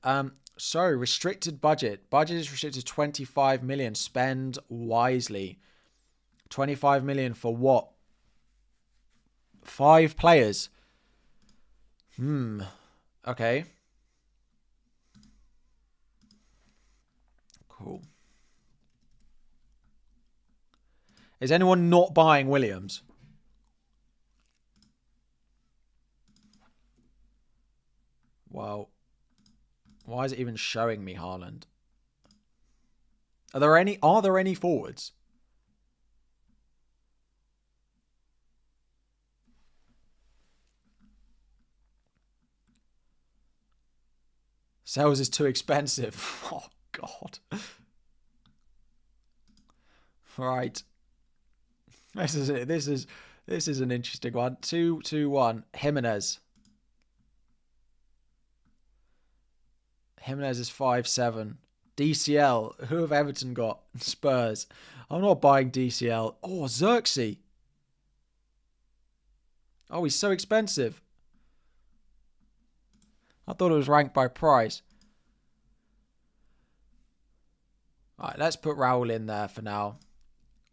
So restricted budget is restricted to 25 million. Spend wisely. 25 million for what? 5 players. Okay, cool. Is anyone not buying Williams? Well, why is it even showing me Haaland? Are there any forwards? Sales is too expensive. Oh God. Right. This is it. This is an interesting one. 2-2-1. Jimenez. Jimenez is 5-7. DCL. Who have Everton got? Spurs. I'm not buying DCL. Oh, Xerxes. Oh, he's so expensive. I thought it was ranked by price. All right, let's put Raul in there for now.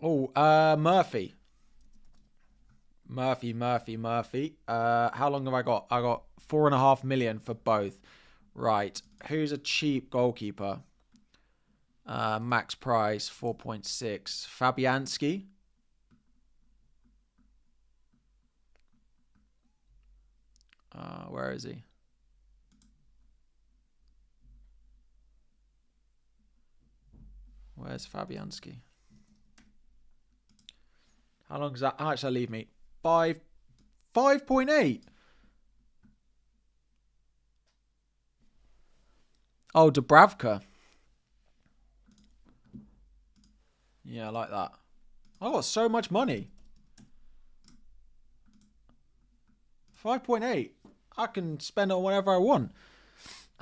Oh, Murphy. Murphy. How long have I got? I got 4.5 million for both. Right. Who's a cheap goalkeeper? Max price 4.6. Fabianski. Where is he? Where's Fabianski? How long does that? How much does that leave me? 5.8. Oh, Dubravka. Yeah, I like that. I got so much money. 5.8. I can spend it on whatever I want.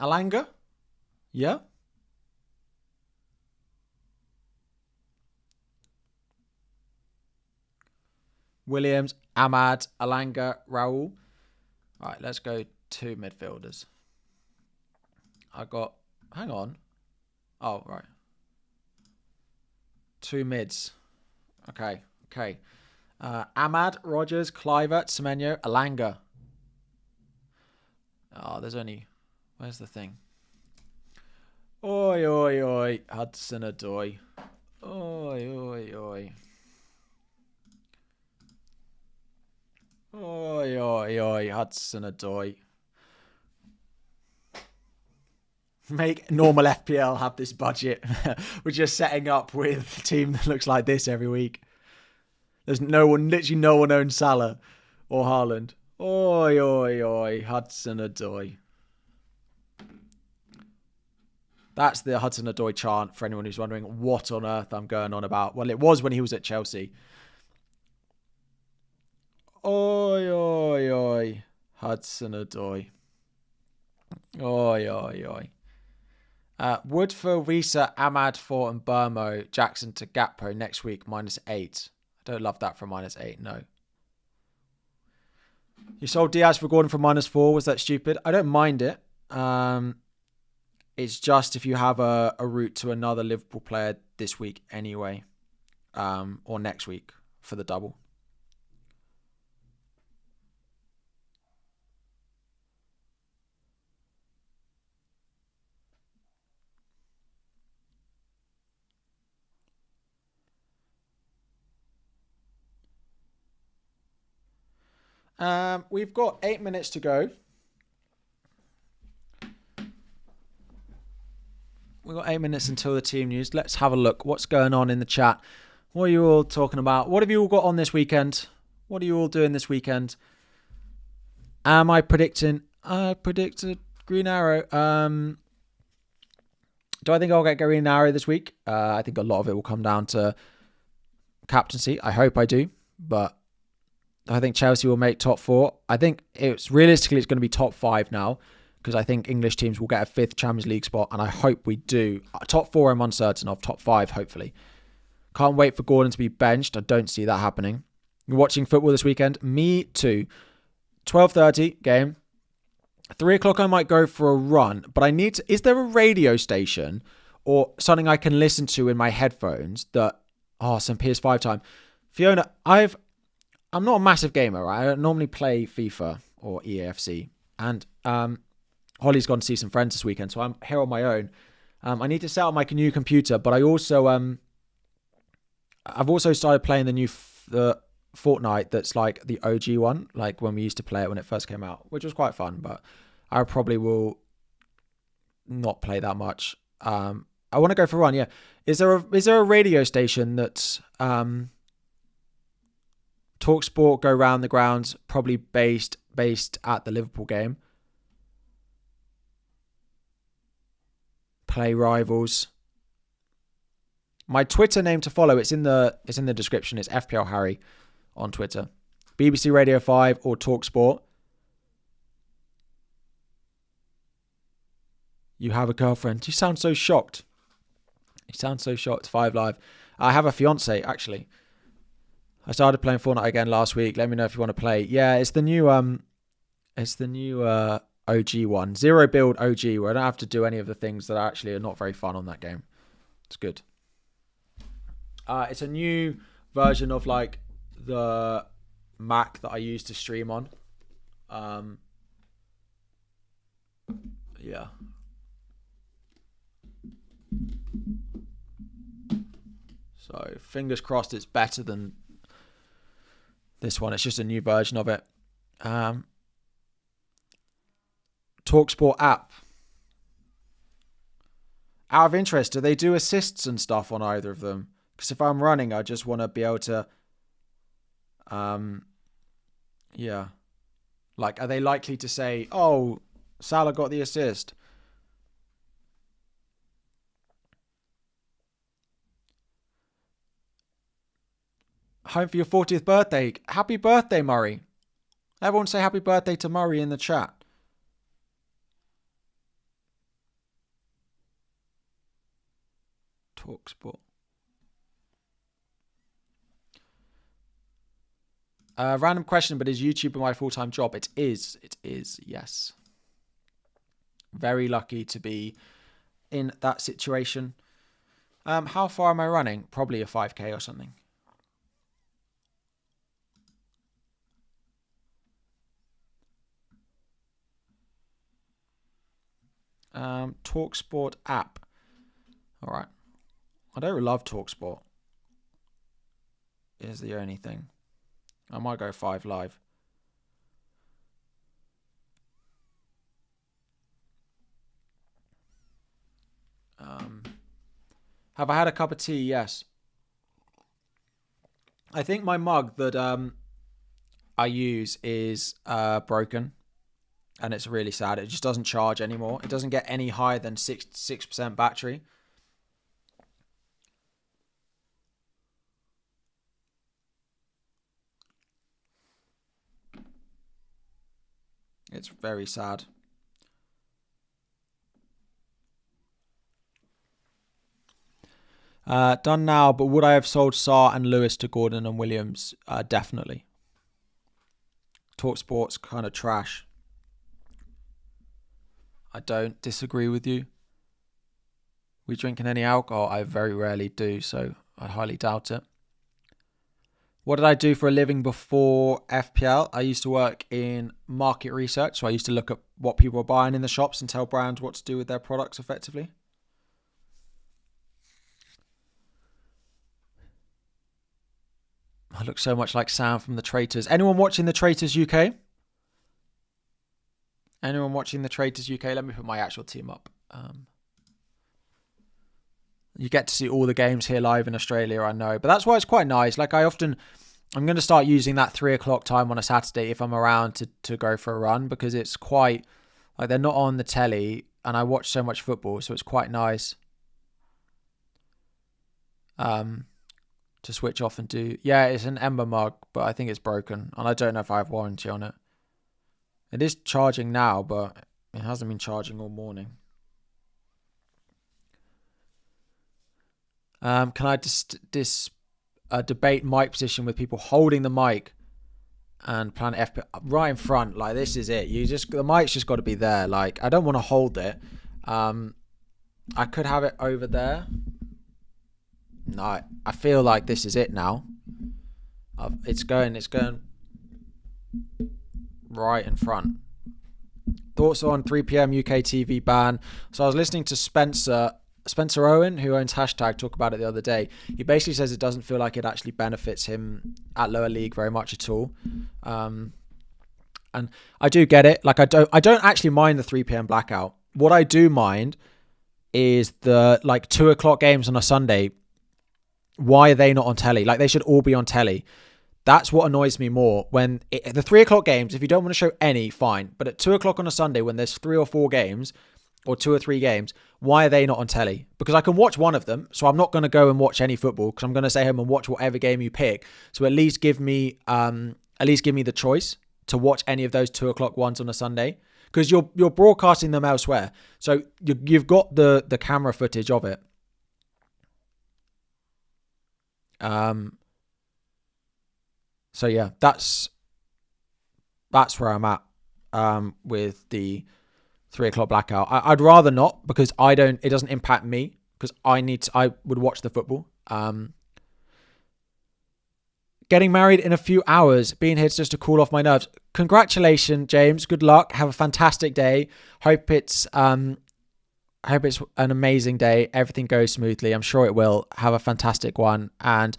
Alanga. Yeah. Williams, Ahmad, Alanga, Raul. All right, let's go 2 midfielders. Hang on. Oh, right. 2 mids. Okay. Ahmad, Rogers, Kluivert, Semenyo, Alanga. Oh, where's the thing? Oi. Hudson-Odoi. Oi. Oi, Hudson-Odoi. Make normal FPL have this budget. We're just setting up with a team that looks like this every week. There's no one, literally no one owns Salah or Haaland. Oi, oi, oi, Hudson-Odoi. That's the Hudson-Odoi chant for anyone who's wondering what on earth I'm going on about. Well, it was when he was at Chelsea. Oi, oi, oi, Hudson-Odoi. Oi, oi, oi. Woodville, Risa, Ahmad, Fort and Burmo, Jackson to Gakpo next week, -8. I don't love that for -8, no. You sold Diaz for Gordon for -4. Was that stupid? I don't mind it. It's just if you have a route to another Liverpool player this week anyway, or next week for the double. We've got 8 minutes to go. We've got 8 minutes until the team news. Let's have a look. What's going on in the chat? What are you all talking about? What have you all got on this weekend? What are you all doing this weekend? Am I predicting? I predicted Green Arrow. Do I think I'll get Green Arrow this week? I think a lot of it will come down to captaincy. I hope I do. But I think Chelsea will make top 4. I think it's going to be top 5 now, because I think English teams will get a 5th Champions League spot, and I hope we do. Top 4 I'm uncertain of. Top 5, hopefully. Can't wait for Gordon to be benched. I don't see that happening. You're watching football this weekend? Me too. 12:30 game. 3 o'clock I might go for a run, but I need to... Is there a radio station or something I can listen to in my headphones that... Oh, some PS5 time. Fiona, I'm not a massive gamer, right? I don't normally play FIFA or EAFC. And Holly's gone to see some friends this weekend, so I'm here on my own. I need to set up my new computer, but I also I've also started playing the new Fortnite that's like the OG one, like when we used to play it when it first came out, which was quite fun, but I probably will not play that much. I want to go for a run, yeah. Is there a radio station that TalkSport go round the grounds, probably based at the Liverpool game? Play Rivals. My Twitter name to follow, it's in the description. It's FPL Harry on Twitter. BBC Radio 5 or TalkSport. You have a girlfriend. You sound so shocked. 5 Live. I have a fiance, actually. I started playing Fortnite again last week. Let me know if you want to play. Yeah, it's the new OG one. Zero build OG, where I don't have to do any of the things that actually are not very fun on that game. It's good. It's a new version of like the Mac that I used to stream on. Yeah. So fingers crossed it's better than this one. It's just a new version of it. TalkSport app. Out of interest, do they do assists and stuff on either of them? Because if I'm running, I just want to be able to... yeah. Like, are they likely to say, oh, Salah got the assist? Home for your 40th birthday. Happy birthday, Murray. Everyone say happy birthday to Murray in the chat. TalkSport. Random question, but is YouTube my full-time job? It is. It is, yes. Very lucky to be in that situation. How far am I running? Probably a 5K or something. TalkSport app. All right. I don't love TalkSport. Is the only thing. I might go 5 Live. Have I had a cup of tea? Yes. I think my mug that I use is broken, and it's really sad. It just doesn't charge anymore. It doesn't get any higher than 6% battery. It's very sad. Done now, but would I have sold Sarr and Lewis to Gordon and Williams? Definitely. Talk Sports kind of trash. I don't disagree with you. We drinking any alcohol? I very rarely do, so I highly doubt it. What did I do for a living before FPL? I used to work in market research, so I used to look at what people were buying in the shops and tell brands what to do with their products effectively. I look so much like Sam from The Traitors. Anyone watching The Traitors UK? Anyone watching The Traitors UK? Let me put my actual team up. You get to see all the games here live in Australia, I know. But that's why it's quite nice. Like I'm going to start using that 3 o'clock time on a Saturday if I'm around to go for a run, because it's quite, like, they're not on the telly and I watch so much football. So it's quite nice to switch off and do. Yeah, it's an Ember mug, but I think it's broken. And I don't know if I have warranty on it. It is charging now, but it hasn't been charging all morning. Can I debate mic position with people holding the mic and plan FPL right in front? Like, this is it. The mic's just got to be there. Like, I don't want to hold it. I could have it over there. No, I feel like this is it now. It's going right in front. Thoughts on 3 p.m. UK TV ban? So I was listening to Spencer Owen, who owns Hashtag, talk about it the other day. He basically says it doesn't feel like it actually benefits him at lower league very much at all. And I do get it. Like, I don't actually mind the 3 p.m. blackout. What I do mind is the 2 o'clock games on a Sunday. Why are they not on telly? Like, they should all be on telly. That's what annoys me more. When the 3 o'clock games, if you don't want to show any, fine. But at 2 o'clock on a Sunday, when there's 3 or 4 games, or 2 or 3 games, why are they not on telly? Because I can watch one of them, so I'm not going to go and watch any football, because I'm going to stay home and watch whatever game you pick. So at least give me the choice to watch any of those 2 o'clock ones on a Sunday, because you're broadcasting them elsewhere. So you've got the camera footage of it. So yeah, that's where I'm at with the 3 o'clock blackout. I'd rather not, because it doesn't impact me, because I would watch the football. Getting married in a few hours. Being here just to cool off my nerves. Congratulations, James. Good luck. Have a fantastic day. Hope it's an amazing day. Everything goes smoothly. I'm sure it will. Have a fantastic one, and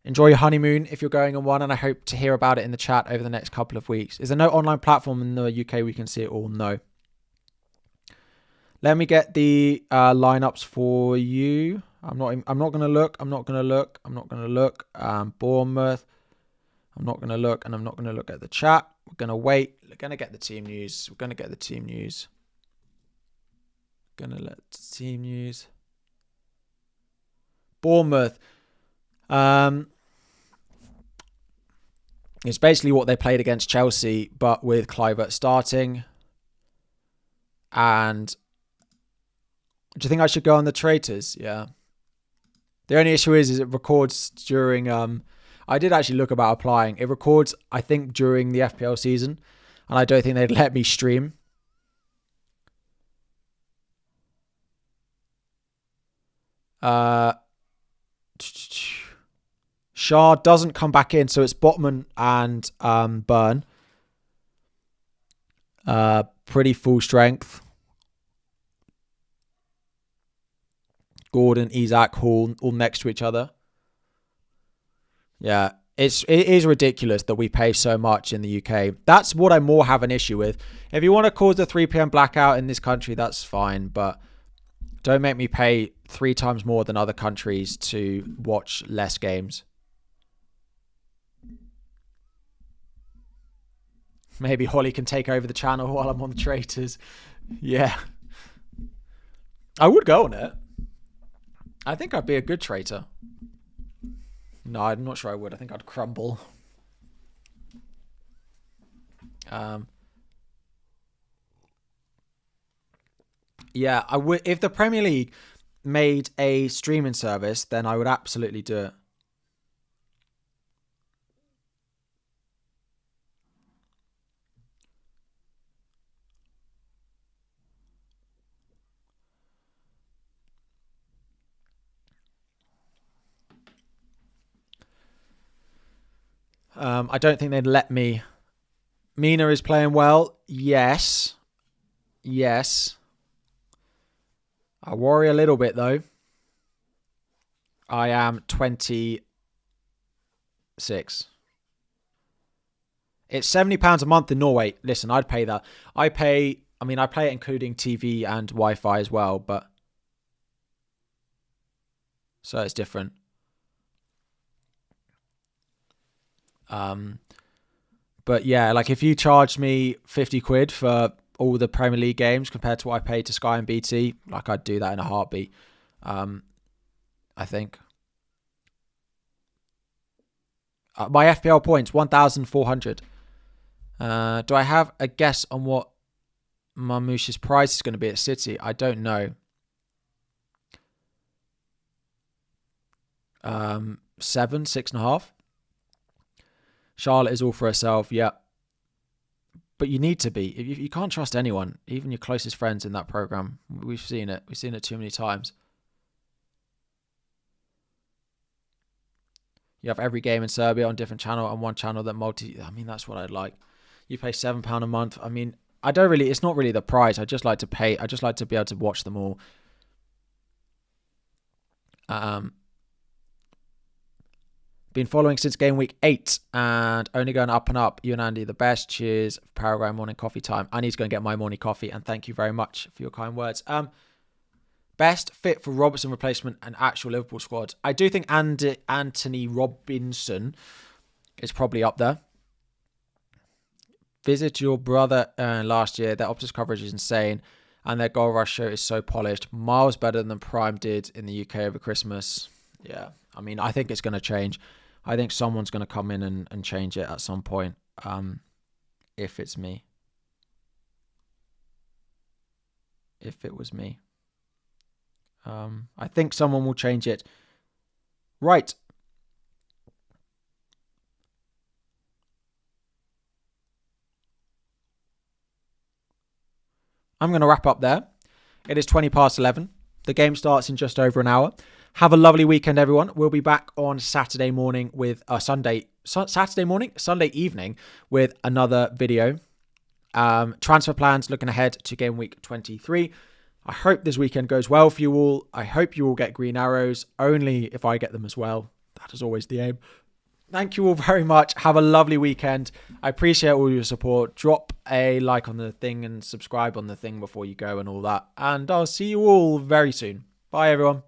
enjoy your honeymoon if you're going on one, and I hope to hear about it in the chat over the next couple of weeks. Is there no online platform in the UK we can see it all? No. Let me get the lineups for you. I'm not going to look. Bournemouth. I'm not going to look, and I'm not going to look at the chat. We're going to wait. We're going to get the team news. Going to let the team news. Bournemouth. It's basically what they played against Chelsea, but with Kluivert starting. And do you think I should go on the Traitors? Yeah. The only issue is it records during... I did actually look about applying. It records, I think, during the FPL season. And I don't think they'd let me stream. Shah doesn't come back in, so it's Botman and Burn. Pretty full strength. Gordon, Isak, Hall, all next to each other. Yeah, it is ridiculous that we pay so much in the UK. That's what I more have an issue with. If you want to cause the 3 p.m. blackout in this country, that's fine, but don't make me pay 3 times more than other countries to watch less games. Maybe Holly can take over the channel while I'm on the traitors. Yeah. I would go on it. I think I'd be a good traitor. No, I'm not sure I would. I think I'd crumble. Yeah, I would. If the Premier League made a streaming service, then I would absolutely do it. I don't think they'd let me. Mina is playing well. Yes. Yes. I worry a little bit, though. I am 26. It's £70 a month in Norway. Listen, I'd pay that. I play it including TV and Wi-Fi as well, but... So it's different. But yeah, like if you charged me 50 quid for all the Premier League games compared to what I paid to Sky and BT, like I'd do that in a heartbeat. I think. My FPL points, 1,400. Do I have a guess on what Mamouche's price is going to be at City? I don't know. 7, 6.5. Charlotte is all for herself, yeah. But you need to be. You can't trust anyone, even your closest friends in that program. We've seen it. We've seen it too many times. You have every game in Serbia on a different channel and one channel that that's what I'd like. You pay £7 a month. It's not really the price. I just like to pay. I just like to be able to watch them all. Been following since game week 8 and only going up and up. You and Andy, the best. Cheers. Paraguay morning coffee time. I need to go and get my morning coffee, and thank you very much for your kind words. Best fit for Robertson replacement and actual Liverpool squad. I do think Anthony Robinson is probably up there. Visit your brother last year. Their Optus coverage is insane, and their goal rush show is so polished. Miles better than Prime did in the UK over Christmas. Yeah, I think it's going to change. I think someone's going to come in and change it at some point, if it's me. If it was me. I think someone will change it. Right. I'm going to wrap up there. It is 20 past 11. The game starts in just over an hour. Have a lovely weekend, everyone. We'll be back on Saturday morning with Sunday evening with another video. Transfer plans looking ahead to game week 23. I hope this weekend goes well for you all. I hope you all get green arrows, only if I get them as well. That is always the aim. Thank you all very much. Have a lovely weekend. I appreciate all your support. Drop a like on the thing and subscribe on the thing before you go and all that. And I'll see you all very soon. Bye, everyone.